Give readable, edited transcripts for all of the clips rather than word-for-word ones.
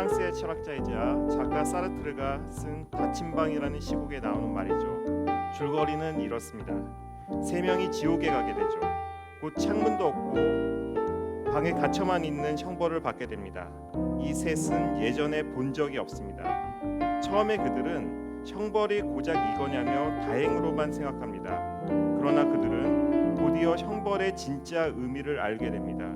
프랑스의 철학자이자 작가 사르트르가 쓴 닫힌방이라는 시곡에 나오는 말이죠. 줄거리는 이렇습니다. 세 명이 지옥에 가게 되죠. 곧 창문도 없고 방에 갇혀만 있는 형벌을 받게 됩니다. 이 셋은 예전에 본 적이 없습니다. 처음에 그들은 형벌이 고작 이거냐며 다행으로만 생각합니다. 그러나 그들은 곧이어 형벌의 진짜 의미를 알게 됩니다.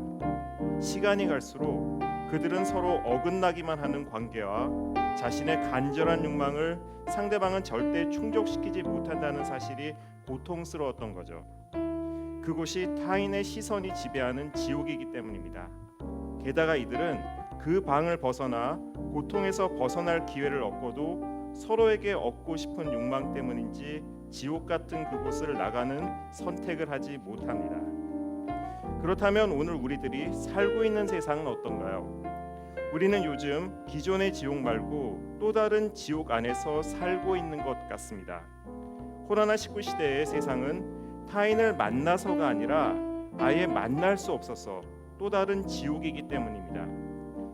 시간이 갈수록 그들은 서로 어긋나기만 하는 관계와 자신의 간절한 욕망을 상대방은 절대 충족시키지 못한다는 사실이 고통스러웠던 거죠. 그곳이 타인의 시선이 지배하는 지옥이기 때문입니다. 게다가 이들은 그 방을 벗어나 고통에서 벗어날 기회를 얻고도 서로에게 얻고 싶은 욕망 때문인지 지옥 같은 그곳을 나가는 선택을 하지 못합니다. 그렇다면 오늘 우리들이 살고 있는 세상은 어떤가요? 우리는 요즘 기존의 지옥 말고 또 다른 지옥 안에서 살고 있는 것 같습니다. 코로나19 시대의 세상은 타인을 만나서가 아니라 아예 만날 수 없어서 또 다른 지옥이기 때문입니다.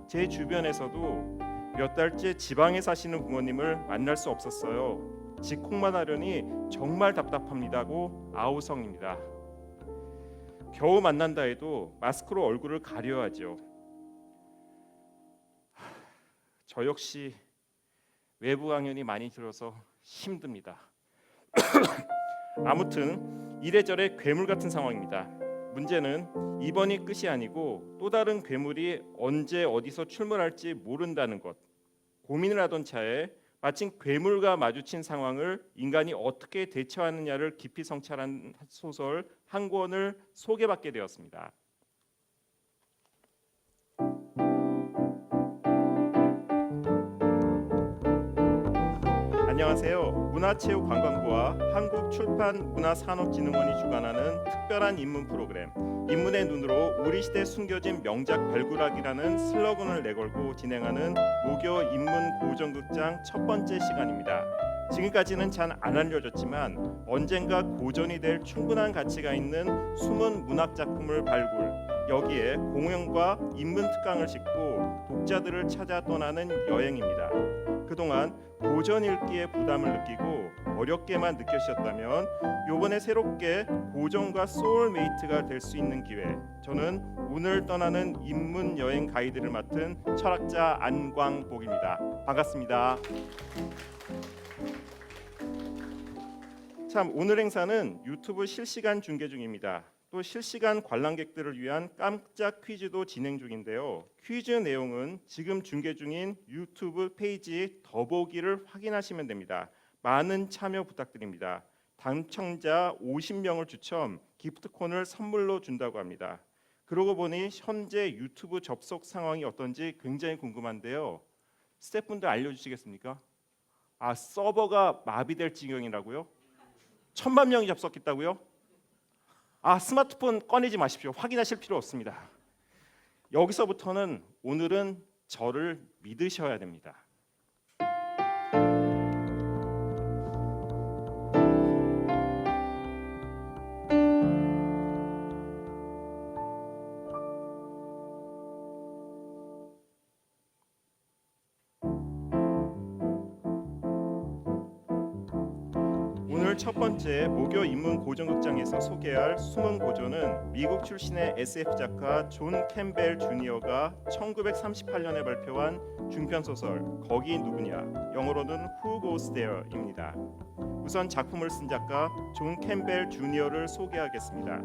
제 주변에서도 몇 달째 지방에 사시는 부모님을 만날 수 없었어요. 직콕만 하려니 정말 답답합니다고 아우성입니다. 겨우 만난다 해도 마스크로 얼굴을 가려야죠. 저 역시 외부 강연이 많이 들어서 힘듭니다. 아무튼 이래저래 괴물 같은 상황입니다. 문제는 이번이 끝이 아니고 또 다른 괴물이 언제 어디서 출몰할지 모른다는 것. 고민을 하던 차에 마침 괴물과 마주친 상황을 인간이 어떻게 대처하느냐를 깊이 성찰한 소설 한 권을 소개받게 되었습니다. 안녕하세요. 문화체육관광부와 한국출판문화산업진흥원이 주관하는 특별한 인문 프로그램 인문의 눈으로 우리 시대 숨겨진 명작 발굴하기라는 슬로건을 내걸고 진행하는 목요 인문 고전극장 첫 번째 시간입니다. 지금까지는 잘 안 알려졌지만 언젠가 고전이 될 충분한 가치가 있는 숨은 문학 작품을 발굴, 여기에 공연과 인문 특강을 싣고 독자들을 찾아 떠나는 여행입니다. 그동안 고전 읽기에 부담을 느끼고 어렵게만 느껴지셨다면 이번에 새롭게 고전과 소울메이트가 될 수 있는 기회. 저는 오늘 떠나는 인문 여행 가이드를 맡은 철학자 안광복입니다. 반갑습니다. 참, 오늘 행사는 유튜브 실시간 중계 중입니다. 또 실시간 관람객들을 위한 깜짝 퀴즈도 진행 중인데요. 퀴즈 내용은 지금 중계 중인 유튜브 페이지 더보기를 확인하시면 됩니다. 많은 참여 부탁드립니다. 당첨자 50명을 추첨, 기프트콘을 선물로 준다고 합니다. 그러고 보니 현재 유튜브 접속 상황이 어떤지 굉장히 궁금한데요. 스태프분들 알려주시겠습니까? 서버가 마비될 지경이라고요? 1000만 명이 접속했다고요? 스마트폰 꺼내지 마십시오. 확인하실 필요 없습니다. 여기서부터는 오늘은 저를 믿으셔야 됩니다. 오늘 첫 번째 목요 인문 고전극장에서 소개할 숨은 고전은 미국 출신의 SF 작가 존 캠벨 주니어가 1938년에 발표한 중편 소설 거기 누구냐, 영어로는 Who Goes There입니다. 우선 작품을 쓴 작가 존 캠벨 주니어를 소개하겠습니다.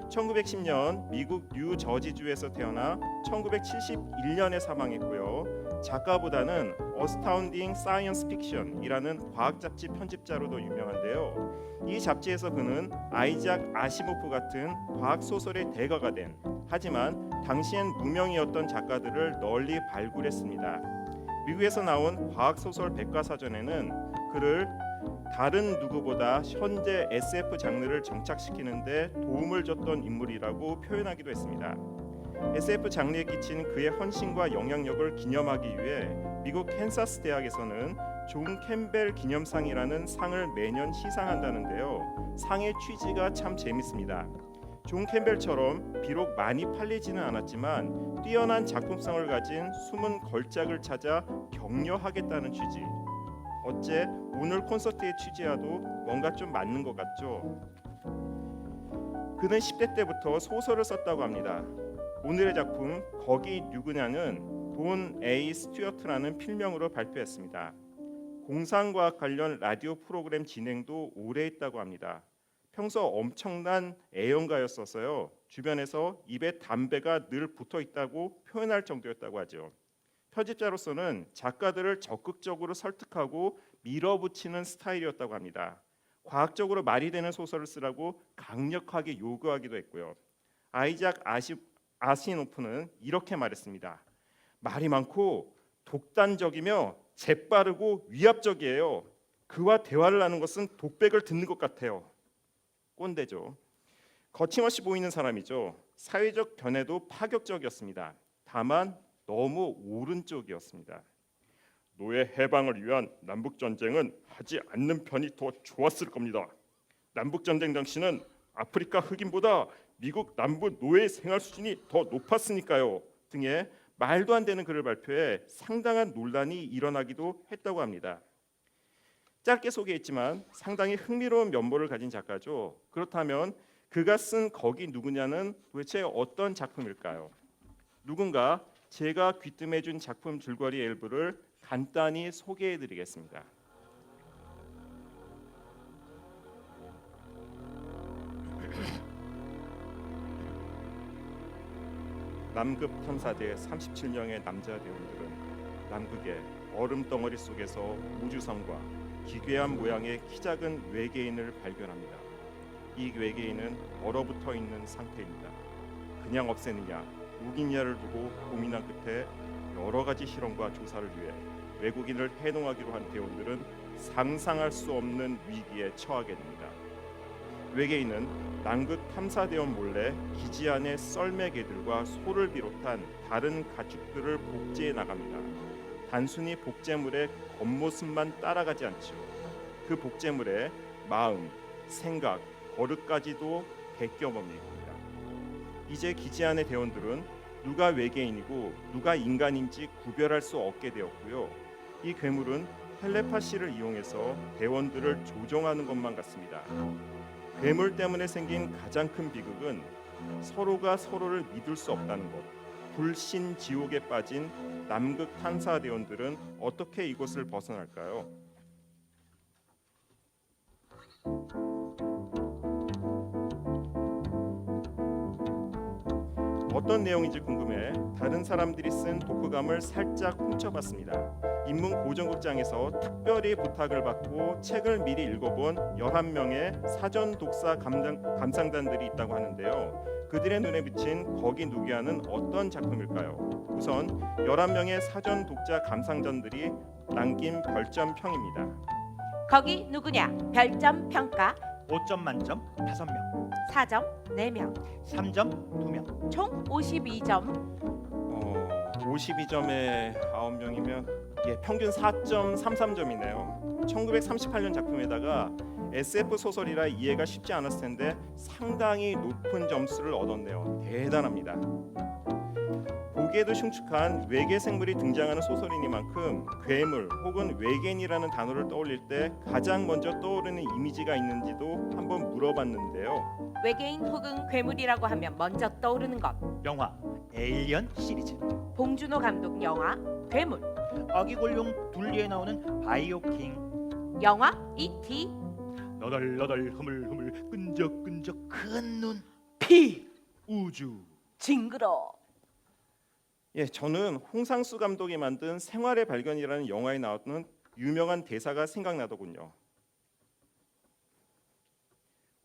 1910년 미국 뉴저지주에서 태어나 1971년에 사망했고요. 작가보다는 어스타운딩 사이언스 픽션이라는 과학 잡지 편집자로도 유명한데요. 이 잡지에서 그는 아이작 아시모프 같은 과학 소설의 대가가 된, 하지만 당시엔 무명이었던 작가들을 널리 발굴했습니다. 미국에서 나온 과학 소설 백과사전에는 그를 다른 누구보다 현재 SF 장르를 정착시키는데 도움을 줬던 인물이라고 표현하기도 했습니다. SF 장르에 끼친 그의 헌신과 영향력을 기념하기 위해 미국 캔사스 대학에서는 존 캠벨 기념상이라는 상을 매년 시상한다는데요. 상의 취지가 참 재밌습니다. 존 캠벨처럼 비록 많이 팔리지는 않았지만 뛰어난 작품성을 가진 숨은 걸작을 찾아 격려하겠다는 취지. 어째 오늘 콘서트의 취지와도 뭔가 좀 맞는 것 같죠? 그는 10대 때부터 소설을 썼다고 합니다. 오늘의 작품 거기 누구냐는 돈 A 스튜어트라는 필명으로 발표했습니다. 공상과학 관련 라디오 프로그램 진행도 오래 했다고 합니다. 평소 엄청난 애연가였어서요. 주변에서 입에 담배가 늘 붙어 있다고 표현할 정도였다고 하죠. 편집자로서는 작가들을 적극적으로 설득하고 밀어붙이는 스타일이었다고 합니다. 과학적으로 말이 되는 소설을 쓰라고 강력하게 요구하기도 했고요. 아이작 아시노프는 이렇게 말했습니다. 말이 많고 독단적이며 재빠르고 위압적이에요. 그와 대화를 하는 것은 독백을 듣는 것 같아요. 꼰대죠. 거침없이 보이는 사람이죠. 사회적 견해도 파격적이었습니다. 다만 너무 오른쪽이었습니다. 노예 해방을 위한 남북 전쟁은 하지 않는 편이 더 좋았을 겁니다. 남북 전쟁 당시는 아프리카 흑인보다 미국 남부 노예 생활 수준이 더 높았으니까요. 등의 말도 안 되는 글을 발표해 상당한 논란이 일어나기도 했다고 합니다. 짧게 소개했지만 상당히 흥미로운 면모를 가진 작가죠. 그렇다면 그가 쓴 거기 누구냐는 도대체 어떤 작품일까요? 누군가 제가 귀뜸해준 작품 줄거리 일부를 간단히 소개해드리겠습니다. 남극 탐사대 37명의 남자 대원들은 남극의 얼음 덩어리 속에서 우주선과 기괴한 모양의 키 작은 외계인을 발견합니다. 이 외계인은 얼어붙어 있는 상태입니다. 그냥 없애느냐 우기냐를 두고 고민한 끝에 여러 가지 실험과 조사를 위해 외국인을 해동하기로 한 대원들은 상상할 수 없는 위기에 처하게 됩니다. 외계인은 남극 탐사대원 몰래 기지 안의 썰매개들과 소를 비롯한 다른 가축들을 복제해 나갑니다. 단순히 복제물의 겉모습만 따라가지 않죠. 그 복제물에 마음, 생각, 버릇까지도 베껴봅니다. 이제 기지 안의 대원들은 누가 외계인이고 누가 인간인지 구별할 수 없게 되었고요. 이 괴물은 텔레파시를 이용해서 대원들을 조종하는 것만 같습니다. 괴물 때문에 생긴 가장 큰 비극은 서로가 서로를 믿을 수 없다는 것. 불신 지옥에 빠진 남극 탐사 대원들은 어떻게 이곳을 벗어날까요? 어떤 내용인지 궁금해 다른 사람들이 쓴 독후감을 살짝 훔쳐봤습니다. 인문 고전극장에서 특별히 부탁을 받고 책을 미리 읽어본 11명의 사전 독사 감상단들이 있다고 하는데요. 그들의 눈에 비친 거기 누구야는 어떤 작품일까요? 우선 11명의 사전 독자 감상단들이 남긴 별점 평입니다. 거기 누구냐? 별점 평가 5점 만점 5명, 4점 4명, 3점 2명. 총 52점. 52점에 9명이면 평균 4.33점이네요. 1938년 작품에다가 SF 소설이라 이해가 쉽지 않았을 텐데 상당히 높은 점수를 얻었네요. 대단합니다. 보기에도 흉측한 외계 생물이 등장하는 소설이니만큼 괴물 혹은 외계인이라는 단어를 떠올릴 때 가장 먼저 떠오르는 이미지가 있는지도 한번 물어봤는데요. 외계인 혹은 괴물이라고 하면 먼저 떠오르는 것. 영화 에일리언 시리즈, 봉준호 감독 영화 괴물, 아기골룡 둘리에 나오는 바이오킹, 영화 E.T. 너덜너덜 흐물흐물 끈적끈적 큰 눈, 피, 우주. 징그러. 저는 홍상수 감독이 만든 생활의 발견이라는 영화에 나오는 유명한 대사가 생각나더군요.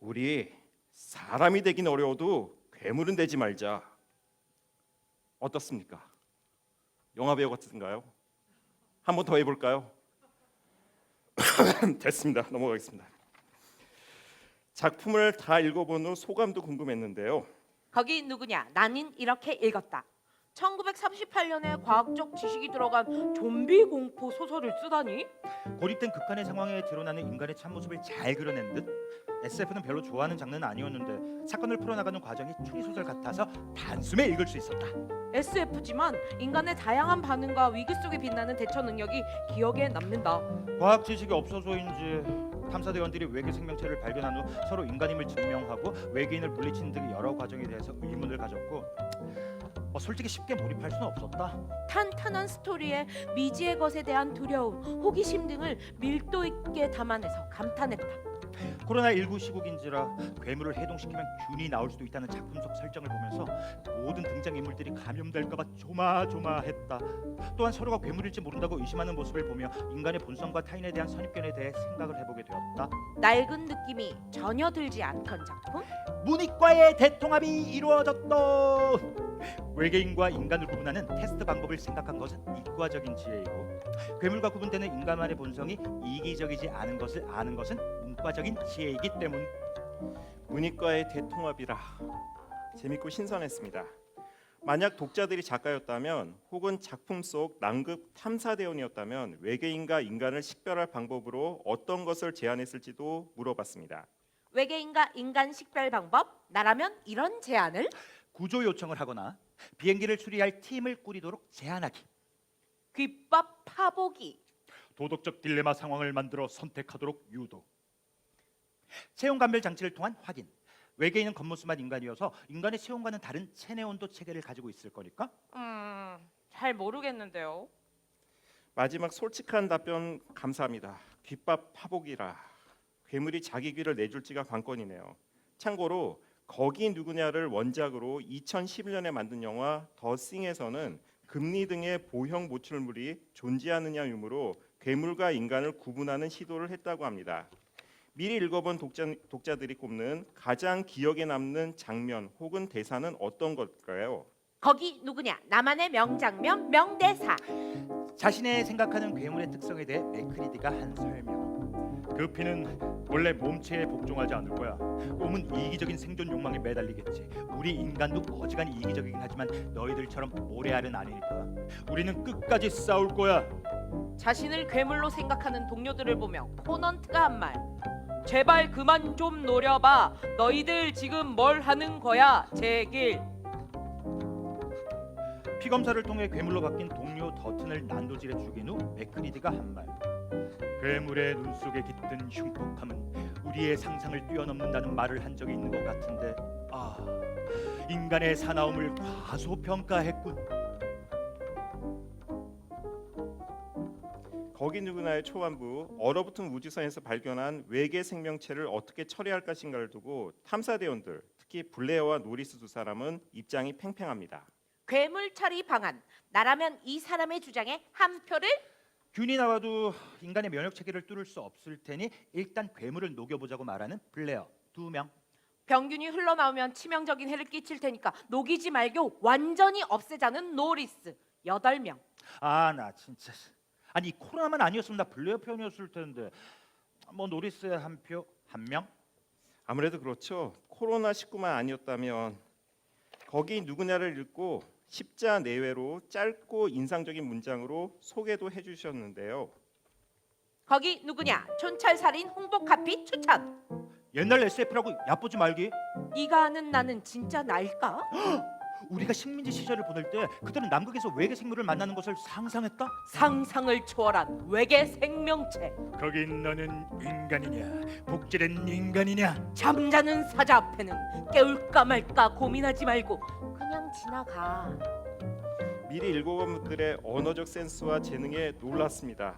우리 사람이 되긴 어려워도 괴물은 되지 말자. 어떻습니까? 영화 배우 같은가요? 한 번 더 해볼까요? 됐습니다. 넘어가겠습니다. 작품을 다 읽어본 후 소감도 궁금했는데요. 거기 누구냐? 나는 이렇게 읽었다. 1938년에 과학적 지식이 들어간 좀비 공포 소설을 쓰다니? 고립된 극한의 상황에 드러나는 인간의 참모습을 잘 그려낸 듯. SF는 별로 좋아하는 장르는 아니었는데 사건을 풀어나가는 과정이 추리소설 같아서 단숨에 읽을 수 있었다. SF지만 인간의 다양한 반응과 위기 속에 빛나는 대처 능력이 기억에 남는다. 과학 지식이 없어서인지 탐사대원들이 외계 생명체를 발견한 후 서로 인간임을 증명하고 외계인을 물리치는 등의 여러 과정에 대해서 의문을 가졌고 솔직히 쉽게 몰입할 수는 없었다. 탄탄한 스토리에 미지의 것에 대한 두려움, 호기심 등을 밀도 있게 담아내서 감탄했다. 코로나19 시국인지라 괴물을 해동시키면 균이 나올 수도 있다는 작품 속 설정을 보면서 모든 등장인물들이 감염될까봐 조마조마했다. 또한 서로가 괴물일지 모른다고 의심하는 모습을 보며 인간의 본성과 타인에 대한 선입견에 대해 생각을 해보게 되었다. 낡은 느낌이 전혀 들지 않던 작품? 문이과의 대통합이 이루어졌다. 외계인과 인간을 구분하는 테스트 방법을 생각한 것은 이과적인 지혜이고 괴물과 구분되는 인간만의 본성이 이기적이지 않은 것을 아는 것은 문과적인 지혜이기 때문. 문이과의 대통합이라 재밌고 신선했습니다. 만약 독자들이 작가였다면 혹은 작품 속 남극 탐사대원이었다면 외계인과 인간을 식별할 방법으로 어떤 것을 제안했을지도 물어봤습니다. 외계인과 인간 식별 방법? 나라면 이런 제안을? 구조 요청을 하거나 비행기를 수리할 팀을 꾸리도록 제안하기. 귓밥 파보기. 도덕적 딜레마 상황을 만들어 선택하도록 유도. 체온 감별 장치를 통한 확인. 외계인은 겉모습만 인간이어서 인간의 체온과는 다른 체내 온도 체계를 가지고 있을 거니까? 잘 모르겠는데요. 마지막 솔직한 답변 감사합니다. 귓밥 파보기라. 괴물이 자기 귀를 내줄지가 관건이네요. 참고로 거기 누구냐를 원작으로 2011년에 만든 영화 더 싱에서는 금리 등의 보형 모출물이 존재하느냐 유무로 괴물과 인간을 구분하는 시도를 했다고 합니다. 미리 읽어본 독자들이 꼽는 가장 기억에 남는 장면 혹은 대사는 어떤 걸까요? 거기 누구냐? 나만의 명장면, 명대사. 자신의 생각하는 괴물의 특성에 대해 맥크리디가 한 설명. 그 피는 원래 몸체에 복종하지 않을 거야. 꿈은 이기적인 생존 욕망에 매달리겠지. 우리 인간도 어지간히 이기적이긴 하지만 너희들처럼 오래알은 아니니까. 우리는 끝까지 싸울 거야. 자신을 괴물로 생각하는 동료들을 보며 코넌트가 한 말. 제발 그만 좀 노려봐. 너희들 지금 뭘 하는 거야? 제길. 피 검사를 통해 괴물로 바뀐 동료 더튼을 난도질해 죽인 후 맥크리디가 한 말. 괴물의 눈 속에 깃든 흉폭함은 우리의 상상을 뛰어넘는다는 말을 한 적이 있는 것 같은데 인간의 사나움을 과소평가했군. 거기 누구나의 초반부 얼어붙은 우주선에서 발견한 외계 생명체를 어떻게 처리할 것인가를 두고 탐사대원들, 특히 블레어와 노리스 두 사람은 입장이 팽팽합니다. 괴물 처리 방안. 나라면 이 사람의 주장에 한 표를. 균이 나와도 인간의 면역 체계를 뚫을 수 없을 테니 일단 괴물을 녹여보자고 말하는 블레어 2명. 병균이 흘러나오면 치명적인 해를 끼칠 테니까 녹이지 말고 완전히 없애자는 노리스 8명. 나 진짜 아니 이 코로나만 아니었으면 나 블레어 편이었을 텐데 노리스의 한 표, 한 명. 아무래도 그렇죠. 코로나19만 아니었다면 거기 누구냐를 읽고 십자 내외로 짧고 인상적인 문장으로 소개도 해주셨는데요. 거기 누구냐? 촌철살인 홍보 카피 추천. 옛날 SF라고 얕보지 말기. 네가 아는 나는 진짜 날까? 우리가 식민지 시절을 보낼 때 그들은 남극에서 외계 생물을 만나는 것을 상상했다. 상상을 초월한 외계 생명체. 거긴 너는 인간이냐 복제된 인간이냐. 잠자는 사자 앞에는 깨울까 말까 고민하지 말고 그냥 지나가. 미리 읽어본 분들의 언어적 센스와 재능에 놀랐습니다.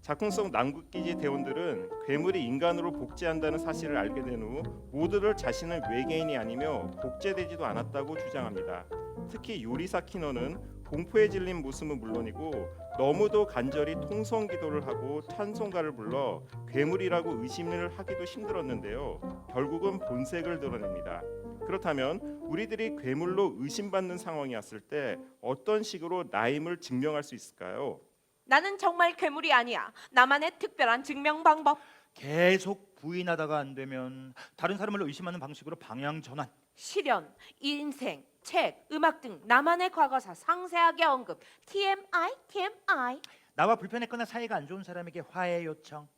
작품 속 남극기지 대원들은 괴물이 인간으로 복제한다는 사실을 알게 된 후 모두들 자신은 외계인이 아니며 복제되지도 않았다고 주장합니다. 특히 요리사 키너는 공포에 질린 모습은 물론이고 너무도 간절히 통성기도를 하고 찬송가를 불러 괴물이라고 의심을 하기도 힘들었는데요. 결국은 본색을 드러냅니다. 그렇다면 우리들이 괴물로 의심받는 상황이 왔을 때 어떤 식으로 나임을 증명할 수 있을까요? 나는 정말 괴물이 아니야. 나만의 특별한 증명 방법. 계속 부인하다가 안 되면 다른 사람을 의심하는 방식으로 방향 전환. 실현, 인생, 책, 음악 등 나만의 과거사 상세하게 언급. TMI, TMI. 나와 불편했거나 사이가 안 좋은 사람에게 화해 요청.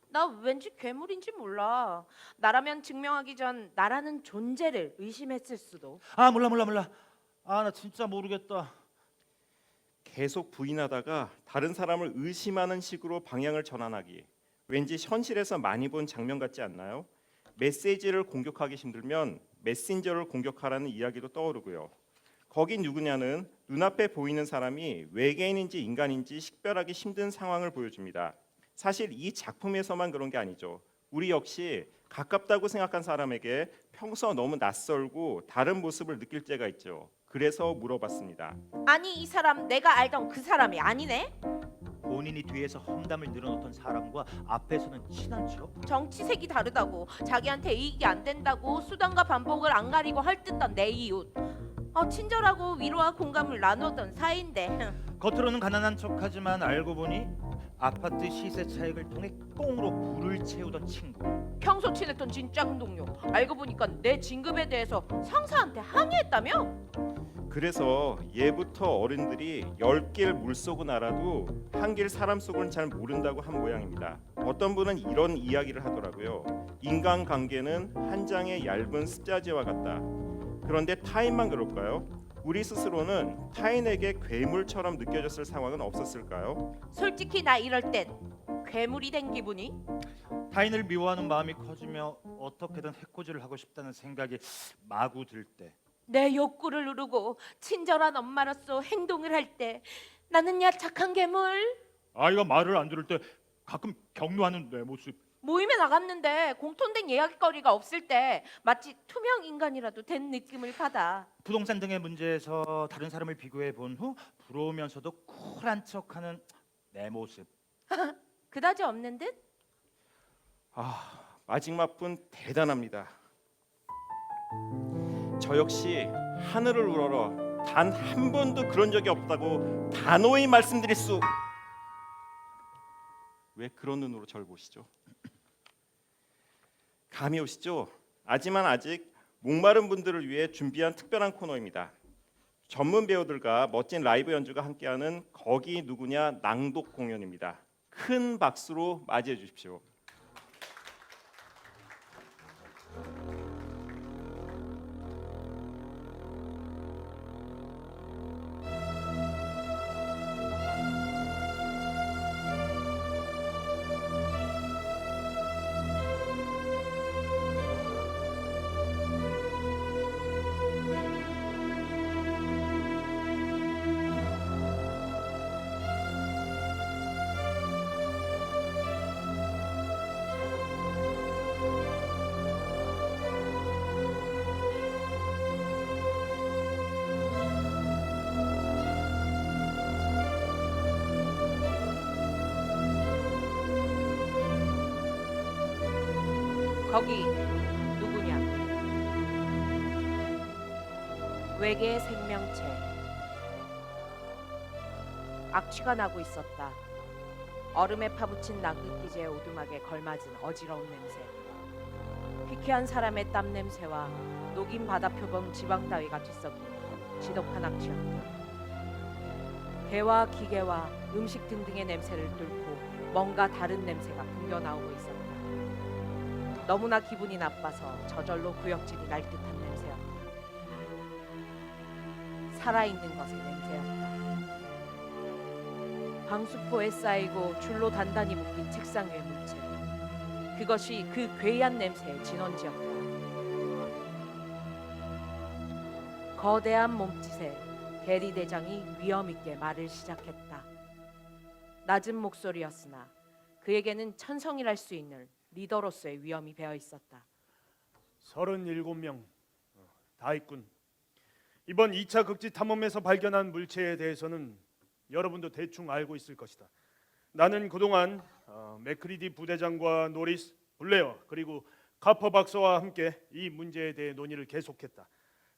나 왠지 괴물인지 몰라. 나라면 증명하기 전 나라는 존재를 의심했을 수도. 아 몰라. 아 나 진짜 모르겠다. 계속 부인하다가 다른 사람을 의심하는 식으로 방향을 전환하기. 왠지 현실에서 많이 본 장면 같지 않나요? 메시지를 공격하기 힘들면 메신저를 공격하라는 이야기도 떠오르고요. 거긴 누구냐는 눈앞에 보이는 사람이 외계인인지 인간인지 식별하기 힘든 상황을 보여줍니다. 사실 이 작품에서만 그런 게 아니죠. 우리 역시 가깝다고 생각한 사람에게 평소 너무 낯설고 다른 모습을 느낄 때가 있죠. 그래서 물어봤습니다. 아니 이 사람 내가 알던 그 사람이 아니네? 본인이 뒤에서 험담을 늘어놓던 사람과 앞에서는 친한 척? 정치색이 다르다고, 자기한테 이익이 안 된다고 수단과 반복을 안 가리고 헐뜯던 내 이웃. 친절하고 위로와 공감을 나누던 사이인데 겉으로는 가난한 척하지만 알고 보니 아파트 시세 차익을 통해 꽁으로 불을 채우던 친구. 평소 친했던 진짜 동료. 알고 보니까 내 진급에 대해서 상사한테 항의했다며? 그래서 예부터 어른들이 10길 물속은 알아도 한 길 사람 속은 잘 모른다고 한 모양입니다. 어떤 분은 이런 이야기를 하더라고요. 인간관계는 한 장의 얇은 습자지와 같다. 그런데 타인만 그럴까요? 우리 스스로는 타인에게 괴물처럼 느껴졌을 상황은 없었을까요? 솔직히 나 이럴 땐 괴물이 된 기분이. 타인을 미워하는 마음이 커지며 어떻게든 해코지를 하고 싶다는 생각이 마구 들 때, 내 욕구를 누르고 친절한 엄마로서 행동을 할 때 나는 야 착한 괴물. 아이가 말을 안 들을 때 가끔 격노하는 내 모습. 모임에 나갔는데 공통된 이야기거리가 없을 때 마치 투명 인간이라도 된 느낌을 받아. 부동산 등의 문제에서 다른 사람을 비교해 본 후 부러우면서도 쿨한 척하는 내 모습. 그다지 없는 듯? 마지막 분 대단합니다. 저 역시 하늘을 우러러 단 한 번도 그런 적이 없다고 단호히 말씀드릴 수. 왜 그런 눈으로 절 보시죠? 감이 오시죠? 하지만 아직 목마른 분들을 위해 준비한 특별한 코너입니다. 전문 배우들과 멋진 라이브 연주가 함께하는 거기 누구냐 낭독 공연입니다. 큰 박수로 맞이해 주십시오. 거기 누구냐? 외계의 생명체. 악취가 나고 있었다. 얼음에 파묻힌 낙엽기지의 오두막에 걸맞은 어지러운 냄새. 희귀한 사람의 땀 냄새와 녹인 바다 표범 지방 따위가 뒤섞인 지독한 악취였다. 개와 기계와 음식 등등의 냄새를 뚫고 뭔가 다른 냄새가 풍겨나오고 있었다. 너무나 기분이 나빠서 저절로 구역질이 날 듯한 냄새였다. 살아있는 것의 냄새였다. 방수포에 쌓이고 줄로 단단히 묶인 책상 위의 물체. 그것이 그 괴이한 냄새의 진원지였다. 거대한 몸짓에 게리 대장이 위험 있게 말을 시작했다. 낮은 목소리였으나 그에게는 천성이랄 수 있는 리더로서의 위험이 배어 있었다. 37명 다 있군. 이번 2차 극지 탐험에서 발견한 물체에 대해서는 여러분도 대충 알고 있을 것이다. 나는 그동안 맥크리디 부대장과 노리스, 블레어 그리고 카퍼 박사와 함께 이 문제에 대해 논의를 계속했다.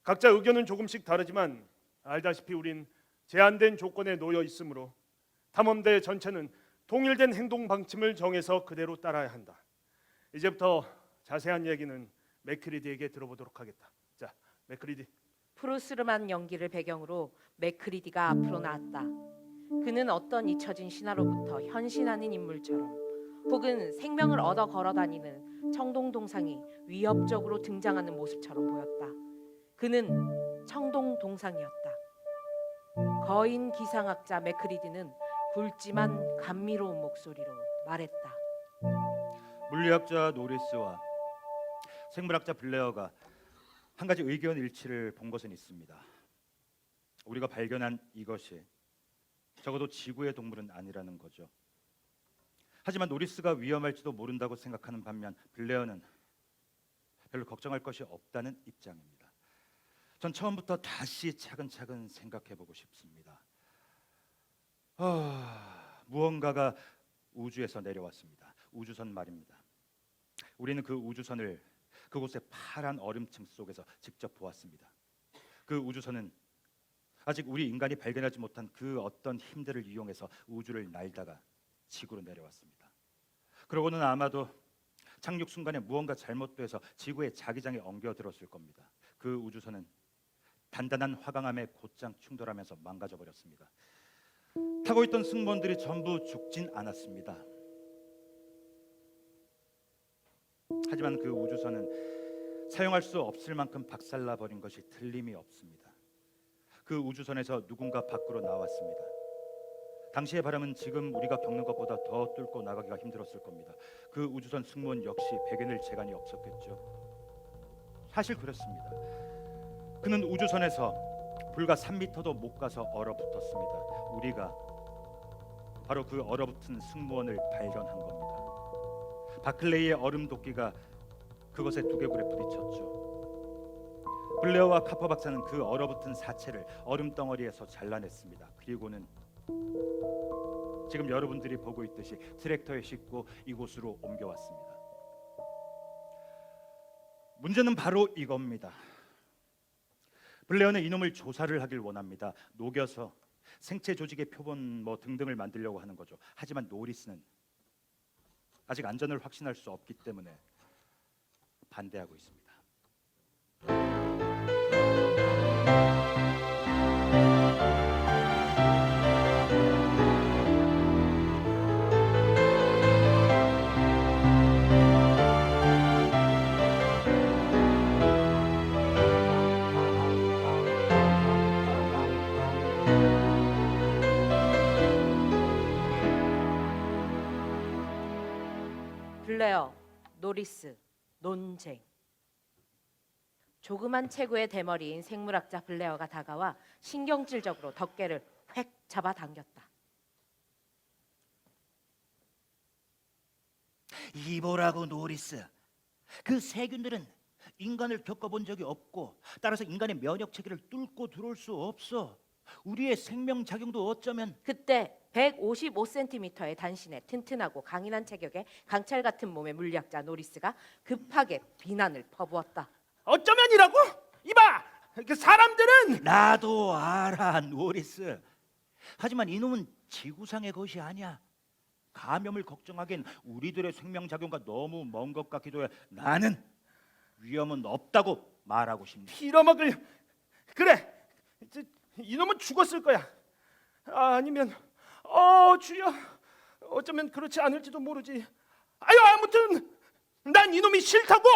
각자 의견은 조금씩 다르지만 알다시피 우린 제한된 조건에 놓여 있으므로 탐험대 전체는 통일된 행동 방침을 정해서 그대로 따라야 한다. 이제부터 자세한 얘기는 맥크리디에게 들어보도록 하겠다. 자, 맥크리디. 푸르스름한 연기를 배경으로 맥크리디가 앞으로 나왔다. 그는 어떤 잊혀진 신화로부터 현신하는 인물처럼 혹은 생명을 얻어 걸어다니는 청동동상이 위협적으로 등장하는 모습처럼 보였다. 그는 청동동상이었다. 거인 기상학자 맥크리디는 굵지만 감미로운 목소리로 말했다. 물리학자 노리스와 생물학자 블레어가 한 가지 의견 일치를 본 것은 있습니다. 우리가 발견한 이것이 적어도 지구의 동물은 아니라는 거죠. 하지만 노리스가 위험할지도 모른다고 생각하는 반면 블레어는 별로 걱정할 것이 없다는 입장입니다. 전 처음부터 다시 차근차근 생각해보고 싶습니다. 무언가가 우주에서 내려왔습니다. 우주선 말입니다. 우리는 그 우주선을 그곳의 파란 얼음층 속에서 직접 보았습니다. 그 우주선은 아직 우리 인간이 발견하지 못한 그 어떤 힘들을 이용해서 우주를 날다가 지구로 내려왔습니다. 그러고는 아마도 착륙 순간에 무언가 잘못돼서 지구의 자기장에 엉겨들었을 겁니다. 그 우주선은 단단한 화강암에 곧장 충돌하면서 망가져 버렸습니다. 타고 있던 승무원들이 전부 죽진 않았습니다. 하지만 그 우주선은 사용할 수 없을 만큼 박살나 버린 것이 틀림이 없습니다. 그 우주선에서 누군가 밖으로 나왔습니다. 당시의 바람은 지금 우리가 겪는 것보다 더 뚫고 나가기가 힘들었을 겁니다. 그 우주선 승무원 역시 배견을 재간이 없었겠죠. 사실 그렇습니다. 그는 우주선에서 불과 3m도 못 가서 얼어붙었습니다. 우리가 바로 그 얼어붙은 승무원을 발견한 겁니다. 바클레이의 얼음 도끼가 그것의 두개골에 부딪혔죠. 블레어와 카퍼 박사는 그 얼어붙은 사체를 얼음 덩어리에서 잘라냈습니다. 그리고는 지금 여러분들이 보고 있듯이 트랙터에 싣고 이곳으로 옮겨왔습니다. 문제는 바로 이겁니다. 블레어는 이놈을 조사를 하길 원합니다. 녹여서 생체 조직의 표본 등등을 만들려고 하는 거죠. 하지만 노리스는 아직 안전을 확신할 수 없기 때문에 반대하고 있습니다. 블레어, 노리스, 논쟁. 조그만 체구의 대머리인 생물학자 블레어가 다가와 신경질적으로 덮개를 획 잡아당겼다. 이보라고 노리스, 그 세균들은 인간을 겪어본 적이 없고 따라서 인간의 면역 체계를 뚫고 들어올 수 없어. 우리의 생명 작용도 어쩌면 그때 155cm의 단신에 튼튼하고 강인한 체격의 강철 같은 몸의 물리학자 노리스가 급하게 비난을 퍼부었다. 어쩌면이라고? 이봐, 그 사람들은 나도 알아, 노리스. 하지만 이놈은 지구상의 것이 아니야. 감염을 걱정하기엔 우리들의 생명 작용과 너무 먼 것 같기도 해. 나는 위험은 없다고 말하고 싶네. 빌어먹을. 그래, 이놈은 죽었을 거야. 아니면 주여, 어쩌면 그렇지 않을지도 모르지. 아무튼 난 이놈이 싫다고.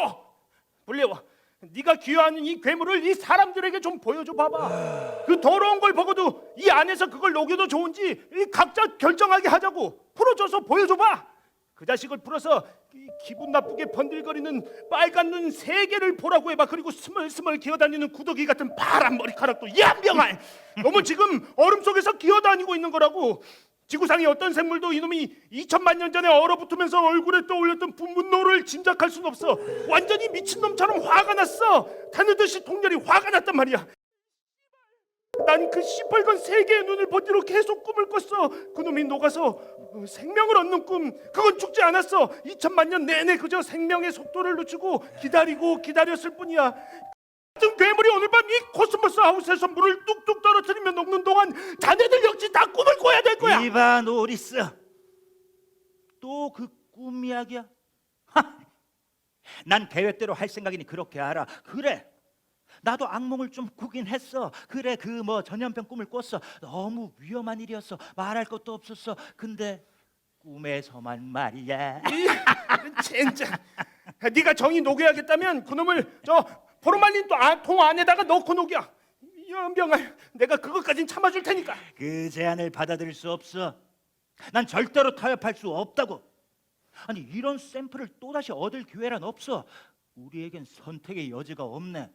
블레어, 네가 귀여워하는 이 괴물을 이 사람들에게 좀 보여줘 봐봐. 그 더러운 걸 보고도 이 안에서 그걸 녹여도 좋은지 각자 결정하게 하자고. 풀어줘서 보여줘봐. 그 자식을 풀어서 기분 나쁘게 번들거리는 빨간 눈 3개를 보라고 해봐. 그리고 스멀스멀 기어다니는 구더기 같은 파란 머리카락도 얌병알. 놈은 지금 얼음 속에서 기어다니고 있는 거라고. 지구상의 어떤 생물도 이놈이 2000만 년 전에 얼어붙으면서 얼굴에 떠올렸던 분노를 짐작할 수는 없어. 완전히 미친놈처럼 화가 났어. 타느듯이 동렬이 화가 났단 말이야. 난 그 시뻘건 3개의 눈을 본 뒤로 계속 꿈을 꿨어. 그놈이 녹아서 생명을 얻는 꿈. 그건 죽지 않았어. 2000만 년 내내 그저 생명의 속도를 늦추고 기다렸을 뿐이야. 같은 괴물이 오늘 밤 이 코스모스 하우스에서 물을 뚝뚝 떨어뜨리며 녹는 동안 자네들 역시 다 꿈을 꿔야 될 거야. 이봐, 노리스, 또 그 꿈 이야기야? 난 계획대로 할 생각이니 그렇게 알아. 그래, 나도 악몽을 좀 꾸긴 했어. 그래, 그 뭐 전염병 꿈을 꿨어. 너무 위험한 일이었어. 말할 것도 없었어. 근데 꿈에서만 말이야. 젠장. 네가 정이 녹여야겠다면 그놈을 저 포르말린 통 안에다가 넣고 녹여. 연병아, 내가 그것까진 참아줄 테니까. 그 제안을 받아들일 수 없어. 난 절대로 타협할 수 없다고. 아니, 이런 샘플을 또다시 얻을 기회란 없어. 우리에겐 선택의 여지가 없네.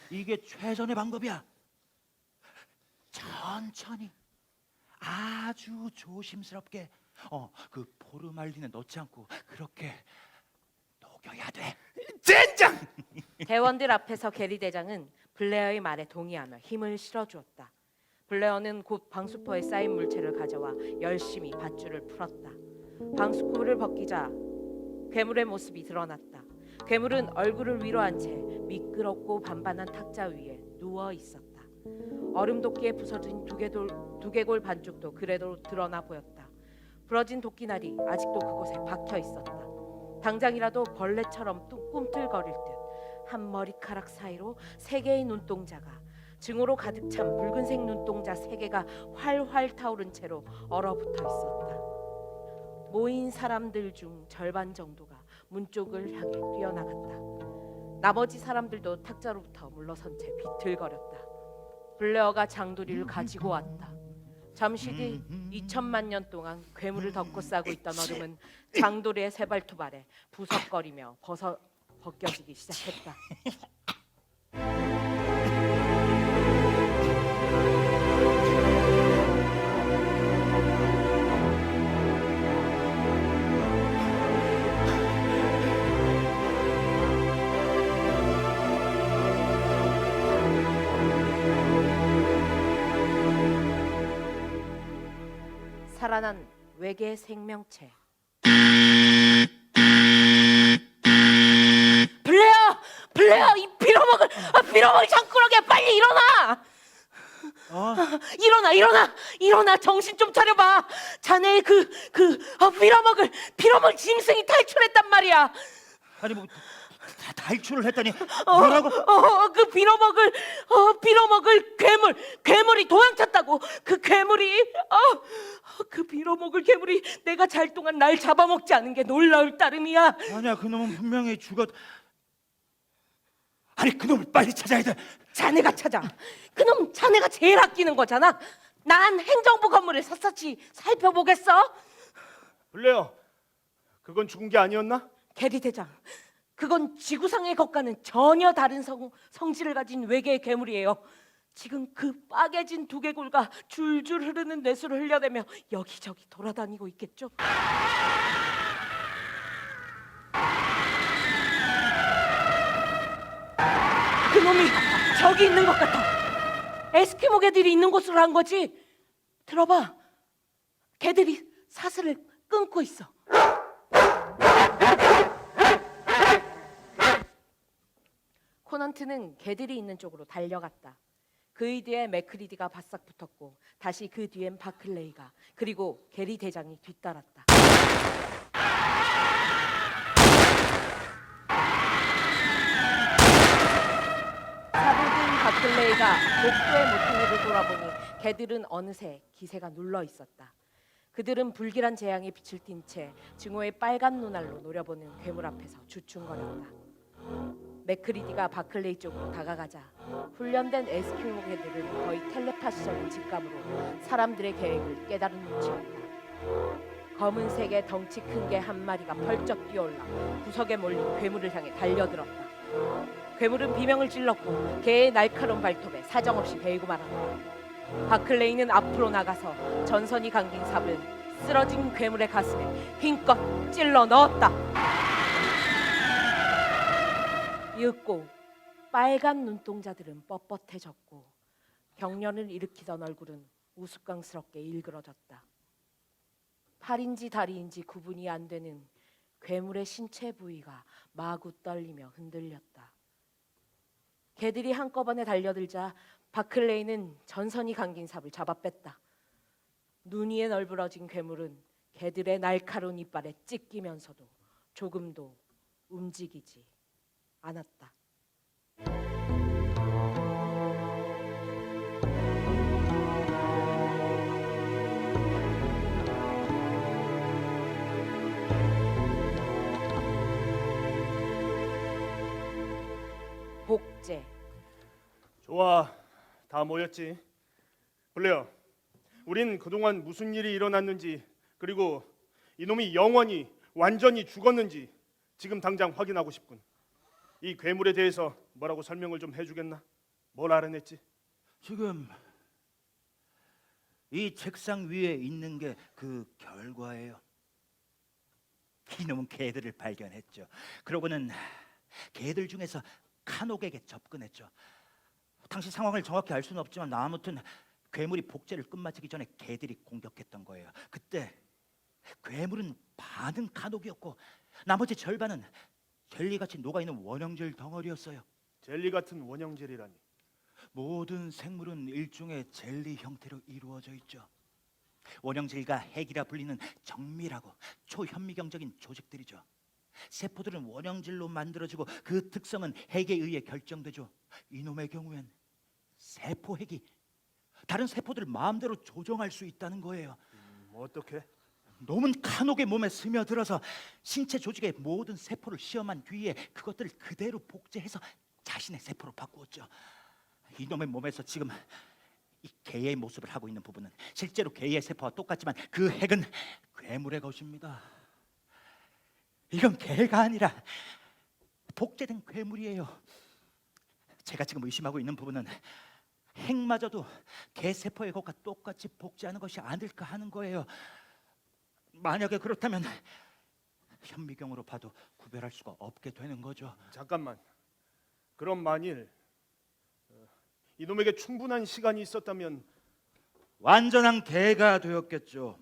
이게 최선의 방법이야. 천천히, 아주 조심스럽게, 그 포르말린에 넣지 않고 그렇게 녹여야 돼. 젠장. 대원들 앞에서 게리 대장은 블레어의 말에 동의하며 힘을 실어주었다. 블레어는 곧 방수포에 쌓인 물체를 가져와 열심히 밧줄을 풀었다. 방수포를 벗기자 괴물의 모습이 드러났다. 괴물은 얼굴을 위로 한 채 미끄럽고 반반한 탁자 위에 누워 있었다. 얼음 도끼에 부서진 두개골 반쪽도 그래도 드러나 보였다. 부러진 도끼날이 아직도 그곳에 박혀 있었다. 당장이라도 벌레처럼 꿈틀거릴 듯 한 머리카락 사이로 세 개의 눈동자가, 증오로 가득 찬 붉은색 눈동자 세 개가 활활 타오른 채로 얼어붙어 있었다. 모인 사람들 중 절반 정도가 문 쪽을 향해 뛰어나갔다. 나머지 사람들도 탁자로부터 물러선 채 비틀거렸다. 블레어가 장도리를 가지고 왔다. 잠시 뒤 2000만 년 동안 괴물을 덮고 싸고 있던 얼음은 장도리의 세발톱 아래 부석거리며 벗겨지기 시작했다. 살아난 외계 생명체. 블레어, 이 빌어먹을 장꾸러기야, 빨리 일어나! 일어나, 정신 좀 차려봐. 자네의 빌어먹을 짐승이 탈출했단 말이야. 아니, 뭐 탈출을 했다니 뭐라고? 그 빌어먹을 괴물이 도망쳤다고. 그 빌어먹을 괴물이 내가 잘 동안 날 잡아먹지 않은 게 놀라울 따름이야. 아니야, 그놈은 분명히 죽었. 아니, 그놈을 빨리 찾아야 돼. 자네가 찾아. 그놈 자네가 제일 아끼는 거잖아. 난 행정부 건물을 샅샅이 살펴보겠어. 블레어, 그건 죽은 게 아니었나? 게리 대장, 그건 지구상의 것과는 전혀 다른 성질을 가진 외계의 괴물이에요. 지금 그 빠개진 두개골과 줄줄 흐르는 뇌수를 흘려대며 여기저기 돌아다니고 있겠죠. 그놈이 저기 있는 것 같아. 에스키모 개들이 있는 곳으로 한 거지. 들어봐, 개들이 사슬을 끊고 있어. 코넌트는 개들이 있는 쪽으로 달려갔다. 그의 뒤에 맥크리디가 바싹 붙었고 다시 그 뒤엔 바클레이가, 그리고 게리 대장이 뒤따랐다. 사부진 바클레이가 복도의 모퉁이를 돌아보니 개들은 어느새 기세가 눌러 있었다. 그들은 불길한 재앙에 빛을 띤 채 증오의 빨간 눈알로 노려보는 괴물 앞에서 주춤거렸다. 맥크리디가 바클레이 쪽으로 다가가자 훈련된 에스키모 개들은 거의 텔레파시적인 직감으로 사람들의 계획을 깨달은 눈치였다. 검은색의 덩치 큰 개 한 마리가 펄쩍 뛰어올라 구석에 몰린 괴물을 향해 달려들었다. 괴물은 비명을 찔렀고 개의 날카로운 발톱에 사정없이 베이고 말았다. 바클레이는 앞으로 나가서 전선이 감긴 삽을 쓰러진 괴물의 가슴에 힘껏 찔러 넣었다. 이윽고 빨간 눈동자들은 뻣뻣해졌고 경련을 일으키던 얼굴은 우스꽝스럽게 일그러졌다. 팔인지 다리인지 구분이 안 되는 괴물의 신체 부위가 마구 떨리며 흔들렸다. 개들이 한꺼번에 달려들자 바클레이는 전선이 감긴 삽을 잡아 뺐다. 눈 위에 널브러진 괴물은 개들의 날카로운 이빨에 찢기면서도 조금도 움직이지 않았다. 복제. 좋아, 다 모였지. 블레어, 우린 그동안 무슨 일이 일어났는지, 그리고 이놈이 영원히 완전히 죽었는지 지금 당장 확인하고 싶군. 이 괴물에 대해서 뭐라고 설명을 좀 해주겠나? 뭘 알아냈지? 지금 이 책상 위에 있는 게 그 결과예요. 이놈은 개들을 발견했죠. 그러고는 개들 중에서 카녹에게 접근했죠. 당시 상황을 정확히 알 수는 없지만 아무튼 괴물이 복제를 끝마치기 전에 개들이 공격했던 거예요. 그때 괴물은 반은 카녹이었고 나머지 절반은 젤리같이 녹아있는 원형질 덩어리였어요. 젤리 같은 원형질이라니. 모든 생물은 일종의 젤리 형태로 이루어져 있죠. 원형질과 핵이라 불리는 정밀하고 초현미경적인 조직들이죠. 세포들은 원형질로 만들어지고 그 특성은 핵에 의해 결정되죠. 이놈의 경우엔 세포핵이 다른 세포들을 마음대로 조정할 수 있다는 거예요. 어떻게? 놈은 카녹의 몸에 스며들어서 신체 조직의 모든 세포를 시험한 뒤에 그것들을 그대로 복제해서 자신의 세포로 바꾸었죠. 이놈의 몸에서 지금 이 개의 모습을 하고 있는 부분은 실제로 개의 세포와 똑같지만 그 핵은 괴물의 것입니다. 이건 개가 아니라 복제된 괴물이에요. 제가 지금 의심하고 있는 부분은 핵마저도 개 세포의 것과 똑같이 복제하는 것이 아닐까 하는 거예요. 만약에 그렇다면 현미경으로 봐도 구별할 수가 없게 되는 거죠. 잠깐만. 그럼 만일 이놈에게 충분한 시간이 있었다면 완전한 개가 되었겠죠.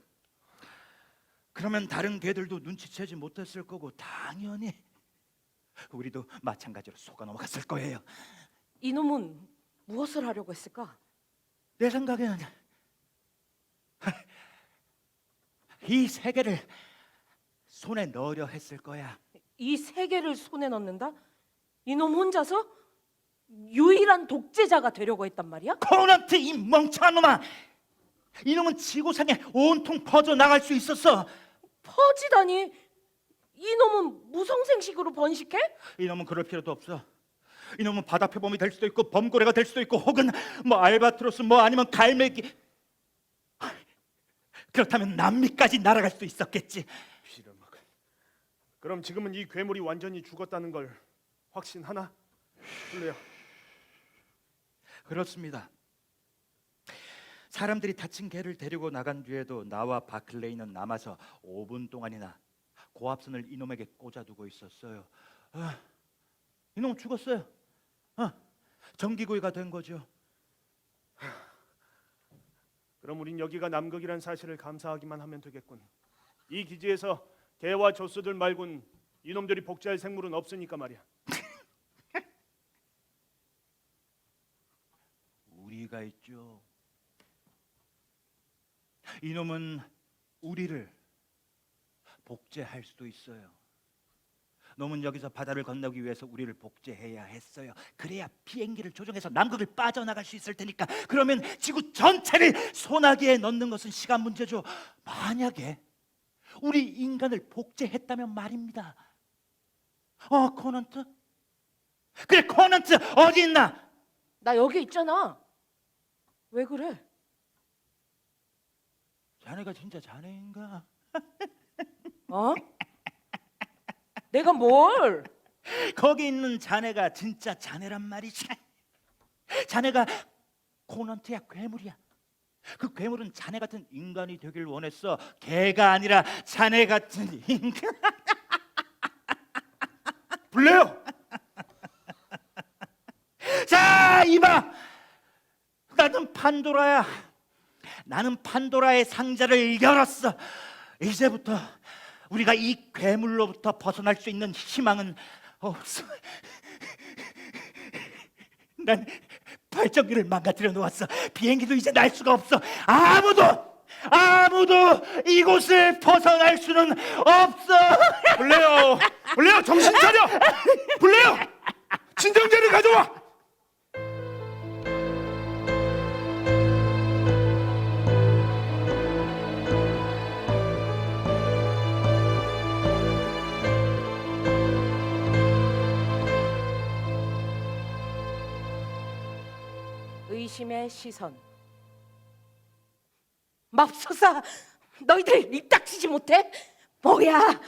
그러면 다른 개들도 눈치채지 못했을 거고 당연히 우리도 마찬가지로 속아 넘어갔을 거예요. 이놈은 무엇을 하려고 했을까? 내 생각에는 이 세계를 손에 넣으려 했을 거야. 이 세계를 손에 넣는다? 이놈 혼자서 유일한 독재자가 되려고 했단 말이야? 코넌트 이 멍청한 놈아! 이놈은 지구상에 온통 퍼져나갈 수 있었어. 퍼지다니. 이놈은 무성생식으로 번식해? 이놈은 그럴 필요도 없어. 이놈은 바다 표범이 될 수도 있고 범고래가 될 수도 있고 혹은 뭐 알바트로스 뭐 아니면 갈매기. 그렇다면 남미까지 날아갈 수 있었겠지. 빌어먹. 그럼 지금은 이 괴물이 완전히 죽었다는 걸 확신하나? 블레어. 그렇습니다. 사람들이 다친 개를 데리고 나간 뒤에도 나와 바클레이는 남아서 5분 동안이나 고압선을 이놈에게 꽂아두고 있었어요. 이놈 죽었어요. 정기구이가 된 거죠. 그럼 우린 여기가 남극이란 사실을 감사하기만 하면 되겠군. 이 기지에서 개와 조스들 말곤 이놈들이 복제할 생물은 없으니까 말이야. 우리가 있죠. 이놈은 우리를 복제할 수도 있어요. 놈은 여기서 바다를 건너기 위해서 우리를 복제해야 했어요. 그래야 비행기를 조종해서 남극을 빠져나갈 수 있을 테니까. 그러면 지구 전체를 소나기에 넣는 것은 시간 문제죠. 만약에 우리 인간을 복제했다면 말입니다. 코넌트? 그래, 코넌트 어디 있나? 나 여기 있잖아. 왜 그래? 자네가 진짜 자네인가? 어? 내가 뭘? 거기 있는 자네가 진짜 자네란 말이지. 자네가 코넌트야, 괴물이야. 그 괴물은 자네 같은 인간이 되길 원했어. 개가 아니라 자네 같은 인간. 블레어! 자, 이봐. 나는 판도라야. 나는 판도라의 상자를 열었어. 이제부터 우리가 이 괴물로부터 벗어날 수 있는 희망은 없어. 난 발전기를 망가뜨려 놓았어. 비행기도 이제 날 수가 없어. 아무도 이곳을 벗어날 수는 없어. 블레어! 블레어 정신 차려! 블레어! 진정제를 가져와! 의심의 시선. 맙소사, 너희들 입 닥치지 못해? 뭐야?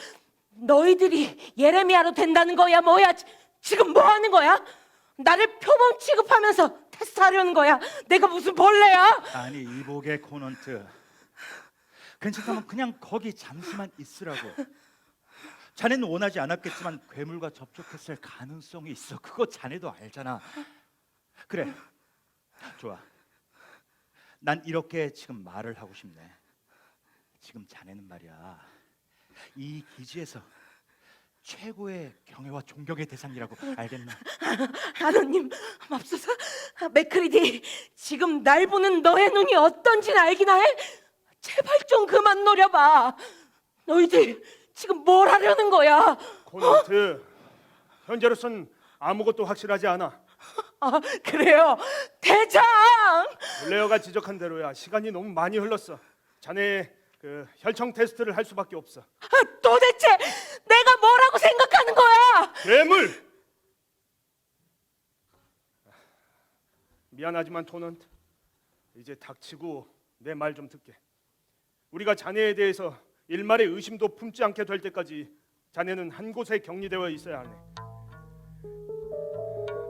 너희들이 예레미야로 된다는 거야? 뭐야? 지금 뭐 하는 거야? 나를 표범 취급하면서 테스트하려는 거야? 내가 무슨 벌레야? 아니 이복의 코넌트, 괜찮다면 그냥 거기 잠시만 있으라고. 자네는 원하지 않았겠지만 괴물과 접촉했을 가능성이 있어. 그거 자네도 알잖아. 그래, 좋아. 난 이렇게 지금 말을 하고 싶네. 지금 자네는 말이야, 이 기지에서 최고의 경애와 존경의 대상이라고, 알겠나? 하나님, 맙소사, 맥크리디, 지금 날 보는 너의 눈이 어떤지는 알기나 해? 제발 좀 그만 노려봐. 너희들 지금 뭘 하려는 거야? 코넌트, 현재로선 아무것도 확실하지 않아. 아, 그래요, 대장. 블레어가 지적한 대로야. 시간이 너무 많이 흘렀어. 자네의 그 혈청 테스트를 할 수밖에 없어. 도대체 내가 뭐라고 생각하는 거야? 괴물! 미안하지만 토넌트, 이제 닥치고 내 말 좀 듣게. 우리가 자네에 대해서 일말의 의심도 품지 않게 될 때까지 자네는 한 곳에 격리되어 있어야 하네.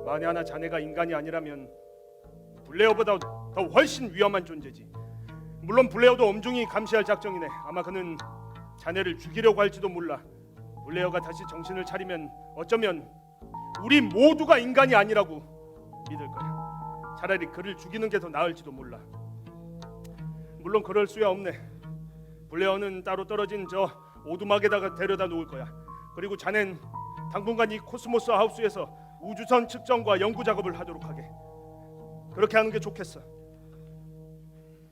만에 하나 자네가 인간이 아니라면 블레어보다 더 훨씬 위험한 존재지. 물론 블레어도 엄중히 감시할 작정이네. 아마 그는 자네를 죽이려고 할지도 몰라. 블레어가 다시 정신을 차리면 어쩌면 우리 모두가 인간이 아니라고 믿을 거야. 차라리 그를 죽이는 게 더 나을지도 몰라. 물론 그럴 수야 없네. 블레어는 따로 떨어진 저 오두막에다가 데려다 놓을 거야. 그리고 자넨 당분간 이 코스모스 하우스에서 우주선 측정과 연구 작업을 하도록 하게. 그렇게 하는 게 좋겠어.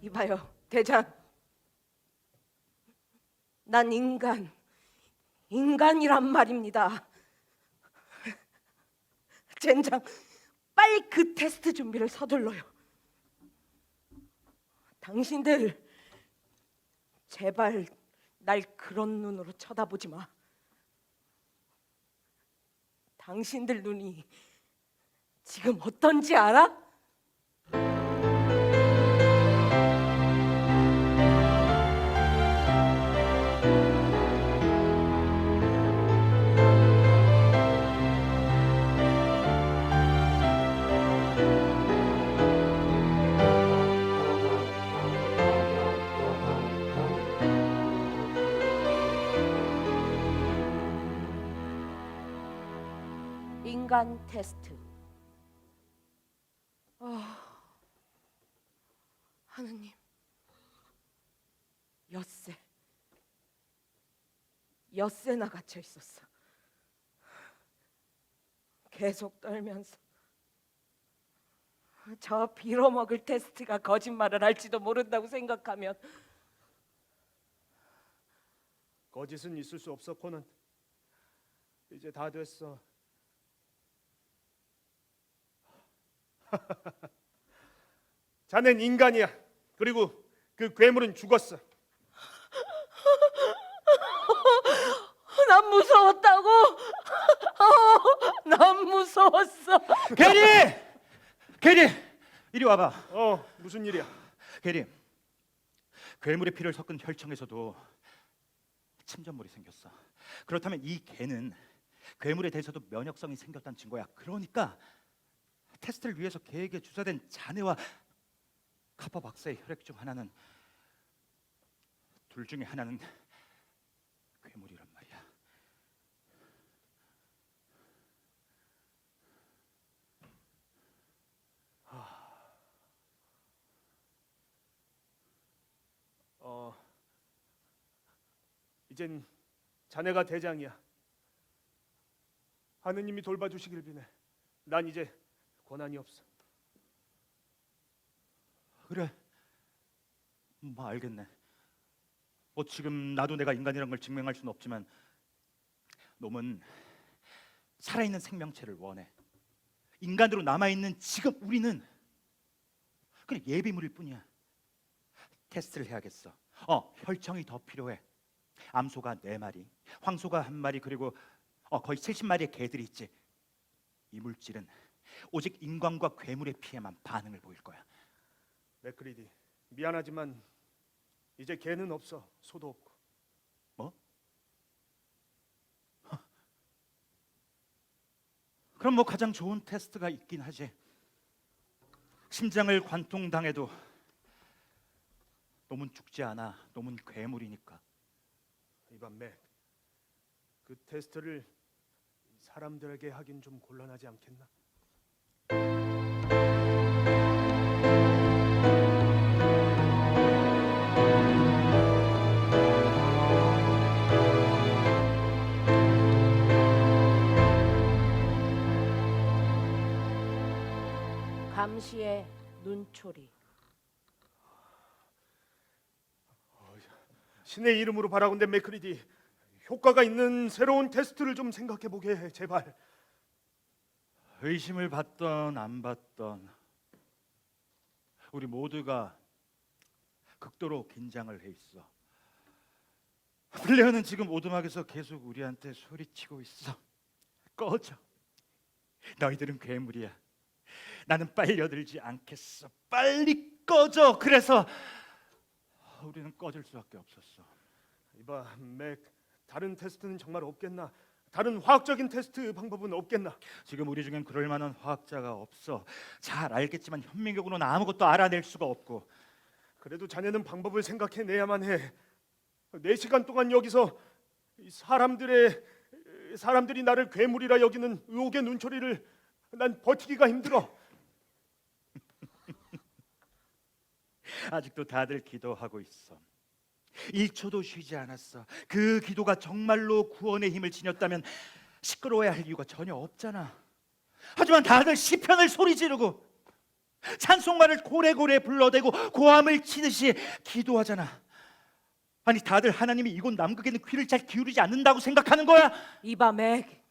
이봐요, 대장. 난 인간이란 말입니다. 젠장, 빨리 그 테스트 준비를 서둘러요. 당신들 제발 날 그런 눈으로 쳐다보지 마. 당신들 눈이 지금 어떤지 알아? 인간 테스트. 하느님, 엿새나 갇혀 있었어. 계속 떨면서 저 빌어먹을 테스트가 거짓말을 할지도 모른다고 생각하면 거짓은 있을 수 없어, 코넌트. 이제 다 됐어. 자넨 인간이야. 그리고 그 괴물은 죽었어. 난 무서웠다고. 난 무서웠어. 게리, 이리 와봐. 무슨 일이야? 게리, 괴물의 피를 섞은 혈청에서도 침전물이 생겼어. 그렇다면 이 개는 괴물에 대해서도 면역성이 생겼다는 증거야. 그러니까 테스트를 위해서 개에게 주사된 자네와 카퍼 박사의 혈액 중 하나는, 둘 중에 하나는 괴물이란 말이야. 이젠 자네가 대장이야. 하느님이 돌봐주시길 비네. 난 이제 권한이 없어. 그래, 뭐 알겠네. 뭐 지금 나도 내가 인간이란 걸 증명할 수는 없지만 놈은 살아있는 생명체를 원해. 인간으로 남아있는 지금 우리는 그냥 예비물일 뿐이야. 테스트를 해야겠어. 혈청이 더 필요해. 암소가 4마리, 황소가 1마리, 그리고 거의 70마리의 개들이 있지. 이 물질은 오직 인간과 괴물의 피해만 반응을 보일 거야. 맥크리디, 미안하지만 이제 개는 없어. 소도 없고. 뭐? 그럼 뭐 가장 좋은 테스트가 있긴 하지. 심장을 관통당해도 놈은 죽지 않아. 놈은 괴물이니까. 이반 맥, 그 테스트를 사람들에게 하긴 좀 곤란하지 않겠나? 감시의 눈초리. 신의 이름으로 바라건대 맥크리디, 효과가 있는 새로운 테스트를 좀 생각해 보게 해, 제발. 의심을 받던 안 받던 우리 모두가 극도로 긴장을 해 있어. 플레어는 지금 오두막에서 계속 우리한테 소리치고 있어. 꺼져. 너희들은 괴물이야. 나는 빨려들지 않겠어. 빨리 꺼져. 그래서 우리는 꺼질 수밖에 없었어. 이봐 맥, 다른 테스트는 정말 없겠나? 다른 화학적인 테스트 방법은 없겠나? 지금 우리 중엔 그럴 만한 화학자가 없어. 잘 알겠지만 현미경으로는 아무것도 알아낼 수가 없고. 그래도 자네는 방법을 생각해내야만 해. 4시간 동안 여기서 이 사람들이 나를 괴물이라 여기는 의혹의 눈초리를 난 버티기가 힘들어. 아직도 다들 기도하고 있어. 1초도 쉬지 않았어. 그 기도가 정말로 구원의 힘을 지녔다면 시끄러워야 할 이유가 전혀 없잖아. 하지만 다들 시편을 소리 지르고 찬송가를 고래고래 불러대고 고함을 치듯이 기도하잖아. 아니 다들 하나님이 이곳 남극에는 귀를 잘 기울이지 않는다고 생각하는 거야? 이봐 맥,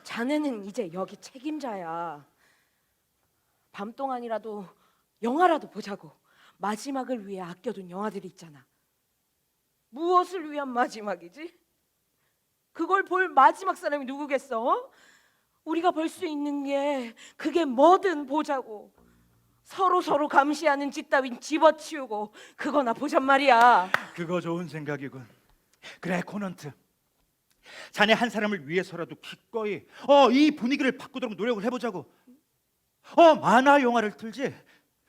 자네는 이제 여기 책임자야. 밤 동안이라도 영화라도 보자고. 마지막을 위해 아껴둔 영화들이 있잖아. 무엇을 위한 마지막이지? 그걸 볼 마지막 사람이 누구겠어? 어? 우리가 볼 수 있는 게 그게 뭐든 보자고. 서로 감시하는 짓 따윈 집어치우고 그거나 보잔 말이야. 그거 좋은 생각이군. 그래 코넌트, 자네 한 사람을 위해서라도 기꺼이 이 분위기를 바꾸도록 노력을 해보자고. 만화 영화를 틀지.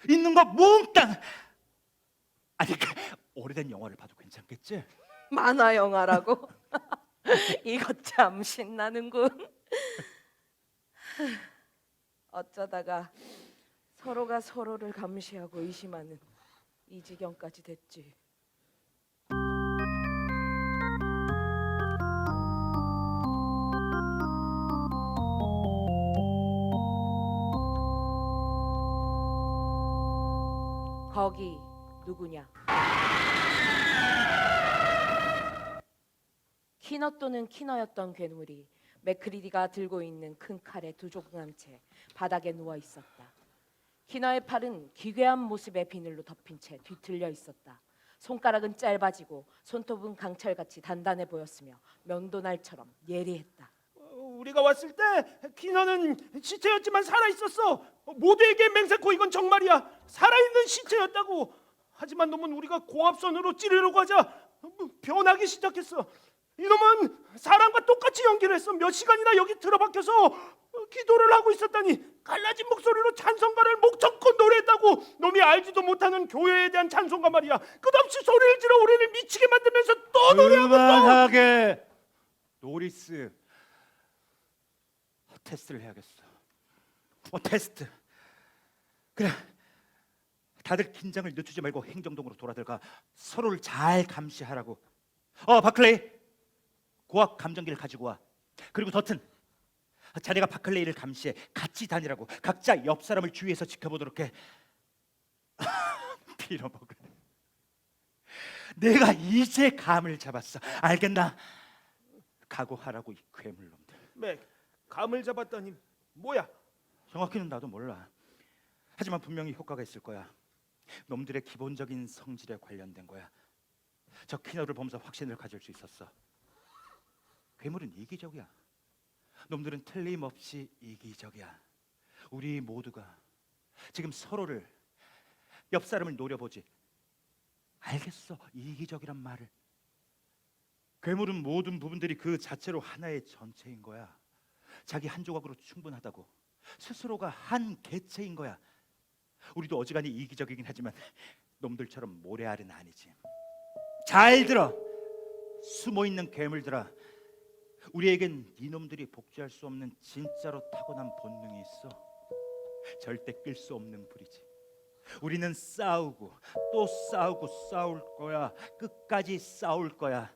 있는 거 몽땅. 아니 오래된 영화를 봐도 괜찮겠지? 만화 영화라고? 이거 참 신나는군. 어쩌다가 서로가 서로를 감시하고 의심하는 이 지경까지 됐지. 거기 누구냐? 키너 또는 키너였던 괴물이 맥크리디가 들고 있는 큰 칼에 두 조각한 채 바닥에 누워 있었다. 키너의 팔은 기괴한 모습의 비늘로 덮인 채 뒤틀려 있었다. 손가락은 짧아지고 손톱은 강철같이 단단해 보였으며 명도날처럼 예리했다. 우리가 왔을 때 키너는 시체였지만 살아 있었어. 모두에게 맹세코 이건 정말이야. 살아있는 시체였다고. 하지만 놈은 우리가 고압선으로 찌르려고 하자 변하기 시작했어. 이놈은 사람과 똑같이 연기를 했어. 몇 시간이나 여기 틀어박혀서 기도를 하고 있었다니. 갈라진 목소리로 찬송가를 목청껏 노래했다고. 놈이 알지도 못하는 교회에 대한 찬송가 말이야. 끝없이 소리를 지르 우리를 미치게 만들면서 또 노래하고 또. 그만하게. 노리스, 테스트를 해야겠어. 테스트. 그래, 다들 긴장을 늦추지 말고 행정동으로 돌아들어가 서로를 잘 감시하라고. 바클레이, 고압 감정기를 가지고 와. 그리고 더튼, 자네가 바클레이를 감시해. 같이 다니라고. 각자 옆 사람을 주위에서 지켜보도록 해. 빌어먹을. 내가 이제 감을 잡았어. 알겠나? 각오하라고 이 괴물놈들. 맥, 감을 잡았다니 뭐야? 정확히는 나도 몰라. 하지만 분명히 효과가 있을 거야. 놈들의 기본적인 성질에 관련된 거야. 저 키너를 보면서 확신을 가질 수 있었어. 괴물은 이기적이야. 놈들은 틀림없이 이기적이야. 우리 모두가 지금 서로를 옆 사람을 노려보지. 알겠어, 이기적이란 말을. 괴물은 모든 부분들이 그 자체로 하나의 전체인 거야. 자기 한 조각으로 충분하다고. 스스로가 한 개체인 거야. 우리도 어지간히 이기적이긴 하지만 놈들처럼 모래알은 아니지. 잘 들어, 숨어있는 괴물들아. 우리에겐 니놈들이 복제할 수 없는 진짜로 타고난 본능이 있어. 절대 끌 수 없는 불이지. 우리는 싸우고 또 싸우고 싸울 거야. 끝까지 싸울 거야.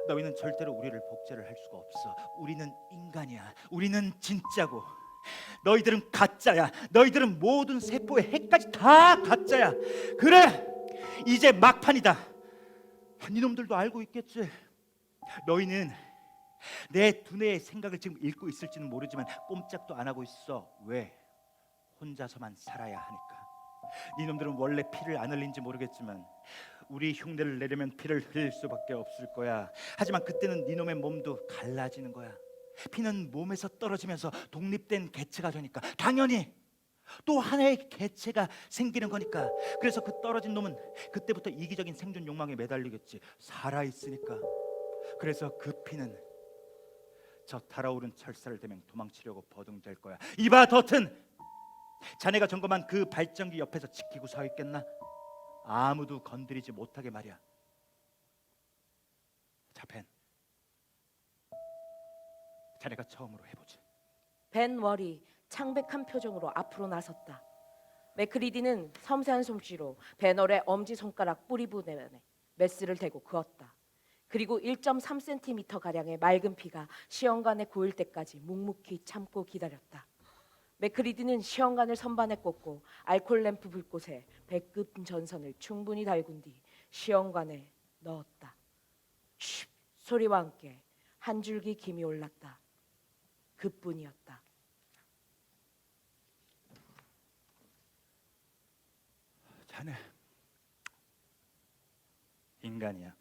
너희는 절대로 우리를 복제를 할 수가 없어. 우리는 인간이야. 우리는 진짜고. 너희들은 가짜야. 너희들은 모든 세포의 핵까지 다 가짜야. 그래, 이제 막판이다. 니놈들도 알고 있겠지. 너희는 내 두뇌의 생각을 지금 읽고 있을지는 모르지만 꼼짝도 안 하고 있어. 왜? 혼자서만 살아야 하니까. 니놈들은 원래 피를 안 흘린지 모르겠지만 우리 흉내를 내려면 피를 흘릴 수밖에 없을 거야. 하지만 그때는 니놈의 몸도 갈라지는 거야. 피는 몸에서 떨어지면서 독립된 개체가 되니까 당연히 또 하나의 개체가 생기는 거니까. 그래서 그 떨어진 놈은 그때부터 이기적인 생존 욕망에 매달리겠지. 살아있으니까. 그래서 그 피는 저 달아오른 철사를 대면 도망치려고 버둥댈 거야. 이봐 더튼, 자네가 점검한 그 발전기 옆에서 지키고 서 있겠나? 아무도 건드리지 못하게 말이야. 자, 벤, 자네가 처음으로 해보지. 벤 월이 창백한 표정으로 앞으로 나섰다. 맥크리디는 섬세한 솜씨로 벤 월의 엄지손가락 뿌리 부분에 메스를 대고 그었다. 그리고 1.3cm 가량의 맑은 피가 시험관에 고일 때까지 묵묵히 참고 기다렸다. 맥크리디는 시험관을 선반에 꽂고 알콜 램프 불꽃에 백급 전선을 충분히 달군 뒤 시험관에 넣었다. 쉿 소리와 함께 한 줄기 김이 올랐다. 그뿐이었다. 자네 인간이야.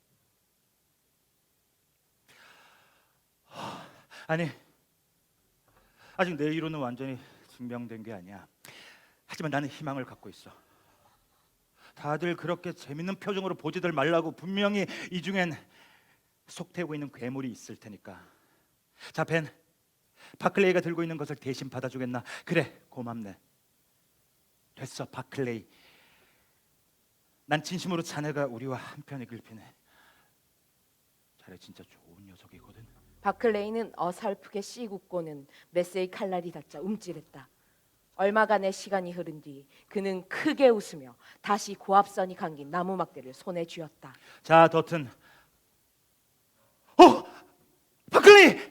아니, 아직 내 이론은 완전히 증명된 게 아니야. 하지만 나는 희망을 갖고 있어. 다들 그렇게 재밌는 표정으로 보지들 말라고. 분명히 이 중엔 속태우고 있는 괴물이 있을 테니까. 자, 벤, 바클레이가 들고 있는 것을 대신 받아주겠나? 그래, 고맙네. 됐어, 바클레이. 난 진심으로 자네가 우리와 한편이길 비네. 자네 진짜 좋은 녀석이거든. 바클레이는 어설프게 씩 웃고는 메스의 칼날이 닿자 움찔했다. 얼마간의 시간이 흐른 뒤 그는 크게 웃으며 다시 고압선이 감긴 나무 막대를 손에 쥐었다. 자, 더튼. 바클레이!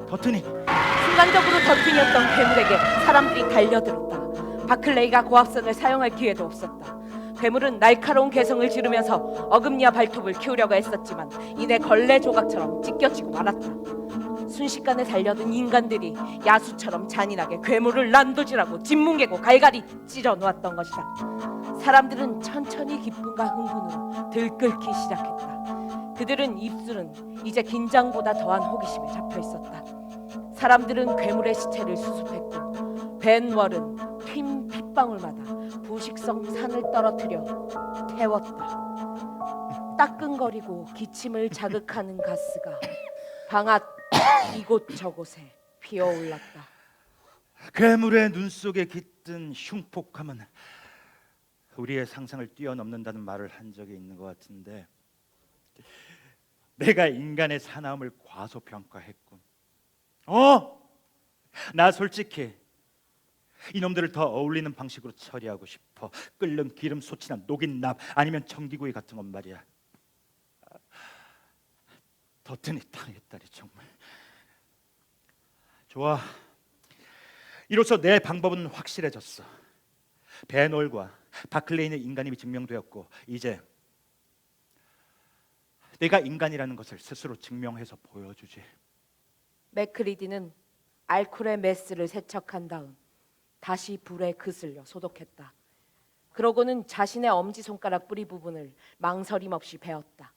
더튼이. 순간적으로 더튼이었던 괴물에게 사람들이 달려들었다. 바클레이가 고압선을 사용할 기회도 없었다. 괴물은 날카로운 괴성을 지르면서 어금니와 발톱을 키우려고 했었지만 이내 걸레 조각처럼 찢겨지고 말았다. 순식간에 달려든 인간들이 야수처럼 잔인하게 괴물을 난도질하고 짓뭉개고 갈갈이 찢어 놓았던 것이다. 사람들은 천천히 기쁨과 흥분으로 들끓기 시작했다. 그들은 입술은 이제 긴장보다 더한 호기심에 잡혀 있었다. 사람들은 괴물의 시체를 수습했고 벤 월은 핀 핏방울마다 부식성 산을 떨어뜨려 태웠다. 따끔거리고 기침을 자극하는 가스가 방앗 이곳저곳에 피어올랐다. 괴물의 눈 속에 깃든 흉폭함은 우리의 상상을 뛰어넘는다는 말을 한 적이 있는 것 같은데, 내가 인간의 사나움을 과소평가했군. 나 솔직히 이놈들을 더 어울리는 방식으로 처리하고 싶어. 끓는 기름 솥이나 녹인 납, 아니면 전기구이 같은 건 말이야. 더튼이 당했다니 정말. 좋아, 이로써 내 방법은 확실해졌어. 벤월과 바클레이의 인간임이 증명되었고, 이제 내가 인간이라는 것을 스스로 증명해서 보여주지. 맥크리디는 알코올의 메스를 세척한 다음 다시 불에 그슬려 소독했다. 그러고는 자신의 엄지손가락 뿌리 부분을 망설임 없이 베었다.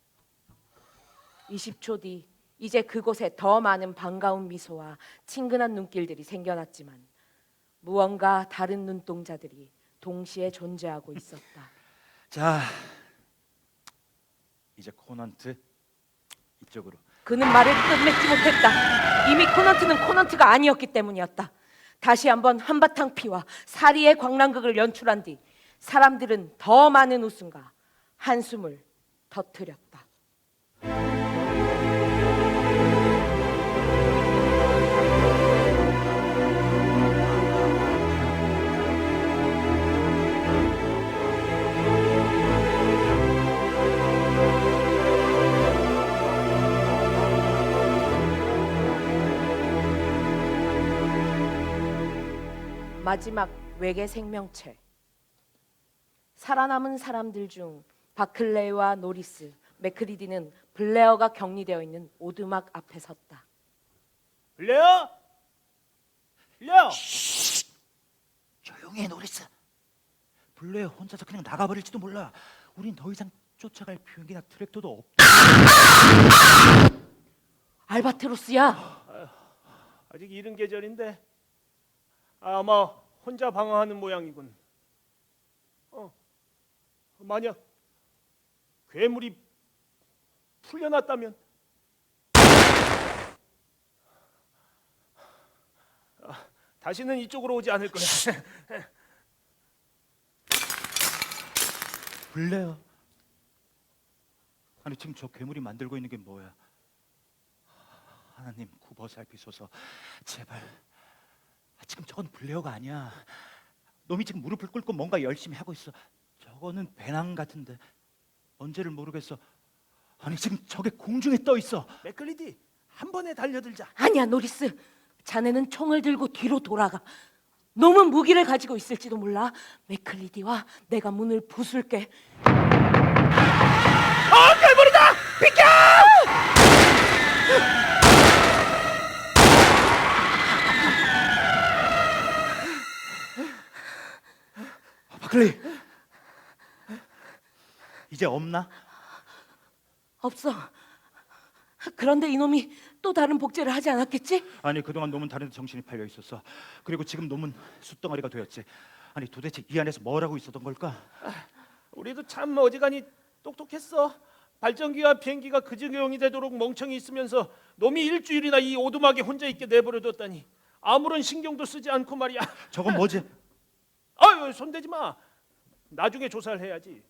20초 뒤 이제 그곳에 더 많은 반가운 미소와 친근한 눈길들이 생겨났지만 무언가 다른 눈동자들이 동시에 존재하고 있었다. 자, 이제 코넌트 이쪽으로. 그는 말을 끝맺지 못했다. 이미 코넌트는 코넌트가 아니었기 때문이었다. 다시 한번 한바탕 피와 사리의 광란극을 연출한 뒤 사람들은 더 많은 웃음과 한숨을 터뜨렸다. 마지막 외계 생명체. 살아남은 사람들 중 바클레이와 노리스, 맥크리디는 블레어가 격리되어 있는 오두막 앞에 섰다. 블레어? 블레어! 조용히 해, 노리스. 블레어 혼자서 그냥 나가버릴지도 몰라. 우린 더 이상 쫓아갈 비행기나 트랙터도 없다. 알바트로스야. 아직 이른 계절인데 아마 혼자 방황하는 모양이군. 만약 괴물이 풀려났다면 다시는 이쪽으로 오지 않을 거야. 블레어. 아니 지금 저 괴물이 만들고 있는 게 뭐야? 하나님 굽어 살피소서. 제발. 지금 저건 블레어가 아니야. 놈이 지금 무릎을 꿇고 뭔가 열심히 하고 있어. 저거는 배낭 같은데 언제를 모르겠어. 아니 지금 저게 공중에 떠 있어. 맥클리디, 한 번에 달려들자. 아니야, 노리스. 자네는 총을 들고 뒤로 돌아가. 놈은 무기를 가지고 있을지도 몰라. 맥클리디와 내가 문을 부술게. 괴물이다! 비켜! 바클리. 이제 없나? 없어. 그런데 이놈이 또 다른 복제를 하지 않았겠지? 아니 그동안 놈은 다른 데 정신이 팔려 있었어. 그리고 지금 놈은 숯덩어리가 되었지. 아니 도대체 이 안에서 뭘 하고 있었던 걸까? 우리도 참 어지간히 똑똑했어. 발전기와 비행기가 그 지경이 되도록 멍청이 있으면서 놈이 일주일이나 이 오두막에 혼자 있게 내버려뒀다니 아무런 신경도 쓰지 않고 말이야. 저건 뭐지? 아유, 손대지 마. 나중에 조사를 해야지.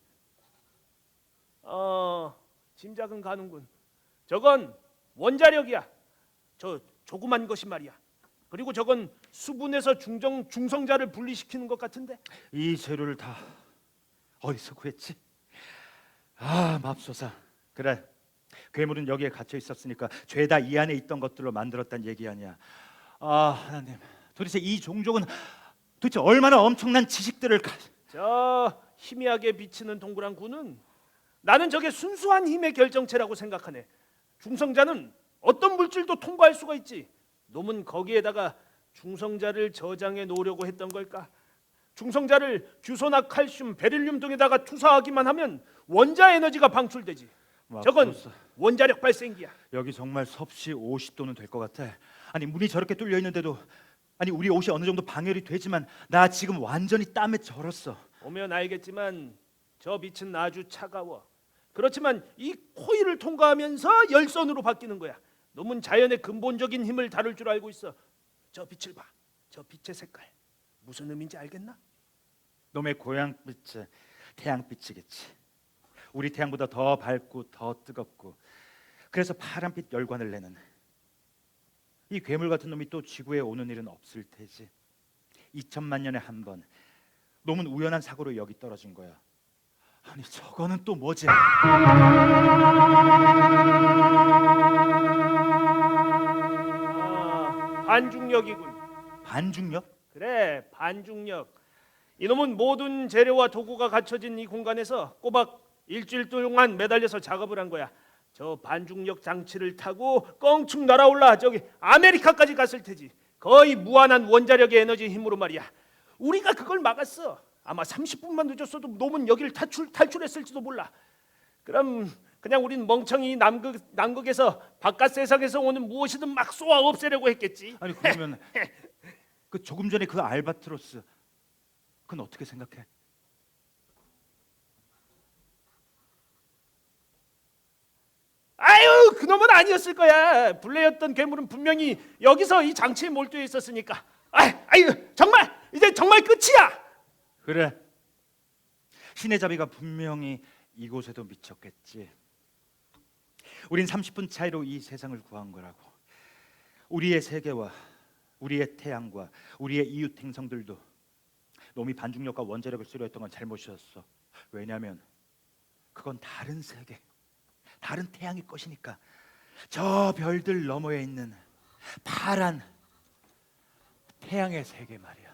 짐작은 가는군. 저건 원자력이야. 저 조그만 것이 말이야. 그리고 저건 수분에서 중성자를 분리시키는 것 같은데. 이 재료를 다 어디서 구했지? 아 맙소사. 그래 괴물은 여기에 갇혀 있었으니까 죄다 이 안에 있던 것들로 만들었단 얘기 아니야. 아 하나님 도대체 이 종족은 도대체 얼마나 엄청난 지식들을 저 희미하게 비치는 동그란 구는 나는 저게 순수한 힘의 결정체라고 생각하네. 중성자는 어떤 물질도 통과할 수가 있지. 놈은 거기에다가 중성자를 저장해 놓으려고 했던 걸까? 중성자를 규소나 칼슘, 베릴륨 등에다가 투사하기만 하면 원자 에너지가 방출되지. 저건 맙소사. 원자력 발생기야. 여기 정말 섭씨 50도는 될 것 같아. 아니 문이 저렇게 뚫려 있는데도 아니 우리 옷이 어느 정도 방열이 되지만 나 지금 완전히 땀에 절었어. 보면 알겠지만 저 빛은 아주 차가워. 그렇지만 이 코일을 통과하면서 열선으로 바뀌는 거야. 놈은 자연의 근본적인 힘을 다룰 줄 알고 있어. 저 빛을 봐. 저 빛의 색깔. 무슨 의미인지 알겠나? 놈의 고향빛은 태양빛이겠지. 우리 태양보다 더 밝고 더 뜨겁고 그래서 파란빛 열관을 내는 이 괴물 같은 놈이 또 지구에 오는 일은 없을 테지. 2000만 년에 한 번 놈은 우연한 사고로 여기 떨어진 거야. 아니 저거는 또 뭐지? 반중력이군. 반중력? 그래, 반중력. 이놈은 모든 재료와 도구가 갖춰진 이 공간에서 꼬박 일주일 동안 매달려서 작업을 한 거야. 저 반중력 장치를 타고 껑충 날아올라 저기 아메리카까지 갔을 테지. 거의 무한한 원자력의 에너지 힘으로 말이야. 우리가 그걸 막았어. 아마 30분만 늦었어도 놈은 여기를 탈출했을지도 몰라. 그럼 그냥 우린 멍청이 남극에서 바깥 세상에서 오는 무엇이든 막 쏘아 없애려고 했겠지. 아니 그러면 그 조금 전에 그 알바트로스, 그건 어떻게 생각해? 아유, 그놈은 아니었을 거야. 불레였던 괴물은 분명히 여기서 이 장치에 몰두해 있었으니까. 아유, 정말 이제 정말 끝이야. 그래, 신의 자비가 분명히 이곳에도 미쳤겠지. 우린 30분 차이로 이 세상을 구한 거라고. 우리의 세계와 우리의 태양과 우리의 이웃 행성들도 놈이 반중력과 원자력을 쓰려 했던 건 잘못이었어. 왜냐하면 그건 다른 세계, 다른 태양의 것이니까. 저 별들 너머에 있는 파란 태양의 세계 말이야.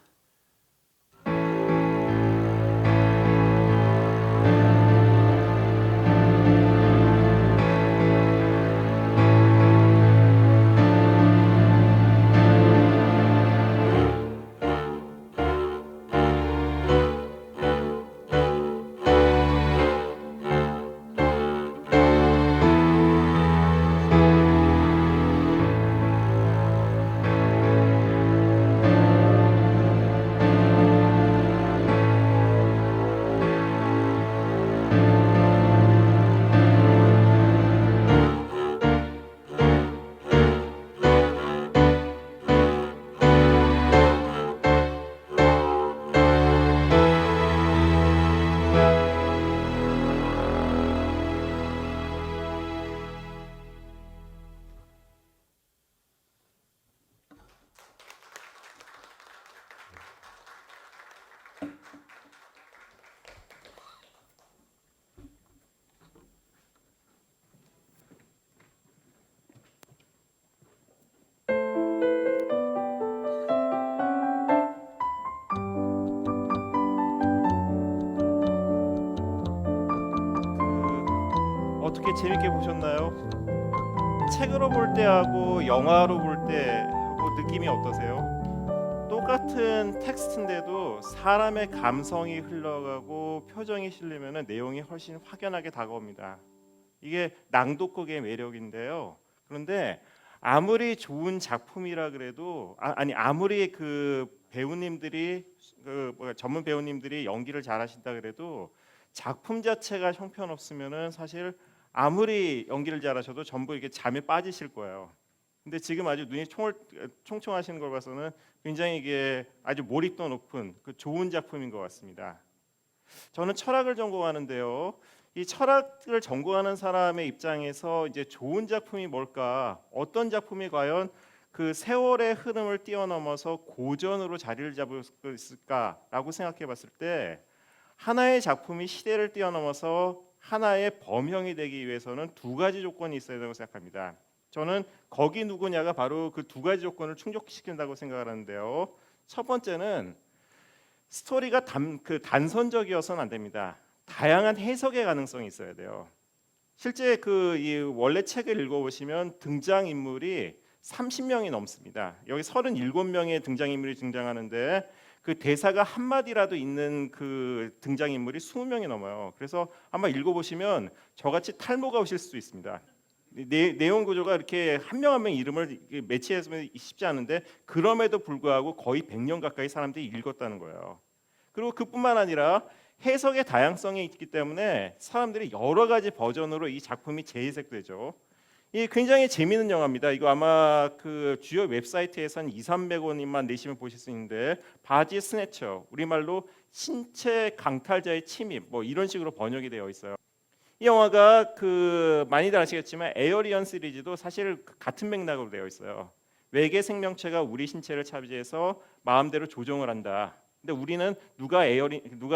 어떻게 재밌게 보셨나요? 책으로 볼 때하고 영화로 볼 때하고 느낌이 어떠세요? 똑같은 텍스트인데도 사람의 감성이 흘러가고 표정이 실리면 내용이 훨씬 확연하게 다가옵니다. 이게 낭독극의 매력인데요. 그런데 아무리 좋은 작품이라 그래도 아무리 그 배우님들이 전문 배우님들이 연기를 잘하신다 그래도 작품 자체가 형편없으면은 사실 아무리 연기를 잘하셔도 전부 이렇게 잠에 빠지실 거예요. 근데 지금 아주 눈이 총총하시는 걸 봐서는 굉장히 이게 아주 몰입도 높은 그 좋은 작품인 것 같습니다. 저는 철학을 전공하는데요. 이 철학을 전공하는 사람의 입장에서 이제 좋은 작품이 뭘까? 어떤 작품이 과연 그 세월의 흐름을 뛰어넘어서 고전으로 자리를 잡을 수 있을까라고 생각해봤을 때 하나의 작품이 시대를 뛰어넘어서 하나의 범형이 되기 위해서는 두 가지 조건이 있어야 된다고 생각합니다. 저는 거기 누구냐가 바로 그 두 가지 조건을 충족시킨다고 생각을 하는데요. 첫 번째는 스토리가 단선적이어서는 안 됩니다. 다양한 해석의 가능성이 있어야 돼요. 실제 이 원래 책을 읽어보시면 등장 인물이 30명이 넘습니다. 여기 37명의 등장 인물이 등장하는데 그 대사가 한 마디라도 있는 그 등장 인물이 20명이 넘어요. 그래서 한번 읽어보시면 저같이 탈모가 오실 수도 있습니다. 내용 구조가 이렇게 한 명 한 명 이름을 매치해서 쉽지 않은데 그럼에도 불구하고 거의 100년 가까이 사람들이 읽었다는 거예요. 그리고 그뿐만 아니라 해석의 다양성이 있기 때문에 사람들이 여러 가지 버전으로 이 작품이 재해석되죠. 이 굉장히 재미있는 영화입니다. 이거 아마 그 주요 웹사이트에선 200~300원만 내시면 보실 수 있는데 바지 스네처, 우리말로 신체 강탈자의 침입 뭐 이런 식으로 번역이 되어 있어요. 이 영화가 많이들 아시겠지만 에어리언 시리즈도 사실 같은 맥락으로 되어 있어요. 외계 생명체가 우리 신체를 차지해서 마음대로 조종을 한다. 근데 우리는 누가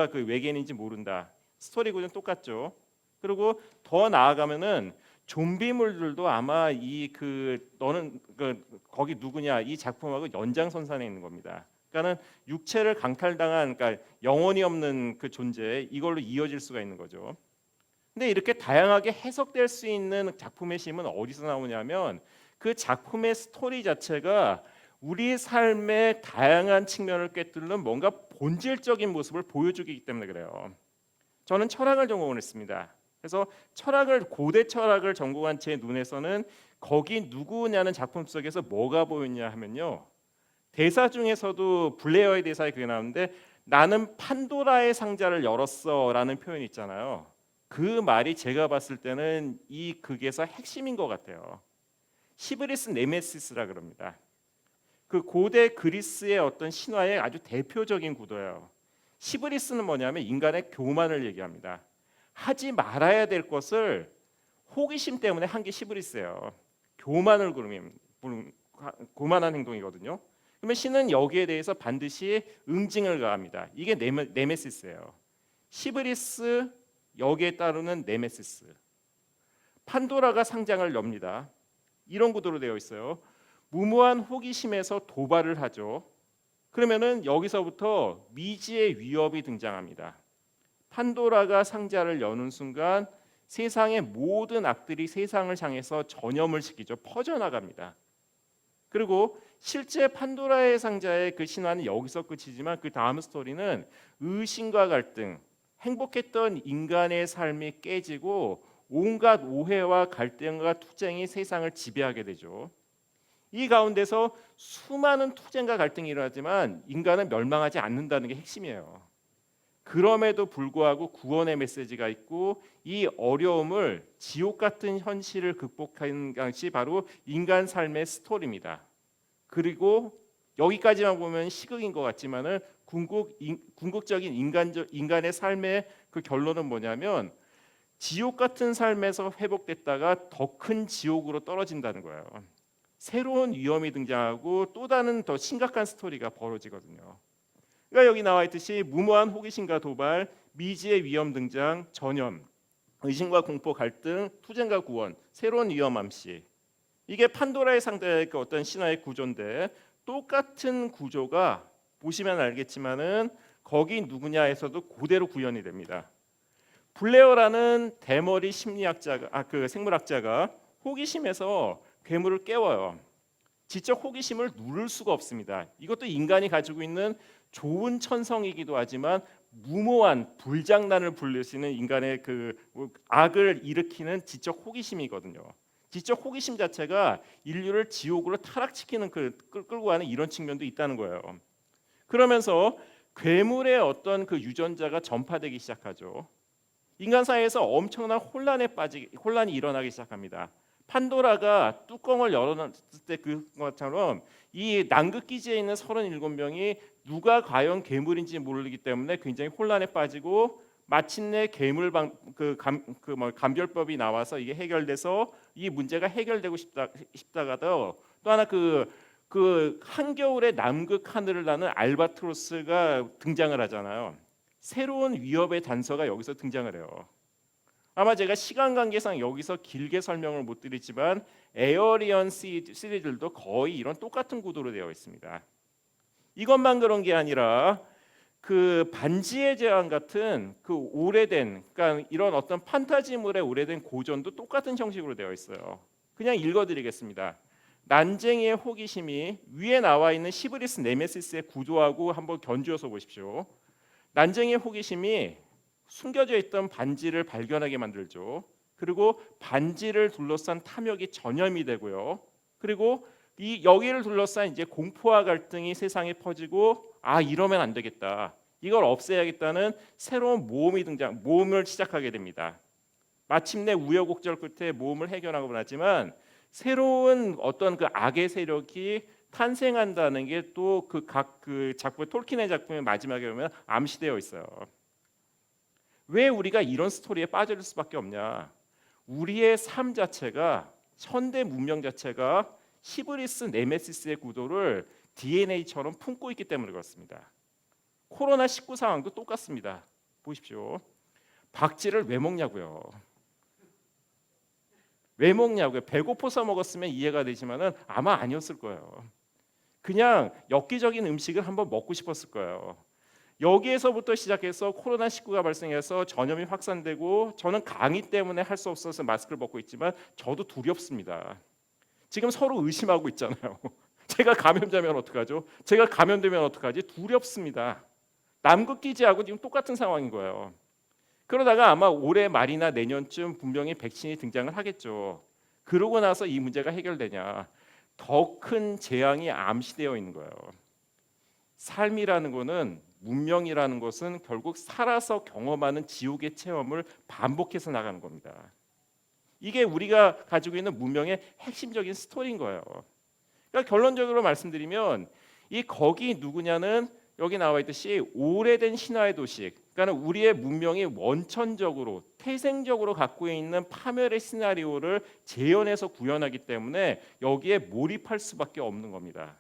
그 외계인인지 모른다. 스토리 구조는 똑같죠. 그리고 더 나아가면은 좀비물들도 아마 너는 거기 누구냐 이 작품하고 연장선상에 있는 겁니다. 그러니까는 육체를 강탈당한 영혼이 없는 그 존재 이걸로 이어질 수가 있는 거죠. 근데 이렇게 다양하게 해석될 수 있는 작품의 힘은 어디서 나오냐면 그 작품의 스토리 자체가 우리 삶의 다양한 측면을 꿰뚫는 뭔가 본질적인 모습을 보여주기 때문에 그래요. 저는 철학을 전공을 했습니다. 그래서 고대 철학을 전공한 제 눈에서는 거기 누구냐는 작품 속에서 뭐가 보였냐 하면요. 대사 중에서도 블레어의 대사에 그게 나오는데 나는 판도라의 상자를 열었어라는 표현이 있잖아요. 그 말이 제가 봤을 때는 이 극에서 핵심인 것 같아요. 시브리스 네메시스라 그럽니다. 그 고대 그리스의 어떤 신화의 아주 대표적인 구도예요. 시브리스는 뭐냐면 인간의 교만을 얘기합니다. 하지 말아야 될 것을 호기심 때문에 한 게 시브리스예요. 교만을 교만한 행동이거든요. 그러면 신은 여기에 대해서 반드시 응징을 가합니다. 이게 네메시스예요. 시브리스 여기에 따르는 네메시스. 판도라가 상장을 엽니다. 이런 구도로 되어 있어요. 무모한 호기심에서 도발을 하죠. 그러면은 여기서부터 미지의 위협이 등장합니다. 판도라가 상자를 여는 순간 세상의 모든 악들이 세상을 향해서 전염을 시키죠. 퍼져나갑니다. 그리고 실제 판도라의 상자의 그 신화는 여기서 끝이지만 그 다음 스토리는 의심과 갈등, 행복했던 인간의 삶이 깨지고 온갖 오해와 갈등과 투쟁이 세상을 지배하게 되죠. 이 가운데서 수많은 투쟁과 갈등이 일어나지만 인간은 멸망하지 않는다는 게 핵심이에요. 그럼에도 불구하고 구원의 메시지가 있고 이 어려움을 지옥 같은 현실을 극복하는 것이 바로 인간 삶의 스토리입니다. 그리고 여기까지만 보면 시극인 것 같지만은 궁극적인 인간의 삶의 그 결론은 뭐냐면 지옥 같은 삶에서 회복됐다가 더 큰 지옥으로 떨어진다는 거예요. 새로운 위험이 등장하고 또 다른 더 심각한 스토리가 벌어지거든요. 그러니까 여기 나와 있듯이 무모한 호기심과 도발, 미지의 위험 등장, 전염, 의심과 공포, 갈등, 투쟁과 구원, 새로운 위험 암시. 이게 판도라의 상자의 그 어떤 신화의 구조인데 똑같은 구조가 보시면 알겠지만은 거기 누구냐에서도 그대로 구현이 됩니다. 블레어라는 대머리 심리학자가 그 생물학자가 호기심에서 괴물을 깨워요. 지적 호기심을 누를 수가 없습니다. 이것도 인간이 가지고 있는 좋은 천성이기도 하지만 무모한 불장난을 불리시는 인간의 그 악을 일으키는 지적 호기심이거든요. 지적 호기심 자체가 인류를 지옥으로 타락시키는 끌고 가는 이런 측면도 있다는 거예요. 그러면서 괴물의 그 유전자가 전파되기 시작하죠. 인간 사회에서 엄청난 혼란이 일어나기 시작합니다. 판도라가 뚜껑을 열어놨을 때 그것처럼 이 남극 기지에 있는 37명이 누가 과연 괴물인지 모르기 때문에 굉장히 혼란에 빠지고 마침내 감별법이 나와서 이게 해결돼서 이 문제가 해결되고 싶다가도 또 하나 그 한겨울에 남극 하늘을 나는 알바트로스가 등장을 하잖아요. 새로운 위협의 단서가 여기서 등장을 해요. 아마 제가 시간 관계상 여기서 길게 설명을 못 드리지만 에어리언 시리즈들도 거의 이런 똑같은 구도로 되어 있습니다. 이것만 그런 게 아니라 그 반지의 제왕 같은 그 오래된 그러니까 이런 어떤 판타지물의 오래된 고전도 똑같은 형식으로 되어 있어요. 그냥 읽어드리겠습니다. 난쟁이의 호기심이 위에 나와 있는 시브리스 네메시스의 구조하고 한번 견주어서 보십시오. 난쟁이의 호기심이 숨겨져 있던 반지를 발견하게 만들죠. 그리고 반지를 둘러싼 탐욕이 전염이 되고요. 그리고 이 여기를 둘러싼 이제 공포와 갈등이 세상에 퍼지고 이러면 안 되겠다. 이걸 없애야겠다는 새로운 모험을 시작하게 됩니다. 마침내 우여곡절 끝에 모험을 해결하고 나지만 새로운 어떤 그 악의 세력이 탄생한다는 게 또 그 작품 톨킨의 작품의 마지막에 보면 암시되어 있어요. 왜 우리가 이런 스토리에 빠질 수밖에 없냐? 우리의 삶 자체가 현대 문명 자체가 시브리스 네메시스의 구도를 DNA처럼 품고 있기 때문에 그렇습니다. 코로나19 상황도 똑같습니다. 보십시오. 박쥐를 왜 먹냐고요? 왜 먹냐고요? 배고파서 먹었으면 이해가 되지만은 아마 아니었을 거예요. 그냥 엽기적인 음식을 한번 먹고 싶었을 거예요. 여기에서부터 시작해서 코로나19가 발생해서 전염이 확산되고 저는 강의 때문에 할 수 없어서 마스크를 벗고 있지만 저도 두렵습니다. 지금 서로 의심하고 있잖아요. 제가 감염자면 어떡하죠? 제가 감염되면 어떡하지? 두렵습니다. 남극 기지하고 지금 똑같은 상황인 거예요. 그러다가 아마 올해 말이나 내년쯤 분명히 백신이 등장을 하겠죠. 그러고 나서 이 문제가 해결되냐? 더 큰 재앙이 암시되어 있는 거예요. 삶이라는 것은 문명이라는 것은 결국 살아서 경험하는 지옥의 체험을 반복해서 나가는 겁니다. 이게 우리가 가지고 있는 문명의 핵심적인 스토리인 거예요. 그러니까 결론적으로 말씀드리면 이 거기 누구냐는 여기 나와 있듯이 오래된 신화의 도시, 그러니까 우리의 문명이 원천적으로 태생적으로 갖고 있는 파멸의 시나리오를 재현해서 구현하기 때문에 여기에 몰입할 수밖에 없는 겁니다.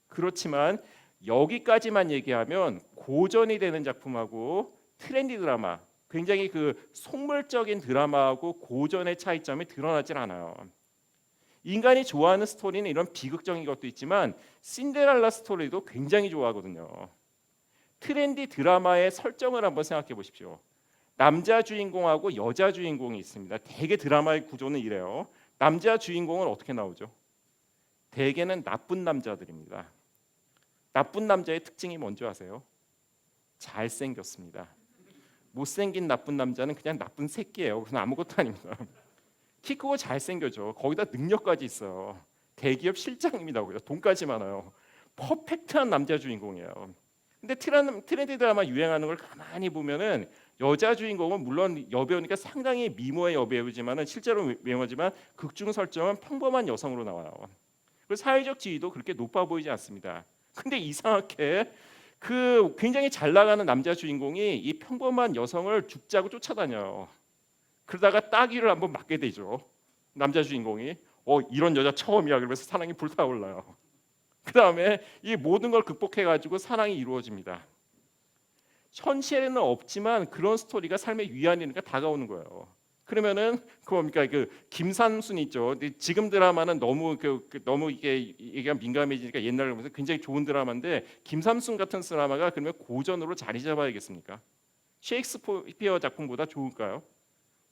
그렇지만 여기까지만 얘기하면 고전이 되는 작품하고 트렌디 드라마, 굉장히 그 속물적인 드라마하고 고전의 차이점이 드러나질 않아요. 인간이 좋아하는 스토리는 이런 비극적인 것도 있지만 신데렐라 스토리도 굉장히 좋아하거든요. 트렌디 드라마의 설정을 한번 생각해 보십시오. 남자 주인공하고 여자 주인공이 있습니다. 대개 드라마의 구조는 이래요. 남자 주인공은 어떻게 나오죠? 대개는 나쁜 남자들입니다. 나쁜 남자의 특징이 뭔지 아세요? 잘생겼습니다. 못생긴 나쁜 남자는 그냥 나쁜 새끼예요. 그건 아무것도 아닙니다. 키 크고 잘생겨져. 거기다 능력까지 있어요. 대기업 실장입니다. 거기다 돈까지 많아요. 퍼펙트한 남자 주인공이에요. 근데 트렌디 드라마 유행하는 걸 가만히 보면은 여자 주인공은 물론 여배우니까 상당히 미모의 여배우지만은 실제로 외모지만 극중 설정은 평범한 여성으로 나와요. 그리고 사회적 지위도 그렇게 높아 보이지 않습니다. 근데 이상하게 그 굉장히 잘 나가는 남자 주인공이 이 평범한 여성을 죽자고 쫓아다녀요. 그러다가 따귀를 한번 맞게 되죠. 남자 주인공이 이런 여자 처음이야. 그러면서 사랑이 불타올라요. 그 다음에 이 모든 걸 극복해가지고 사랑이 이루어집니다. 현실에는 없지만 그런 스토리가 삶의 위안이니까 다가오는 거예요. 그러면은 그 뭡니까 그 김삼순 있죠. 지금 드라마는 너무 너무 이게 민감해지니까 옛날에 보면서 굉장히 좋은 드라마인데 김삼순 같은 드라마가 그러면 고전으로 자리 잡아야겠습니까? 셰익스피어 작품보다 좋을까요?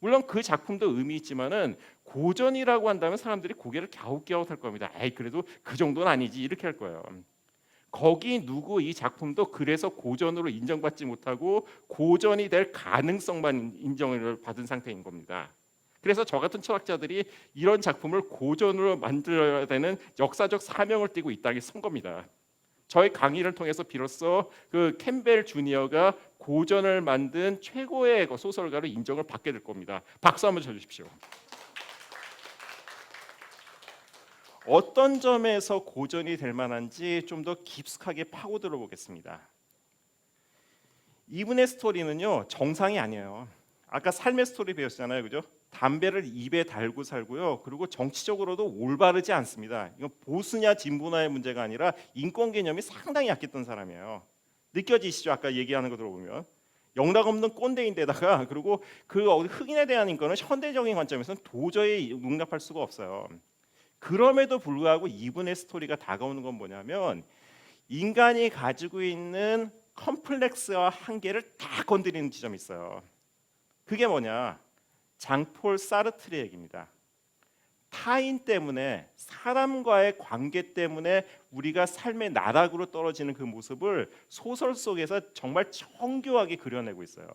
물론 그 작품도 의미 있지만은 고전이라고 한다면 사람들이 고개를 갸웃갸웃할 겁니다. 에이 그래도 그 정도는 아니지 이렇게 할 거예요. 거기 누구 이 작품도 그래서 고전으로 인정받지 못하고 고전이 될 가능성만 인정을 받은 상태인 겁니다. 그래서 저 같은 철학자들이 이런 작품을 고전으로 만들어야 되는 역사적 사명을 띠고 이 땅에 선 겁니다. 저희 강의를 통해서 비로소 그 캠벨 주니어가 고전을 만든 최고의 소설가로 인정을 받게 될 겁니다. 박수 한번 쳐주십시오. 어떤 점에서 고전이 될 만한지 좀 더 깊숙하게 파고들어 보겠습니다. 이분의 스토리는요 정상이 아니에요. 아까 삶의 스토리 배웠잖아요, 그죠? 담배를 입에 달고 살고요. 그리고 정치적으로도 올바르지 않습니다. 이건 보수냐 진보냐의 문제가 아니라 인권 개념이 상당히 약했던 사람이에요. 느껴지시죠? 아까 얘기하는 거 들어보면 영락 없는 꼰대인데다가 그리고 그 흑인에 대한 인권은 현대적인 관점에서는 도저히 용납할 수가 없어요. 그럼에도 불구하고 이분의 스토리가 다가오는 건 뭐냐면 인간이 가지고 있는 컴플렉스와 한계를 다 건드리는 지점이 있어요. 그게 뭐냐? 장폴 사르트르의 얘기입니다. 타인 때문에 사람과의 관계 때문에 우리가 삶의 나락으로 떨어지는 그 모습을 소설 속에서 정말 정교하게 그려내고 있어요.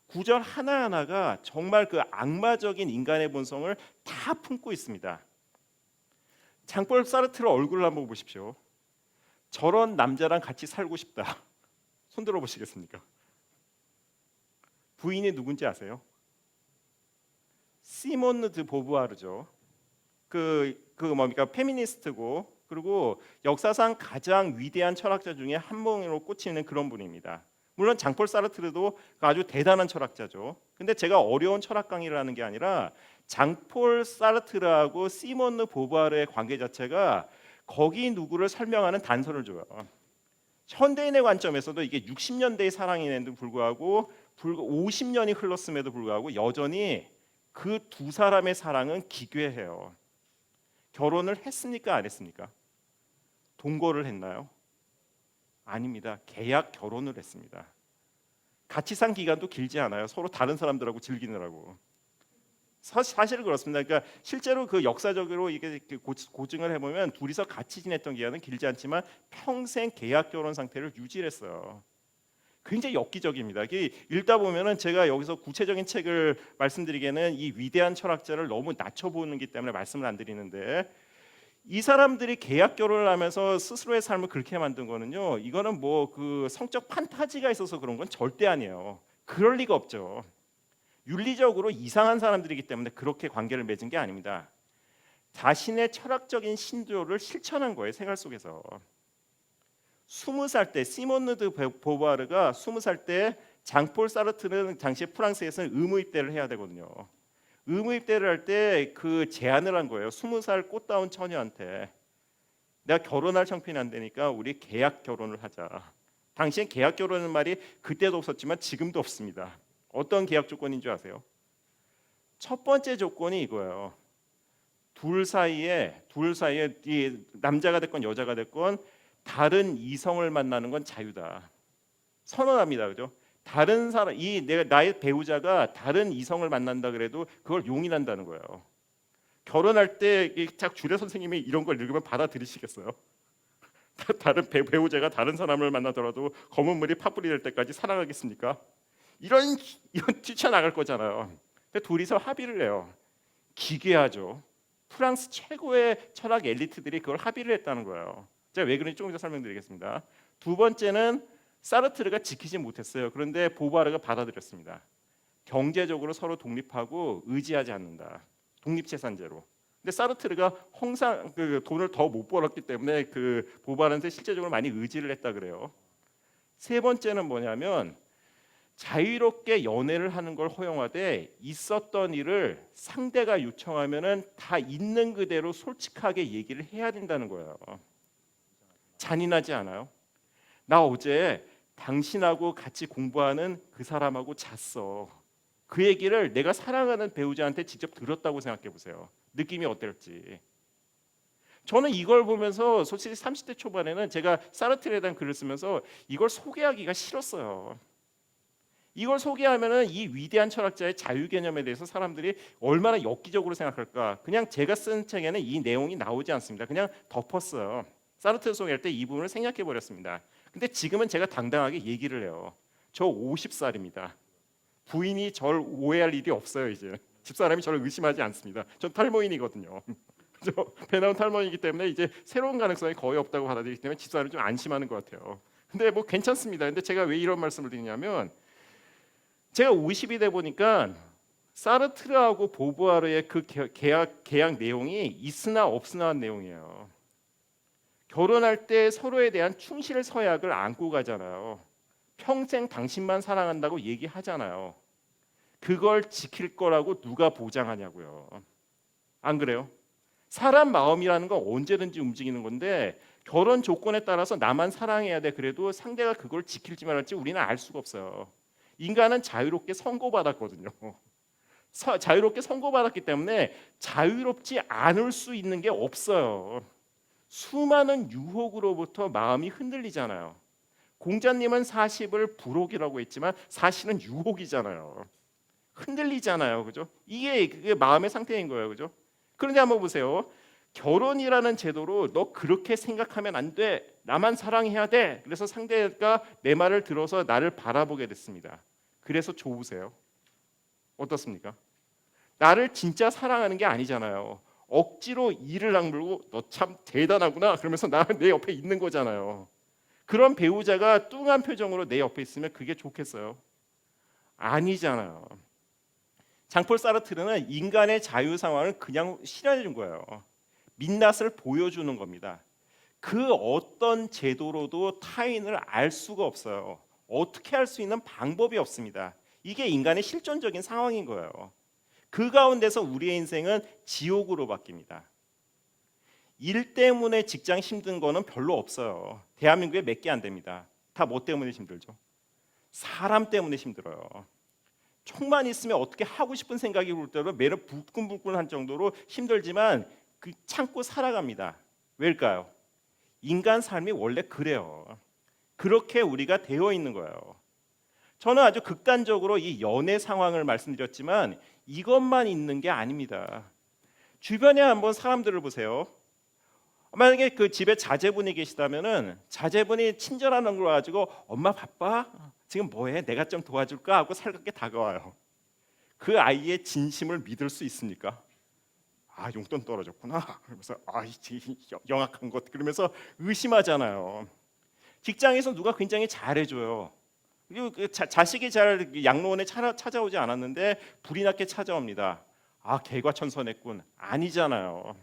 구절 하나하나가 정말 그 악마적인 인간의 본성을 다 품고 있습니다. 장폴 사르트르 얼굴을 한번 보십시오. 저런 남자랑 같이 살고 싶다. 손 들어 보시겠습니까? 부인이 누군지 아세요? 시몬느 드 보부아르죠. 뭡니까 페미니스트고 그리고 역사상 가장 위대한 철학자 중에 한 명으로 꼽히는 그런 분입니다. 물론 장폴 사르트르도 아주 대단한 철학자죠. 근데 제가 어려운 철학 강의를 하는 게 아니라 장폴 사르트르하고 시몬느 보부아르의 관계 자체가 거기 누구를 설명하는 단서를 줘요. 현대인의 관점에서도 이게 60년대의 사랑임에도 불구하고 50년이 흘렀음에도 불구하고 여전히 그 두 사람의 사랑은 기괴해요. 결혼을 했습니까? 안 했습니까? 동거를 했나요? 아닙니다. 계약 결혼을 했습니다. 같이 산 기간도 길지 않아요. 서로 다른 사람들하고 즐기느라고. 사실은 그렇습니다. 그러니까 실제로 그 역사적으로 이게 고증을 해보면 둘이서 같이 지냈던 기간은 길지 않지만 평생 계약 결혼 상태를 유지했어요. 굉장히 엽기적입니다. 읽다 보면은 제가 여기서 구체적인 책을 말씀드리기에는 이 위대한 철학자를 너무 낮춰보는 기 때문에 말씀을 안 드리는데 이 사람들이 계약 결혼을 하면서 스스로의 삶을 그렇게 만든 거는요. 이거는 뭐 그 성적 판타지가 있어서 그런 건 절대 아니에요. 그럴 리가 없죠. 윤리적으로 이상한 사람들이기 때문에 그렇게 관계를 맺은 게 아닙니다. 자신의 철학적인 신조를 실천한 거예요. 생활 속에서. 20살 때 시몬느 보부아르가 20살 때 장폴 사르트르는 당시 프랑스에서는 의무 입대를 해야 되거든요. 의무 입대를 할 때 그 제안을 한 거예요. 20살 꽃다운 처녀한테 내가 결혼할 형편이 안 되니까 우리 계약 결혼을 하자. 당시엔 계약 결혼은 말이 그때도 없었지만 지금도 없습니다. 어떤 계약 조건인 줄 아세요? 첫 번째 조건이 이거예요. 둘 사이에 이 남자가 됐건 여자가 됐건 다른 이성을 만나는 건 자유다. 선언합니다. 그죠? 다른 사람 나의 배우자가 다른 이성을 만난다 그래도 그걸 용인한다는 거예요. 결혼할 때 딱 주례 선생님이 이런 걸 읽으면 받아들이시겠어요? 다른 배우자가 다른 사람을 만나더라도 검은 물이 팥불이 될 때까지 사랑하겠습니까? 이런 뛰쳐나갈 거잖아요. 근데 둘이서 합의를 해요. 기괴하죠. 프랑스 최고의 철학 엘리트들이 그걸 합의를 했다는 거예요. 제가 왜 그런지 조금 더 설명드리겠습니다. 두 번째는 사르트르가 지키지 못했어요. 그런데 보부아르가 받아들였습니다. 경제적으로 서로 독립하고 의지하지 않는다. 독립재산제로. 근데 사르트르가 항상 그 돈을 더 못 벌었기 때문에 그 보부아르한테 실제적으로 많이 의지를 했다 그래요. 세 번째는 뭐냐면 자유롭게 연애를 하는 걸 허용하되 있었던 일을 상대가 요청하면은 다 있는 그대로 솔직하게 얘기를 해야 된다는 거예요. 잔인하지 않아요? 나 어제 당신하고 같이 공부하는 그 사람하고 잤어. 그 얘기를 내가 사랑하는 배우자한테 직접 들었다고 생각해 보세요. 느낌이 어떨지. 저는 이걸 보면서 솔직히 30대 초반에는 제가 사르트르에 대한 글을 쓰면서 이걸 소개하기가 싫었어요. 이걸 소개하면은 이 위대한 철학자의 자유 개념에 대해서 사람들이 얼마나 엽기적으로 생각할까? 그냥 제가 쓴 책에는 이 내용이 나오지 않습니다. 그냥 덮었어요. 사르트르 소개할 때 이 부분을 생략해 버렸습니다. 근데 지금은 제가 당당하게 얘기를 해요. 저 50살입니다. 부인이 절 오해할 일이 없어요. 이제 집사람이 저를 의심하지 않습니다. 전 탈모인이거든요. 배 나온 탈모인이기 때문에 이제 새로운 가능성이 거의 없다고 받아들이기 때문에 집사람이 좀 안심하는 것 같아요. 근데 뭐 괜찮습니다. 근데 제가 왜 이런 말씀을 드리냐면 제가 50이 돼 보니까 사르트르하고 보부아르의 그 계약 내용이 있으나 없으나 한 내용이에요. 결혼할 때 서로에 대한 충실 서약을 안고 가잖아요. 평생 당신만 사랑한다고 얘기하잖아요. 그걸 지킬 거라고 누가 보장하냐고요. 안 그래요? 사람 마음이라는 건 언제든지 움직이는 건데 결혼 조건에 따라서 나만 사랑해야 돼. 그래도 상대가 그걸 지킬지 말할지 우리는 알 수가 없어요. 인간은 자유롭게 선고받았거든요. 자유롭게 선고받았기 때문에 자유롭지 않을 수 있는 게 없어요. 수많은 유혹으로부터 마음이 흔들리잖아요. 공자님은 40을 불혹이라고 했지만 사실은 유혹이잖아요. 흔들리잖아요. 그죠? 이게 그게 마음의 상태인 거예요. 그죠? 그런데 한번 보세요. 결혼이라는 제도로 너 그렇게 생각하면 안 돼. 나만 사랑해야 돼. 그래서 상대가 내 말을 들어서 나를 바라보게 됐습니다. 그래서 좋으세요. 어떻습니까? 나를 진짜 사랑하는 게 아니잖아요. 억지로 이를 악물고 너 참 대단하구나 그러면서 내 옆에 있는 거잖아요. 그런 배우자가 뚱한 표정으로 내 옆에 있으면 그게 좋겠어요? 아니잖아요. 장폴 사르트르는 인간의 자유 상황을 그냥 실현해 준 거예요. 민낯을 보여주는 겁니다. 그 어떤 제도로도 타인을 알 수가 없어요. 어떻게 할 수 있는 방법이 없습니다. 이게 인간의 실존적인 상황인 거예요. 그 가운데서 우리의 인생은 지옥으로 바뀝니다. 일 때문에 직장 힘든 거는 별로 없어요. 대한민국에 몇 개 안 됩니다. 다 뭐 때문에 힘들죠? 사람 때문에 힘들어요. 총만 있으면 어떻게 하고 싶은 생각이 올 때로 매를 불끈불끈한 정도로 힘들지만 그 참고 살아갑니다. 왜일까요? 인간 삶이 원래 그래요. 그렇게 우리가 되어 있는 거예요. 저는 아주 극단적으로 이 연애 상황을 말씀드렸지만 이것만 있는 게 아닙니다. 주변에 한번 사람들을 보세요. 만약에 그 집에 자제분이 계시다면은 자제분이 친절한 얼굴 가지고 엄마 바빠? 지금 뭐해? 내가 좀 도와줄까? 하고 살갑게 다가와요. 그 아이의 진심을 믿을 수 있습니까? 아, 용돈 떨어졌구나. 그러면서 영악한 것 그러면서 의심하잖아요. 직장에서 누가 굉장히 잘해줘요. 그리고 자식이 잘 양로원에 찾아오지 않았는데 불이 났게 찾아옵니다. 아, 개과천선했군. 아니잖아요.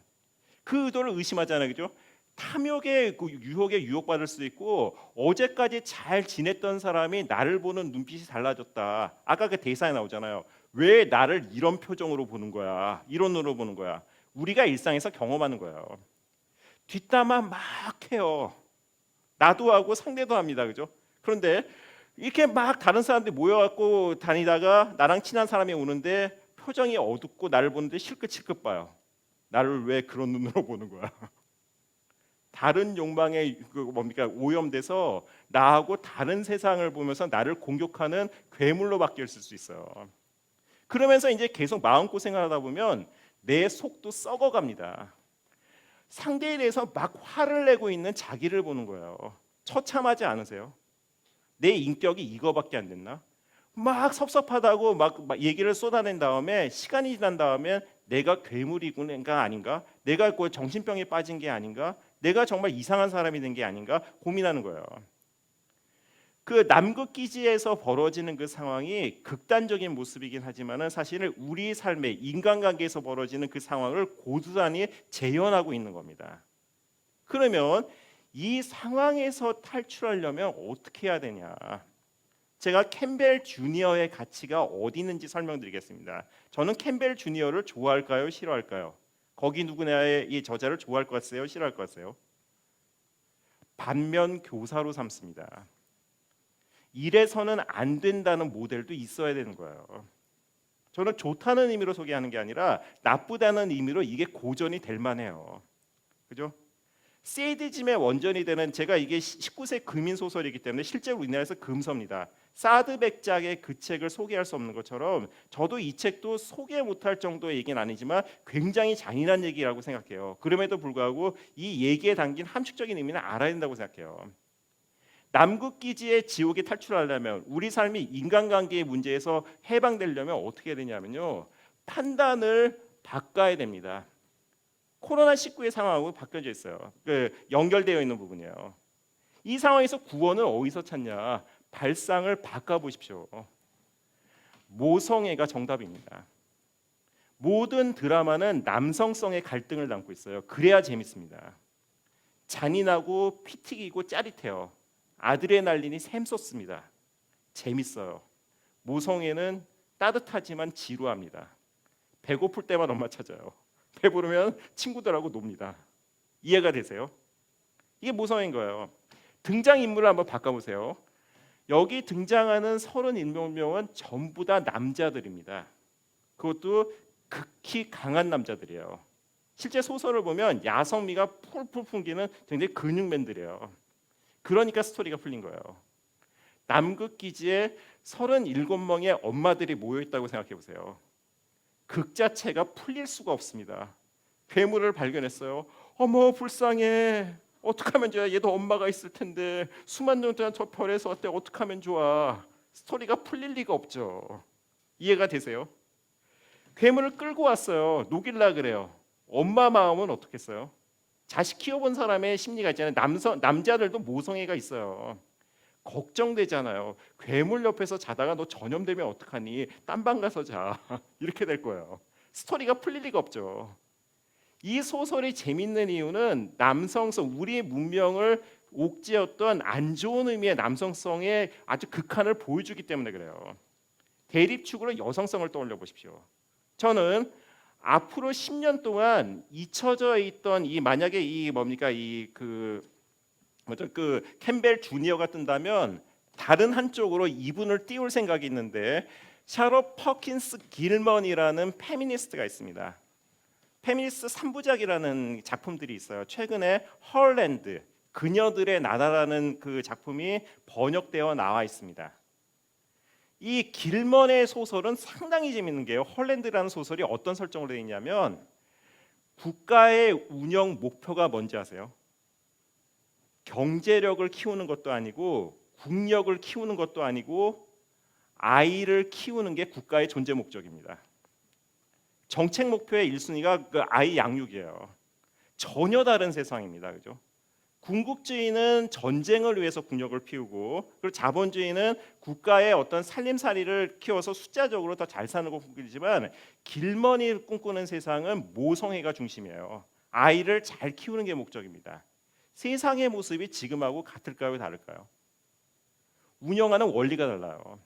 그 의도를 의심하잖아요, 그죠? 탐욕의 그 유혹에 유혹받을 수 있고 어제까지 잘 지냈던 사람이 나를 보는 눈빛이 달라졌다. 아까 그 대사에 나오잖아요. 왜 나를 이런 표정으로 보는 거야? 이런 눈으로 보는 거야. 우리가 일상에서 경험하는 거예요. 뒷담화 막 해요. 나도 하고 상대도 합니다, 그죠? 그런데 이렇게 막 다른 사람들이 모여갖고 다니다가 나랑 친한 사람이 오는데 표정이 어둡고 나를 보는데 실끝실끝 봐요. 나를 왜 그런 눈으로 보는 거야? 다른 욕망에 오염돼서 나하고 다른 세상을 보면서 나를 공격하는 괴물로 바뀔 수 있어요. 그러면서 이제 계속 마음고생을 하다 보면 내 속도 썩어갑니다. 상대에 대해서 막 화를 내고 있는 자기를 보는 거예요. 처참하지 않으세요? 내 인격이 이거밖에 안 됐나? 막 섭섭하다고 막 얘기를 쏟아낸 다음에 시간이 지난 다음에 내가 괴물이군가 아닌가? 내가 그 정신병에 빠진 게 아닌가? 내가 정말 이상한 사람이 된 게 아닌가? 고민하는 거예요. 그 남극기지에서 벌어지는 그 상황이 극단적인 모습이긴 하지만은 사실은 우리 삶의 인간관계에서 벌어지는 그 상황을 고스란히 재현하고 있는 겁니다. 그러면 이 상황에서 탈출하려면 어떻게 해야 되냐? 제가 캠벨 주니어의 가치가 어디 있는지 설명드리겠습니다. 저는 캠벨 주니어를 좋아할까요? 싫어할까요? 거기 누구냐의 이 저자를 좋아할 것 같으세요? 싫어할 것 같으세요? 반면 교사로 삼습니다. 이래서는 안 된다는 모델도 있어야 되는 거예요. 저는 좋다는 의미로 소개하는 게 아니라 나쁘다는 의미로 이게 고전이 될 만해요. 그죠? 세이디즘의 원전이 되는 제가 이게 19세 금인 소설이기 때문에 실제로 우리나라에서 금서입니다. 사드 백작의 그 책을 소개할 수 없는 것처럼 저도 이 책도 소개 못할 정도의 얘기는 아니지만 굉장히 잔인한 얘기라고 생각해요. 그럼에도 불구하고 이 얘기에 담긴 함축적인 의미는 알아야 된다고 생각해요. 남극기지의 지옥에 탈출하려면 우리 삶이 인간관계의 문제에서 해방되려면 어떻게 해야 되냐면요. 판단을 바꿔야 됩니다. 코로나19의 상황하고 바뀌어져 있어요. 연결되어 있는 부분이에요. 이 상황에서 구원을 어디서 찾냐? 발상을 바꿔보십시오. 모성애가 정답입니다. 모든 드라마는 남성성의 갈등을 담고 있어요. 그래야 재밌습니다. 잔인하고 피 튀기고 짜릿해요. 아드레날린이 샘솟습니다. 재밌어요. 모성애는 따뜻하지만 지루합니다. 배고플 때만 엄마 찾아요. 배부르면 친구들하고 놉니다. 이해가 되세요? 이게 모성애인 거예요. 등장인물을 한번 바꿔보세요. 여기 등장하는 37명은 전부 다 남자들입니다. 그것도 극히 강한 남자들이에요. 실제 소설을 보면 야성미가 풀풀 풍기는 굉장히 근육맨들이에요. 그러니까 스토리가 풀린 거예요. 남극기지에 37명의 엄마들이 모여있다고 생각해보세요. 극 자체가 풀릴 수가 없습니다. 괴물을 발견했어요. 어머 불쌍해. 어떡하면 좋아. 얘도 엄마가 있을 텐데 수만 년 동안 저 별에서 왔대. 어떡하면 좋아. 스토리가 풀릴 리가 없죠. 이해가 되세요? 괴물을 끌고 왔어요. 녹일라 그래요. 엄마 마음은 어떻겠어요? 자식 키워본 사람의 심리가 있잖아요. 남자들도 모성애가 있어요. 걱정되잖아요. 괴물 옆에서 자다가 너 전염되면 어떡하니? 딴방 가서 자. 이렇게 될 거예요. 스토리가 풀릴 리가 없죠. 이 소설이 재밌는 이유는 남성성, 우리의 문명을 옥죄었던 안 좋은 의미의 남성성의 아주 극한을 보여주기 때문에 그래요. 대립축으로 여성성을 떠올려 보십시오. 저는 앞으로 10년 동안 잊혀져 있던 만약에 캠벨 주니어가 뜬다면 다른 한쪽으로 이분을 띄울 생각이 있는데 샤롯 퍼킨스 길먼이라는 페미니스트가 있습니다. 페미니스트 3부작이라는 작품들이 있어요. 최근에 헐랜드 그녀들의 나라라는 그 작품이 번역되어 나와 있습니다. 이 길먼의 소설은 상당히 재밌는 게요. 헐랜드라는 소설이 어떤 설정으로 되어 있냐면 국가의 운영 목표가 뭔지 아세요? 경제력을 키우는 것도 아니고 국력을 키우는 것도 아니고 아이를 키우는 게 국가의 존재 목적입니다. 정책 목표의 1순위가 그 아이 양육이에요. 전혀 다른 세상입니다. 그죠? 군국주의는 전쟁을 위해서 국력을 피우고, 그리고 자본주의는 국가의 어떤 살림살이를 키워서 숫자적으로 더 잘 사는 걸 꿈꾸지만, 길머니 꿈꾸는 세상은 모성애가 중심이에요. 아이를 잘 키우는 게 목적입니다. 세상의 모습이 지금하고 같을까요, 다를까요? 운영하는 원리가 달라요.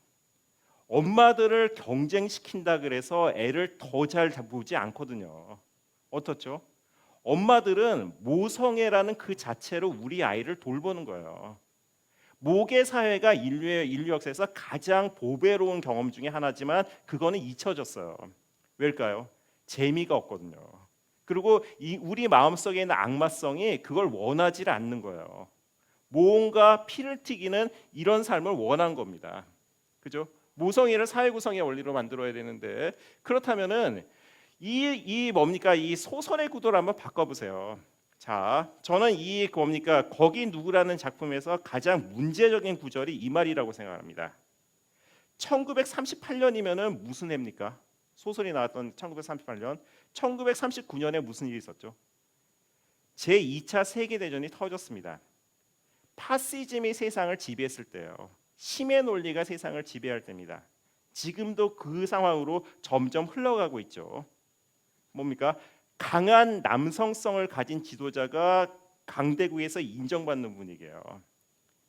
엄마들을 경쟁시킨다 그래서 애를 더 잘 보지 않거든요. 어떻죠? 엄마들은 모성애라는 그 자체로 우리 아이를 돌보는 거예요. 모계 사회가 인류 역사에서 가장 보배로운 경험 중에 하나지만 그거는 잊혀졌어요. 왜일까요? 재미가 없거든요. 그리고 우리 마음속에 있는 악마성이 그걸 원하지 않는 거예요. 뭔가 피를 튀기는 이런 삶을 원한 겁니다. 그죠? 모성애를 사회 구성의 원리로 만들어야 되는데, 그렇다면은 이 뭡니까? 이 소설의 구도를 한번 바꿔보세요. 자, 저는 이 뭡니까? 거기 누구라는 작품에서 가장 문제적인 구절이 이 말이라고 생각합니다. 1938년이면은 무슨 해입니까? 소설이 나왔던 1938년. 1939년에 무슨 일이 있었죠? 제2차 세계대전이 터졌습니다. 파시즘이 세상을 지배했을 때요. 힘의 논리가 세상을 지배할 때입니다. 지금도 그 상황으로 점점 흘러가고 있죠. 뭡니까? 강한 남성성을 가진 지도자가 강대국에서 인정받는 분위기예요.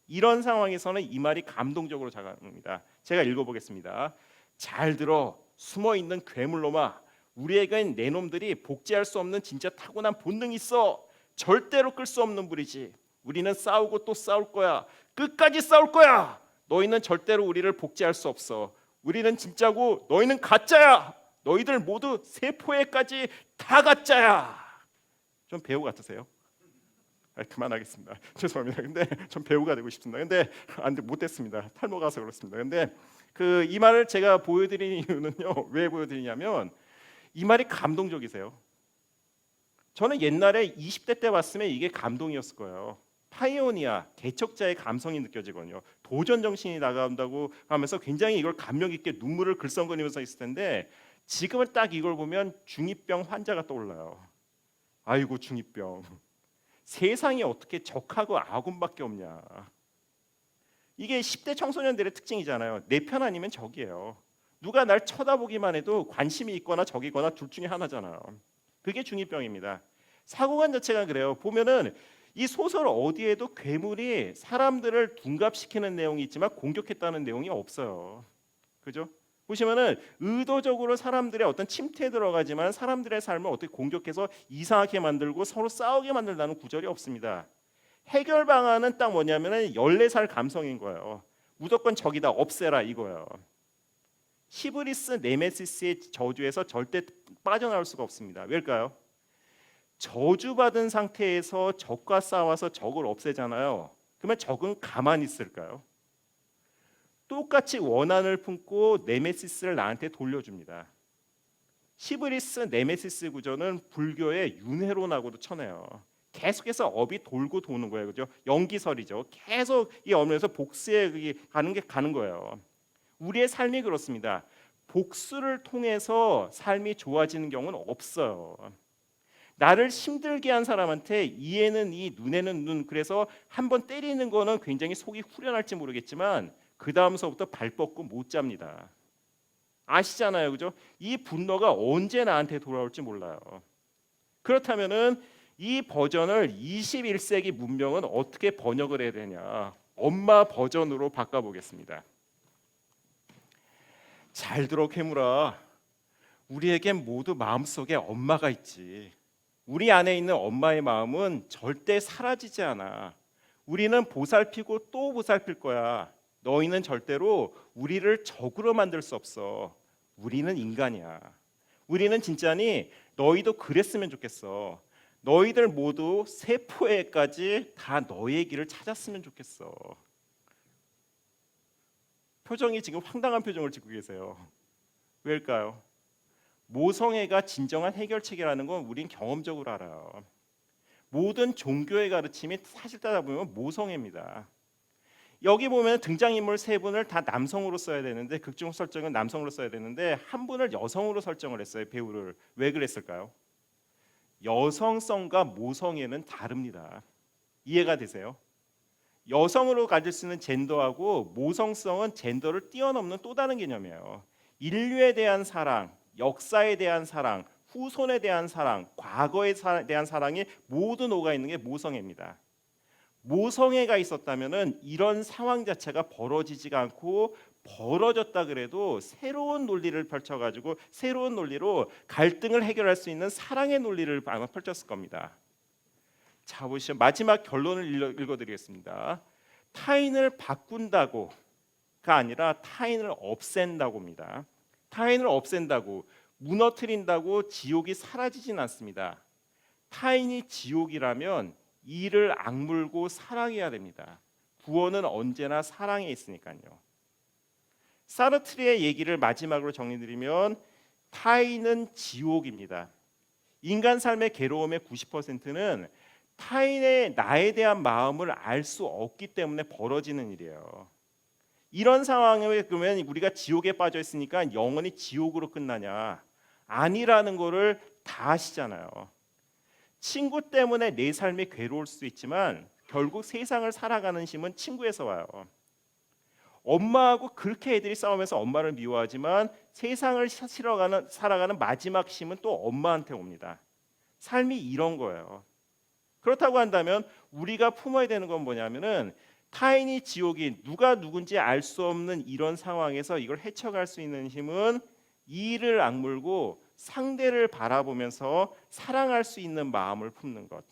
이런 상황에서는 이 말이 감동적으로 다가옵니다. 제가 읽어보겠습니다. 잘 들어, 숨어있는 괴물놈아. 우리에겐 내 놈들이 복제할 수 없는 진짜 타고난 본능이 있어. 절대로 끌 수 없는 불이지. 우리는 싸우고 또 싸울 거야. 끝까지 싸울 거야. 너희는 절대로 우리를 복제할 수 없어. 우리는 진짜고 너희는 가짜야. 너희들 모두 세포에까지 다 가짜야. 좀 배우 같으세요? 그만하겠습니다. 죄송합니다. 근데 좀 배우가 되고 싶습니다. 근데 못 됐습니다. 탈모 가서 그렇습니다. 근데 이 말을 제가 보여드리는 이유는요. 왜 보여드리냐면 이 말이 감동적이세요. 저는 옛날에 20대 때 봤으면 이게 감동이었을 거예요. 파이오니아, 개척자의 감성이 느껴지거든요. 도전 정신이 나간다고 하면서 굉장히 이걸 감명 있게 눈물을 글썽거리면서 있을 텐데, 지금은 딱 이걸 보면 중2병 환자가 떠올라요. 아이고 중2병. 세상이 어떻게 적하고 아군밖에 없냐. 이게 10대 청소년들의 특징이잖아요. 내 편 아니면 적이에요. 누가 날 쳐다보기만 해도 관심이 있거나 적이거나 둘 중에 하나잖아요. 그게 중2병입니다. 사고관 자체가 그래요. 보면은 이 소설 어디에도 괴물이 사람들을 둔갑시키는 내용이 있지만 공격했다는 내용이 없어요. 그죠? 보시면은 의도적으로 사람들의 어떤 침투에 들어가지만 사람들의 삶을 어떻게 공격해서 이상하게 만들고 서로 싸우게 만들다는 구절이 없습니다. 해결 방안은 딱 뭐냐면은 14살 감성인 거예요. 무조건 적이다, 없애라 이거예요. 히브리스 네메시스의 저주에서 절대 빠져나올 수가 없습니다. 왜일까요? 저주받은 상태에서 적과 싸워서 적을 없애잖아요. 그러면 적은 가만히 있을까요? 똑같이 원한을 품고 네메시스를 나한테 돌려줍니다. 히브리스 네메시스 구조는 불교의 윤회론하고도 쳐내요. 계속해서 업이 돌고 도는 거예요. 그죠? 연기설이죠. 계속 이 업에서 복수에 가는 거예요. 우리의 삶이 그렇습니다. 복수를 통해서 삶이 좋아지는 경우는 없어요. 나를 힘들게 한 사람한테 이에는 이, 눈에는 눈. 그래서 한번 때리는 거는 굉장히 속이 후련할지 모르겠지만 그 다음서부터 발 뻗고 못 잡니다. 아시잖아요, 그죠? 이 분노가 언제 나한테 돌아올지 몰라요. 그렇다면은 이 버전을 21세기 문명은 어떻게 번역을 해야 되냐? 엄마 버전으로 바꿔보겠습니다. 잘 들어 괴물아. 우리에겐 모두 마음속에 엄마가 있지. 우리 안에 있는 엄마의 마음은 절대 사라지지 않아. 우리는 보살피고 또 보살필 거야. 너희는 절대로 우리를 적으로 만들 수 없어. 우리는 인간이야. 우리는 진짜니 너희도 그랬으면 좋겠어. 너희들 모두 세포에까지 다 너희의 길을 찾았으면 좋겠어. 표정이 지금 황당한 표정을 짓고 계세요. 왜일까요? 모성애가 진정한 해결책이라는 건 우린 경험적으로 알아요. 모든 종교의 가르침이 사실 따져보면 모성애입니다. 여기 보면 등장인물 세 분을 다 남성으로 써야 되는데 극중 설정은 남성으로 써야 되는데 한 분을 여성으로 설정을 했어요. 배우를. 왜 그랬을까요? 여성성과 모성애는 다릅니다. 이해가 되세요? 여성으로 가질 수 있는 젠더하고 모성성은 젠더를 뛰어넘는 또 다른 개념이에요. 인류에 대한 사랑, 역사에 대한 사랑, 후손에 대한 사랑, 과거에 대한 사랑이 모두 녹아 있는 게 모성애입니다. 모성애가 있었다면은 이런 상황 자체가 벌어지지가 않고 벌어졌다 그래도 새로운 논리를 펼쳐가지고 새로운 논리로 갈등을 해결할 수 있는 사랑의 논리를 아마 펼쳤을 겁니다. 자 보시죠. 마지막 결론을 읽어드리겠습니다. 타인을 바꾼다고가 아니라 타인을 없앤다고입니다. 타인을 없앤다고, 무너뜨린다고 지옥이 사라지진 않습니다. 타인이 지옥이라면 이를 악물고 사랑해야 됩니다. 구원은 언제나 사랑에 있으니까요. 사르트르의 얘기를 마지막으로 정리드리면 타인은 지옥입니다. 인간 삶의 괴로움의 90%는 타인의 나에 대한 마음을 알 수 없기 때문에 벌어지는 일이에요. 이런 상황에 그러면 우리가 지옥에 빠져 있으니까 영원히 지옥으로 끝나냐? 아니라는 거를 다 아시잖아요. 친구 때문에 내 삶이 괴로울 수 있지만 결국 세상을 살아가는 힘은 친구에서 와요. 엄마하고 그렇게 애들이 싸우면서 엄마를 미워하지만 세상을 살아가는 마지막 힘은 또 엄마한테 옵니다. 삶이 이런 거예요. 그렇다고 한다면 우리가 품어야 되는 건 뭐냐면은 타인이 지옥이 누가 누군지 알 수 없는 이런 상황에서 이걸 헤쳐갈 수 있는 힘은 이를 악물고 상대를 바라보면서 사랑할 수 있는 마음을 품는 것.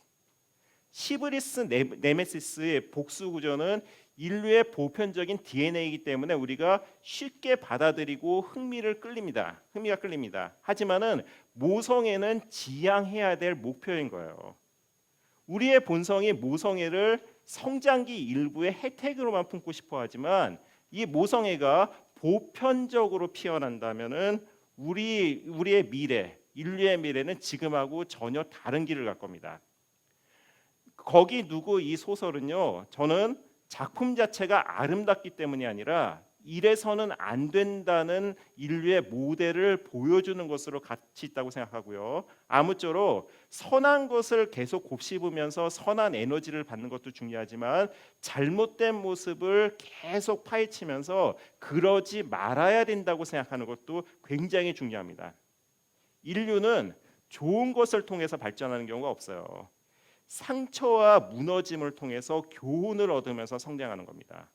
시브리스 네메시스의 복수 구조는 인류의 보편적인 DNA이기 때문에 우리가 쉽게 받아들이고 흥미가 끌립니다. 하지만은 모성애는 지향해야 될 목표인 거예요. 우리의 본성이 모성애를 성장기 일부의 혜택으로만 품고 싶어 하지만 이 모성애가 보편적으로 피어난다면은 우리의 미래, 인류의 미래는 지금하고 전혀 다른 길을 갈 겁니다. 거기 누구 이 소설은요. 저는 작품 자체가 아름답기 때문이 아니라 이래서는 안 된다는 인류의 모델을 보여주는 것으로 가치 있다고 생각하고요. 아무쪼록 선한 것을 계속 곱씹으면서 선한 에너지를 받는 것도 중요하지만 잘못된 모습을 계속 파헤치면서 그러지 말아야 된다고 생각하는 것도 굉장히 중요합니다. 인류는 좋은 것을 통해서 발전하는 경우가 없어요. 상처와 무너짐을 통해서 교훈을 얻으면서 성장하는 겁니다.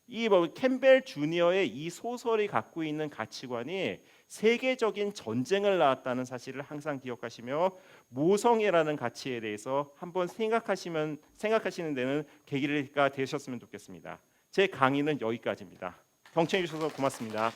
이 캠벨 주니어의 이 소설이 갖고 있는 가치관이 세계적인 전쟁을 낳았다는 사실을 항상 기억하시며 모성애라는 가치에 대해서 한번 생각하시는 데는 계기가 되셨으면 좋겠습니다. 제 강의는 여기까지입니다. 경청해 주셔서 고맙습니다.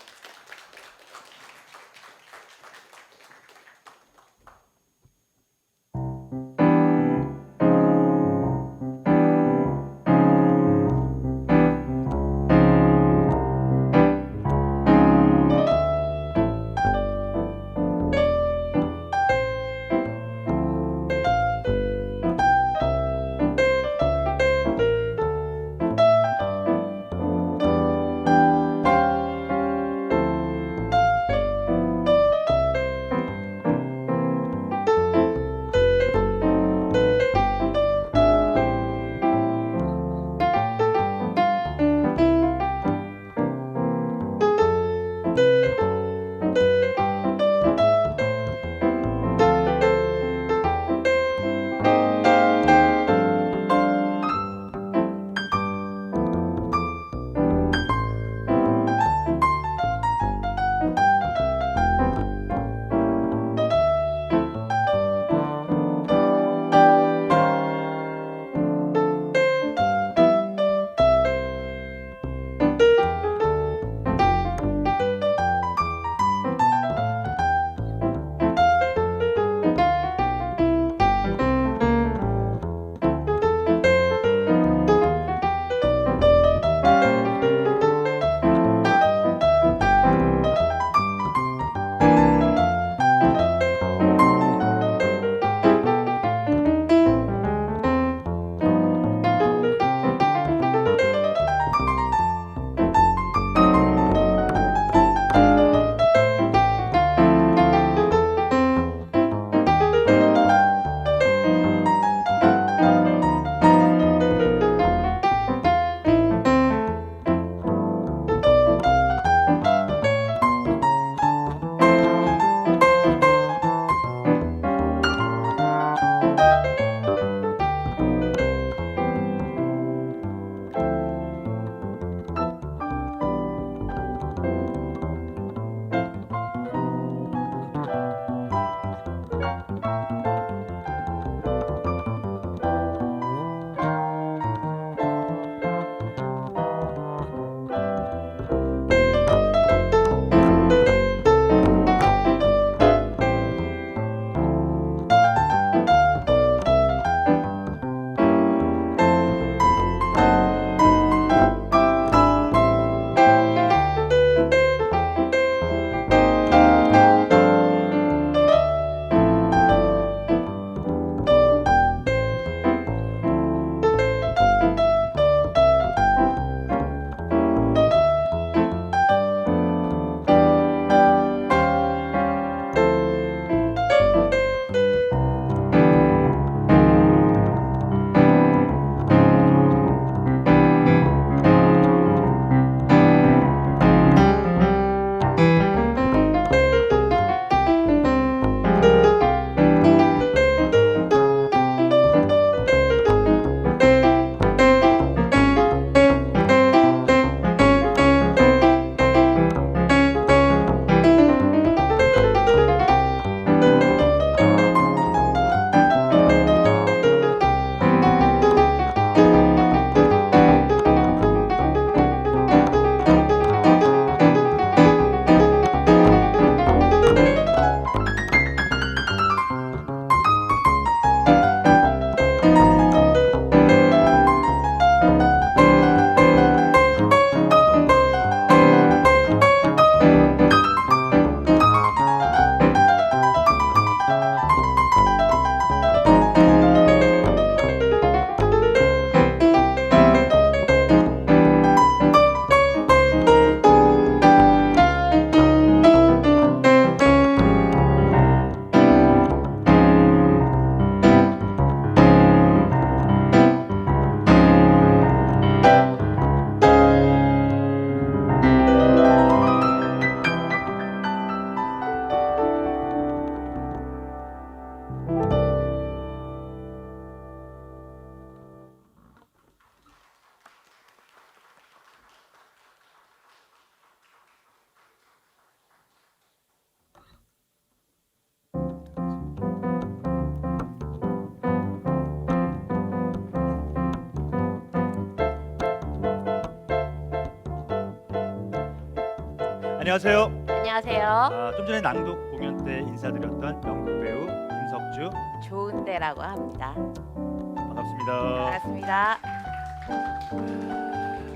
안녕하세요. 안녕하세요. 좀 전에 낭독 공연 때 인사드렸던 연극 배우 김석주 좋은데라고 합니다. 반갑습니다. 반갑습니다.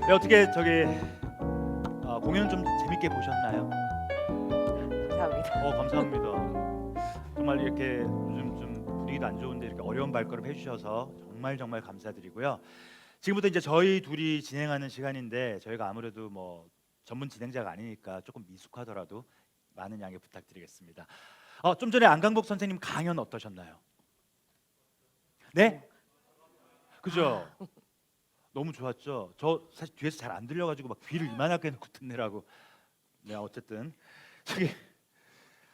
네, 어떻게 공연 좀 재밌게 보셨나요? 감사합니다. 감사합니다. 정말 이렇게 요즘 좀 분위기도 안 좋은데 이렇게 어려운 발걸음 해주셔서 정말 감사드리고요. 지금부터 이제 저희 둘이 진행하는 시간인데 저희가 아무래도 뭐 전문 진행자가 아니니까 조금 미숙하더라도 많은 양해 부탁드리겠습니다. 좀 전에 안강복 선생님 강연 어떠셨나요? 네? 그죠? 너무 좋았죠. 저 사실 뒤에서 잘 안 들려가지고 막 귀를 이만하게 놓고 듣느라고. 네, 어쨌든 저기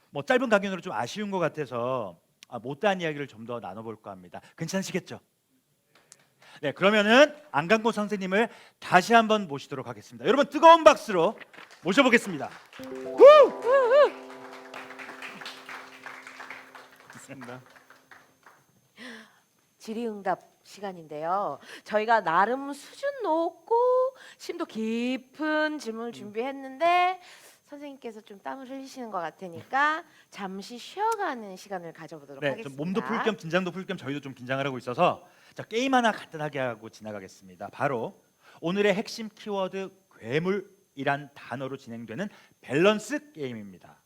뭐 짧은 강연으로 좀 아쉬운 것 같아서 못다한 이야기를 좀 더 나눠볼까 합니다. 괜찮으시겠죠? 네, 그러면은 안강복 선생님을 다시 한번 모시도록 하겠습니다. 여러분 뜨거운 박수로 모셔보겠습니다. 있습니다. 질의응답 시간인데요. 저희가 나름 수준 높고 심도 깊은 질문을 준비했는데 선생님께서 좀 땀을 흘리시는 것 같으니까 잠시 쉬어가는 시간을 가져보도록 네, 하겠습니다. 좀 몸도 풀 겸 긴장도 풀 겸 저희도 좀 긴장을 하고 있어서 자, 게임 하나 간단하게 하고 지나가겠습니다. 바로 오늘의 핵심 키워드 괴물이란 단어로 진행되는 밸런스 게임입니다.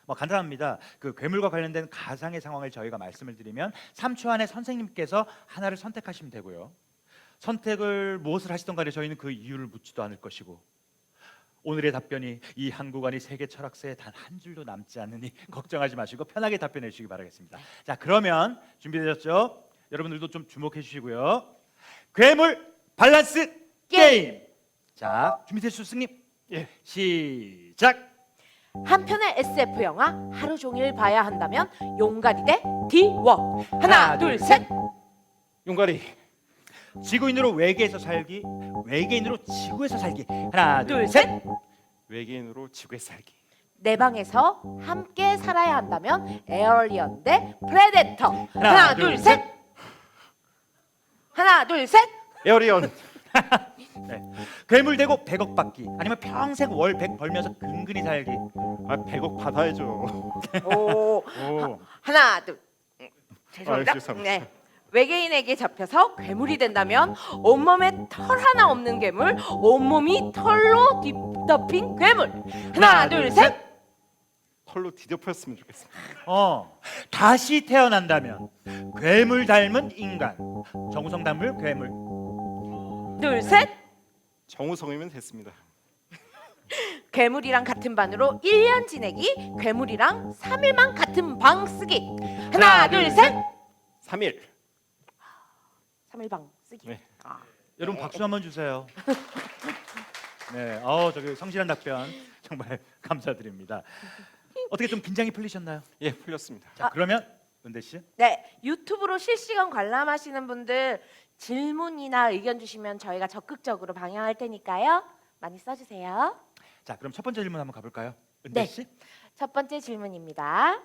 뭐 간단합니다. 그 괴물과 관련된 가상의 상황을 저희가 말씀을 드리면 3초 안에 선생님께서 하나를 선택하시면 되고요. 선택을 무엇을 하시던 간에 저희는 그 이유를 묻지도 않을 것이고 오늘의 답변이 이 한국안이 세계 철학서에 단 한 줄도 남지 않으니 걱정하지 마시고 편하게 답변해 주시기 바라겠습니다. 자, 그러면 준비되셨죠? 여러분들도 좀 주목해 주시고요. 괴물 밸런스 게임. 자, 준비되셨죠, 스님? 예. 시작. 한 편의 SF 영화 하루 종일 봐야 한다면 용가리 대 디워. 하나, 둘, 셋. 용가리. 지구인으로 외계에서 살기, 외계인으로 지구에서 살기. 하나, 둘, 둘, 셋. 셋. 외계인으로 지구에 살기. 내 방에서 함께 살아야 한다면 에얼리언 대 프레데터. 하나, 둘, 셋. 하나, 둘, 셋. 에어리언. 네. 괴물 되고 100억 받기 아니면 평생 월 100 벌면서 근근히 살기. 100억 받아야죠. 오, 오. 하나, 둘. 죄송합니다. 죄송합니다. 네. 외계인에게 잡혀서 괴물이 된다면 온몸에 털 하나 없는 괴물, 온몸이 털로 뒤덮인 괴물. 하나, 둘, 셋. 털로 뒤덮였으면 좋겠습니다. 다시 태어난다면 괴물 닮은 인간, 정우성 닮은 괴물. 둘, 셋. 정우성이면 됐습니다. 괴물이랑 같은 반으로 1년 지내기, 괴물이랑 3일만 같은 방 쓰기. 하나, 둘, 셋. 3일. 3일 방 쓰기. 네. 여러분 박수 한번 주세요. 네, 저기 성실한 답변 정말 감사드립니다. 어떻게 좀 긴장이 풀리셨나요? 예, 풀렸습니다. 자, 그러면 은대 씨. 네, 유튜브로 실시간 관람하시는 분들 질문이나 의견 주시면 저희가 적극적으로 방영할 테니까요. 많이 써주세요. 자, 그럼 첫 번째 질문 한번 가볼까요? 은대 네. 씨. 첫 번째 질문입니다.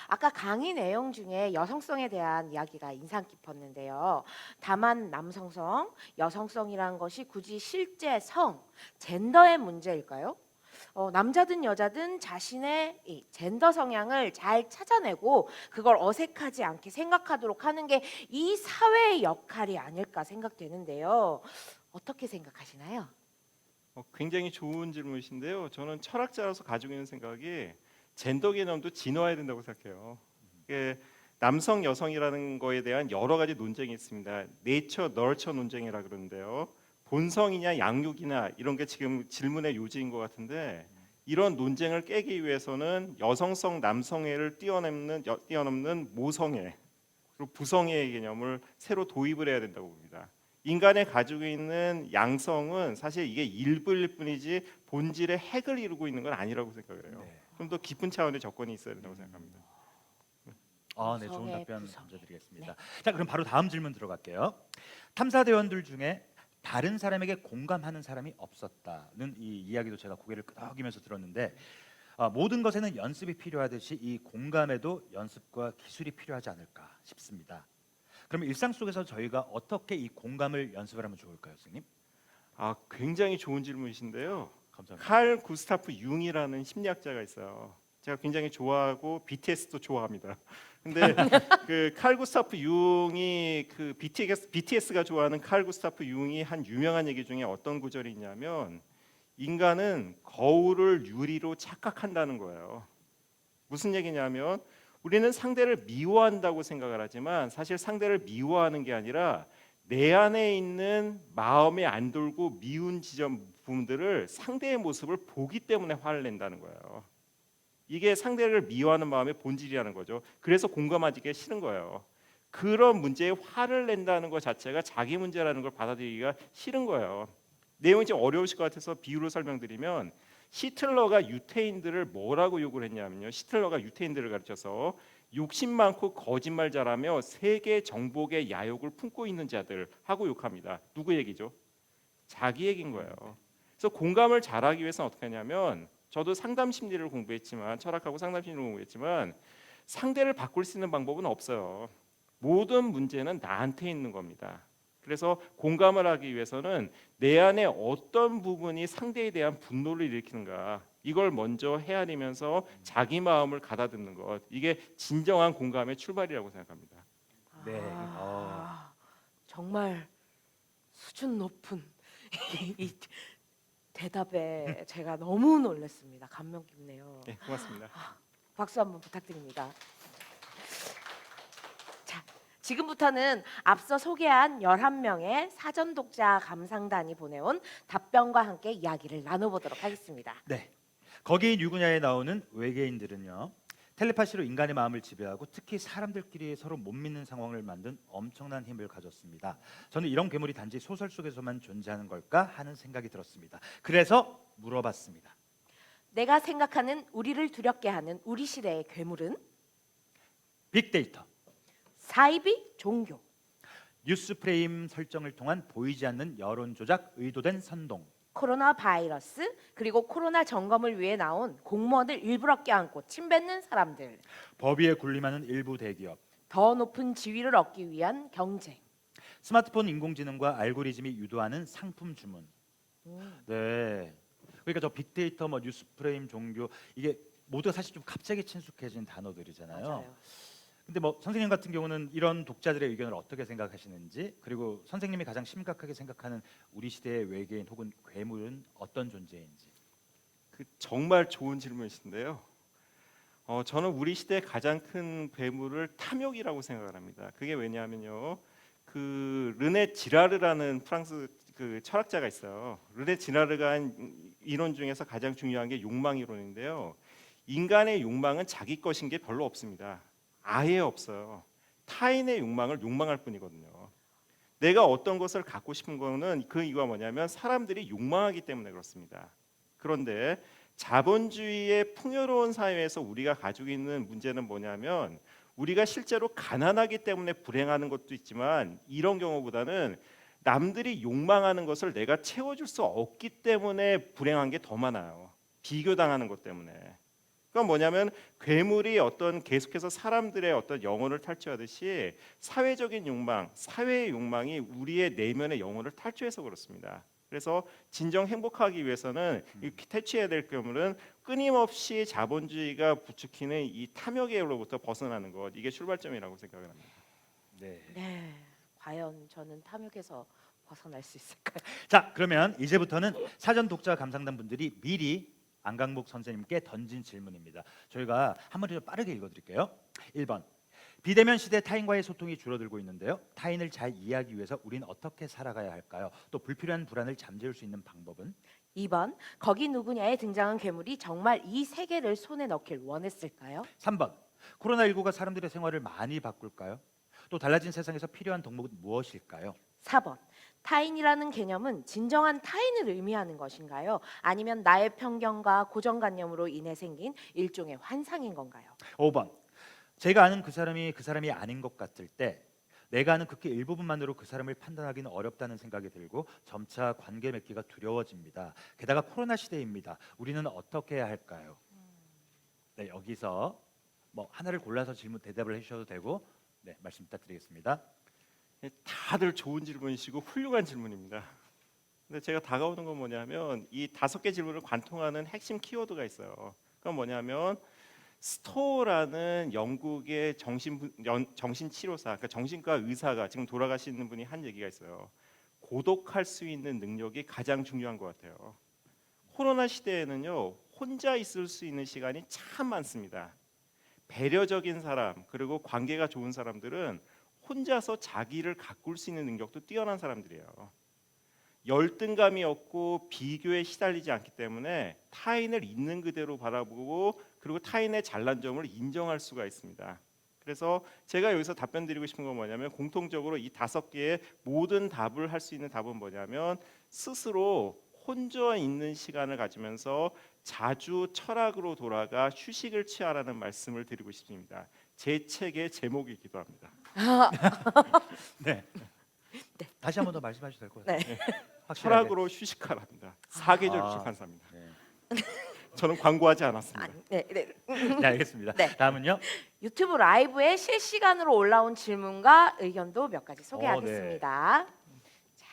아까 강의 내용 중에 여성성에 대한 이야기가 인상 깊었는데요. 다만 남성성, 여성성이라는 것이 굳이 실제 성, 젠더의 문제일까요? 남자든 여자든 자신의 이 젠더 성향을 잘 찾아내고 그걸 어색하지 않게 생각하도록 하는 게 이 사회의 역할이 아닐까 생각되는데요. 어떻게 생각하시나요? 굉장히 좋은 질문이신데요. 저는 철학자로서 가지고 있는 생각이 젠더 개념도 진화해야 된다고 생각해요. 이게 남성 여성이라는 거에 대한 여러 가지 논쟁이 있습니다. 네이처 널처 논쟁이라 그러는데요. 본성이냐 양육이냐 이런 게 지금 질문의 요지인 것 같은데 이런 논쟁을 깨기 위해서는 여성성 남성애를 뛰어넘는 모성애 그리고 부성애의 개념을 새로 도입을 해야 된다고 봅니다. 인간이 가지고 있는 양성은 사실 이게 일부일 뿐이지 본질의 핵을 이루고 있는 건 아니라고 생각을 해요. 네. 좀 더 깊은 차원의 접근이 있어야 된다고 생각합니다. 네, 좋은 부성애, 답변 부성애. 감사드리겠습니다. 자, 그럼 바로 다음 질문 들어갈게요. 탐사대원들 중에 다른 사람에게 공감하는 사람이 없었다는 이 이야기도 제가 고개를 끄덕이면서 들었는데 모든 것에는 연습이 필요하듯이 이 공감에도 연습과 기술이 필요하지 않을까 싶습니다. 그럼 일상 속에서 저희가 어떻게 이 공감을 연습을 하면 좋을까요, 선생님? 굉장히 좋은 질문이신데요. 감사합니다. 칼 구스타프 융이라는 심리학자가 있어요. 제가 굉장히 좋아하고 BTS도 좋아합니다. 근데 그 칼 구스타프 융이 그 BTS가 좋아하는 칼 구스타프 융이 한 유명한 얘기 중에 어떤 구절이 있냐면 인간은 거울을 유리로 착각한다는 거예요. 무슨 얘기냐면 우리는 상대를 미워한다고 생각을 하지만 사실 상대를 미워하는 게 아니라 내 안에 있는 마음에 안 돌고 미운 지점 부분들을 상대의 모습을 보기 때문에 화를 낸다는 거예요. 이게 상대를 미워하는 마음의 본질이라는 거죠. 그래서 공감하기가 싫은 거예요. 그런 문제에 화를 낸다는 것 자체가 자기 문제라는 걸 받아들이기가 싫은 거예요. 내용이 좀 어려우실 것 같아서 비유로 설명드리면 히틀러가 유태인들을 뭐라고 욕을 했냐면요. 히틀러가 유태인들을 가르쳐서 욕심 많고 거짓말 잘하며 세계 정복의 야욕을 품고 있는 자들 하고 욕합니다. 누구 얘기죠? 자기 얘기인 거예요. 그래서 공감을 잘하기 위해서는 어떻게 하냐면 저도 상담 심리를 공부했지만 철학하고 상담 심리를 공부했지만 상대를 바꿀 수 있는 방법은 없어요. 모든 문제는 나한테 있는 겁니다. 그래서 공감을 하기 위해서는 내 안에 어떤 부분이 상대에 대한 분노를 일으키는가 이걸 먼저 헤아리면서 자기 마음을 가다듬는 것 이게 진정한 공감의 출발이라고 생각합니다. 네. 정말 수준 높은 이 대답에 제가 너무 놀랐습니다. 감명 깊네요. 네, 고맙습니다. 박수 한번 부탁드립니다. 자, 지금부터는 앞서 소개한 11명의 사전 독자 감상단이 보내온 답변과 함께 이야기를 나눠보도록 하겠습니다. 네. 거기인 유구냐에 나오는 외계인들은요. 텔레파시로 인간의 마음을 지배하고 특히 사람들끼리 서로 못 믿는 상황을 만든 엄청난 힘을 가졌습니다. 저는 이런 괴물이 단지 소설 속에서만 존재하는 걸까 하는 생각이 들었습니다. 그래서 물어봤습니다. 내가 생각하는 우리를 두렵게 하는 우리 시대의 괴물은 빅데이터, 사이비 종교, 뉴스 프레임 설정을 통한 보이지 않는 여론 조작, 의도된 선동, 코로나 바이러스, 그리고 코로나 점검을 위해 나온 공무원을 일부러 껴안고 침뱉는 사람들, 법 위에 군림하는 일부 대기업, 더 높은 지위를 얻기 위한 경쟁. 스마트폰 인공지능과 알고리즘이 유도하는 상품 주문. 네. 그러니까 저 빅데이터, 뭐 뉴스 프레임, 종교 이게 모두가 사실 좀 갑자기 친숙해진 단어들이잖아요. 맞아요. 근데 뭐 선생님 같은 경우는 이런 독자들의 의견을 어떻게 생각하시는지, 그리고 선생님이 가장 심각하게 생각하는 우리 시대의 외계인 혹은 괴물은 어떤 존재인지. 그 정말 좋은 질문이신데요. 저는 우리 시대의 가장 큰 괴물을 탐욕이라고 생각을 합니다. 그게 왜냐하면요, 그 르네 지라르라는 프랑스 그 철학자가 있어요. 르네 지라르가 한 이론 중에서 가장 중요한 게 욕망 이론인데요. 인간의 욕망은 자기 것인 게 별로 없습니다. 아예 없어요. 타인의 욕망을 욕망할 뿐이거든요. 내가 어떤 것을 갖고 싶은 거는 그 이유가 뭐냐면 사람들이 욕망하기 때문에 그렇습니다. 그런데 자본주의의 풍요로운 사회에서 우리가 가지고 있는 문제는 뭐냐면 우리가 실제로 가난하기 때문에 불행하는 것도 있지만 이런 경우보다는 남들이 욕망하는 것을 내가 채워줄 수 없기 때문에 불행한 게 더 많아요. 비교당하는 것 때문에. 그건 뭐냐면 괴물이 어떤 계속해서 사람들의 어떤 영혼을 탈취하듯이 사회적인 욕망, 사회의 욕망이 우리의 내면의 영혼을 탈취해서 그렇습니다. 그래서 진정 행복하기 위해서는 이 탈취해야 될 괴물은 끊임없이 자본주의가 부추기는 이 탐욕으로부터 벗어나는 것, 이게 출발점이라고 생각을 합니다. 네. 네, 과연 저는 탐욕에서 벗어날 수 있을까요? 자, 그러면 이제부터는 사전 독자 감상단 분들이 미리 안강복 선생님께 던진 질문입니다. 저희가 한 번 더 빠르게 읽어드릴게요. 1번. 비대면 시대 타인과의 소통이 줄어들고 있는데요. 타인을 잘 이해하기 위해서 우린 어떻게 살아가야 할까요? 또 불필요한 불안을 잠재울 수 있는 방법은? 2번, 거기 누구냐에 등장한 괴물이 정말 이 세계를 손에 넣길 원했을까요? 3번. 코로나19가 사람들의 생활을 많이 바꿀까요? 또 달라진 세상에서 필요한 덕목은 무엇일까요? 4번, 타인이라는 개념은 진정한 타인을 의미하는 것인가요? 아니면 나의 편견과 고정관념으로 인해 생긴 일종의 환상인 건가요? 5번. 제가 아는 그 사람이 아닌 것 같을 때 내가 아는 극히 일부분만으로 그 사람을 판단하기는 어렵다는 생각이 들고 점차 관계 맺기가 두려워집니다. 게다가 코로나 시대입니다. 우리는 어떻게 해야 할까요? 네, 여기서 뭐 하나를 골라서 질문 대답을 해주셔도 되고, 네, 말씀 부탁드리겠습니다. 다들 좋은 질문이시고 훌륭한 질문입니다. 근데 제가 다가오는 건 뭐냐면 이 5개 질문을 관통하는 핵심 키워드가 있어요. 그건 뭐냐면 스토어라는 영국의 정신치료사, 그러니까 정신과 의사가 지금 돌아가시는 분이 한 얘기가 있어요. 고독할 수 있는 능력이 가장 중요한 것 같아요. 코로나 시대에는요, 혼자 있을 수 있는 시간이 참 많습니다. 배려적인 사람, 그리고 관계가 좋은 사람들은 혼자서 자기를 가꿀 수 있는 능력도 뛰어난 사람들이에요. 열등감이 없고 비교에 시달리지 않기 때문에 타인을 있는 그대로 바라보고 그리고 타인의 잘난 점을 인정할 수가 있습니다. 그래서 제가 여기서 답변 드리고 싶은 건 뭐냐면 공통적으로 이 5개의 모든 답을 할 수 있는 답은 뭐냐면 스스로 혼자 있는 시간을 가지면서 자주 철학으로 돌아가 휴식을 취하라는 말씀을 드리고 싶습니다. 제 책의 제목이기도 합니다. 네. 다시 한 번 더 말씀해 주셔도 될 것 같아요. 네. 확실하게. 철학으로 휴식하랍니다. 사계절 아. 출판사입니다. 네. 저는 광고하지 않았습니다. 네, 네. 네, 알겠습니다. 네. 다음은요. 유튜브 라이브에 실시간으로 올라온 질문과 의견도 몇 가지 소개하겠습니다. 자,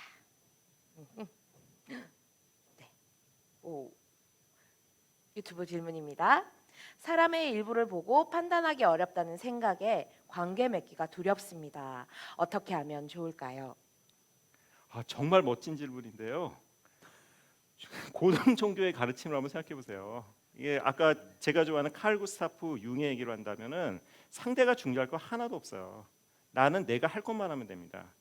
네. 유튜브 질문입니다. 사람의 일부를 보고 판단하기 어렵다는 생각에 관계 맺기가 두렵습니다. 어떻게 하면 좋을까요? 정말 멋진 질문인데요. 고등 종교의 가르침을 한번 생각해 보세요. 이게 아까 제가 좋아하는 칼 구스타프 융의 얘기로 한다면은 상대가 중요할 거 하나도 없어요. 나는 내가 할 것만 하면 됩니다.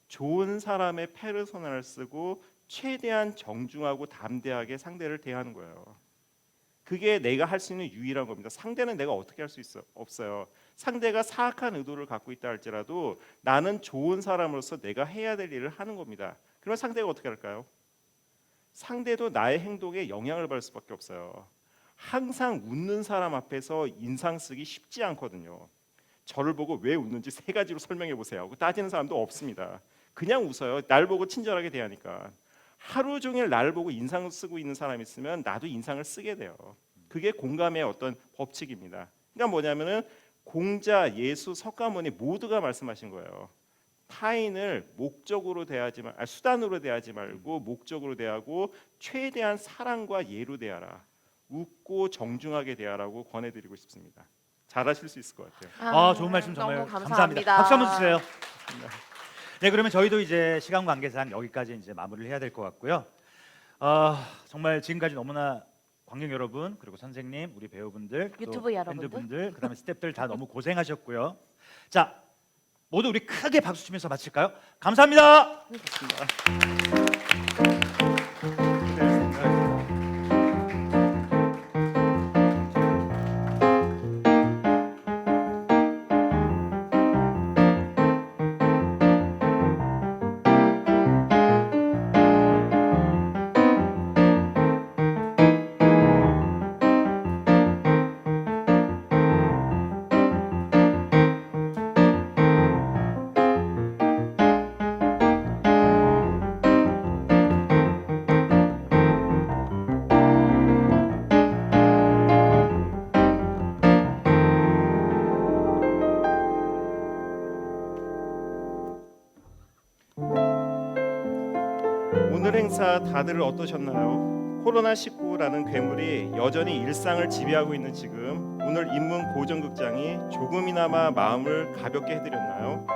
좋은 사람의 페르소나를 쓰고 최대한 정중하고 담대하게 상대를 대하는 거예요. 그게 내가 할 수 있는 유일한 겁니다. 상대는 내가 어떻게 할 수 없어요. 상대가 사악한 의도를 갖고 있다 할지라도 나는 좋은 사람으로서 내가 해야 될 일을 하는 겁니다. 그러면 상대가 어떻게 할까요? 상대도 나의 행동에 영향을 받을 수밖에 없어요. 항상 웃는 사람 앞에서 인상 쓰기 쉽지 않거든요. 저를 보고 왜 웃는지 3가지로 설명해 보세요 하고 따지는 사람도 없습니다. 그냥 웃어요. 날 보고 친절하게 대하니까. 하루 종일 나를 보고 인상을 쓰고 있는 사람이 있으면 나도 인상을 쓰게 돼요. 그게 공감의 어떤 법칙입니다. 그러니까 뭐냐면은 공자, 예수, 석가모니 모두가 말씀하신 거예요. 타인을 목적으로 대하지 수단으로 대하지 말고 목적으로 대하고 최대한 사랑과 예로 대하라. 웃고 정중하게 대하라고 권해드리고 싶습니다. 잘하실 수 있을 것 같아요. 좋은 말씀 정말 너무 감사합니다. 박수 한번 주세요. 네, 그러면 저희도 이제 시간 관계상 여기까지 이제 마무리를 해야 될 것 같고요. 정말 지금까지 너무나 관객 여러분, 그리고 선생님, 우리 배우분들, 유튜브 또 여러분들. 팬분들, 그다음에 스태프들 다 너무 고생하셨고요. 자, 모두 우리 크게 박수 치면서 마칠까요? 감사합니다. 오늘 행사 다들 어떠셨나요? 코로나19라는 괴물이 여전히 일상을 지배하고 있는 지금 오늘 인문 고전극장이 조금이나마 마음을 가볍게 해드렸나요?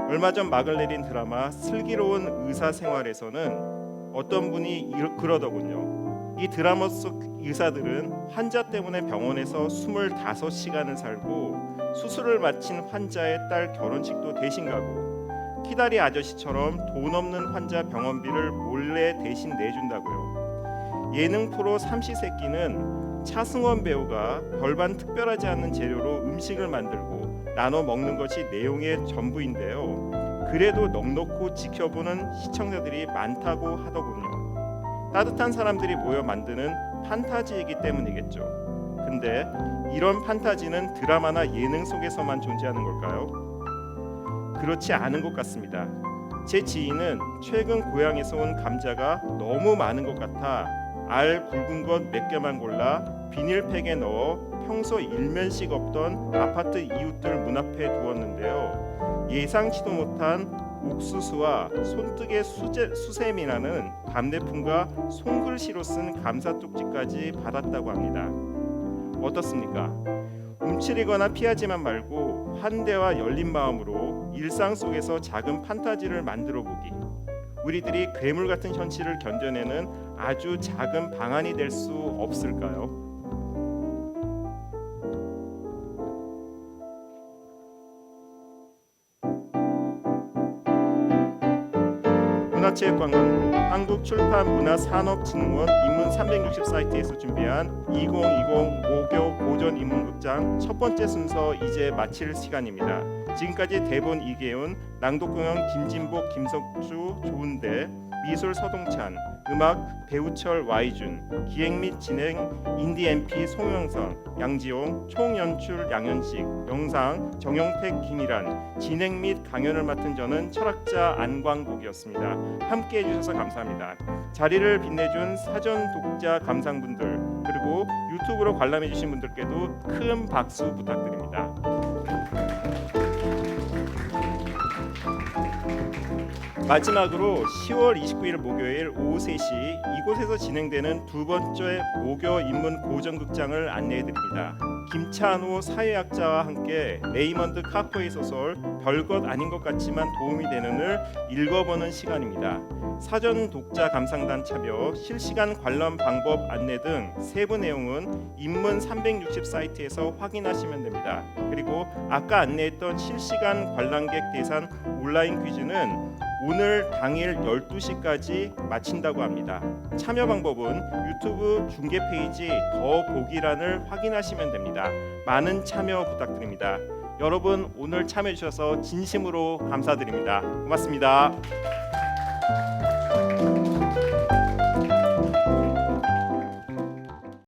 얼마 전 막을 내린 드라마 슬기로운 의사생활에서는 어떤 분이 그러더군요. 이 드라마 속 의사들은 환자 때문에 병원에서 25시간을 살고 수술을 마친 환자의 딸 결혼식도 대신 가고 키다리 아저씨처럼 돈 없는 환자 병원비를 몰래 대신 내준다고요. 예능 프로 삼시세끼는 차승원 배우가 별반 특별하지 않은 재료로 음식을 만들고 나눠 먹는 것이 내용의 전부인데요. 그래도 넉넉히 지켜보는 시청자들이 많다고 하더군요. 따뜻한 사람들이 모여 만드는 판타지이기 때문이겠죠. 근데 이런 판타지는 드라마나 예능 속에서만 존재하는 걸까요? 그렇지 않은 것 같습니다. 제 지인은 최근 고향에서 온 감자가 너무 많은 것 같아 알 굵은 것 몇 개만 골라 비닐팩에 넣어 평소 일면식 없던 아파트 이웃들 문 앞에 두었는데요. 예상치도 못한 옥수수와 손뜨개 수세미라는 감대품과 손글씨로 쓴 감사 쪽지까지 받았다고 합니다. 어떻습니까? 움츠리거나 피하지만 말고 환대와 열린 마음으로 일상 속에서 작은 판타지를 만들어 보기. 우리들이 괴물 같은 현실을 견뎌내는 아주 작은 방안이 될 수 없을까요? 문화체육관광부 한국출판문화산업진흥원 인문 360 사이트에서 준비한 2020 모교 고전 인문극장 첫 번째 순서 이제 마칠 시간입니다. 지금까지 대본 이계훈, 낭독공연 김진복, 김석주, 조은대, 미술 서동찬, 음악 배우철 Y준, 기획 및 진행 인디 MP 송영선, 양지용, 총연출 양현식, 영상 정영택 김일환, 진행 및 강연을 맡은 저는 철학자 안광복이었습니다. 함께 해주셔서 감사합니다. 자리를 빛내준 사전 독자 감상분들 그리고 유튜브로 관람해주신 분들께도 큰 박수 부탁드립니다. 마지막으로 10월 29일 목요일 오후 3시 이곳에서 진행되는 두 번째 모교 인문 고전극장을 안내해드립니다. 김찬호 사회학자와 함께 레이먼드 카퍼의 소설 별것 아닌 것 같지만 도움이 되는을 읽어보는 시간입니다. 사전 독자 감상단 참여, 실시간 관람 방법 안내 등 세부 내용은 인문 360 사이트에서 확인하시면 됩니다. 그리고 아까 안내했던 실시간 관람객 대상 온라인 퀴즈는 오늘 당일 12시까지 마친다고 합니다. 참여 방법은 유튜브 중계 페이지 더 보기란을 확인하시면 됩니다. 많은 참여 부탁드립니다. 여러분 오늘 참여해 주셔서 진심으로 감사드립니다. 고맙습니다.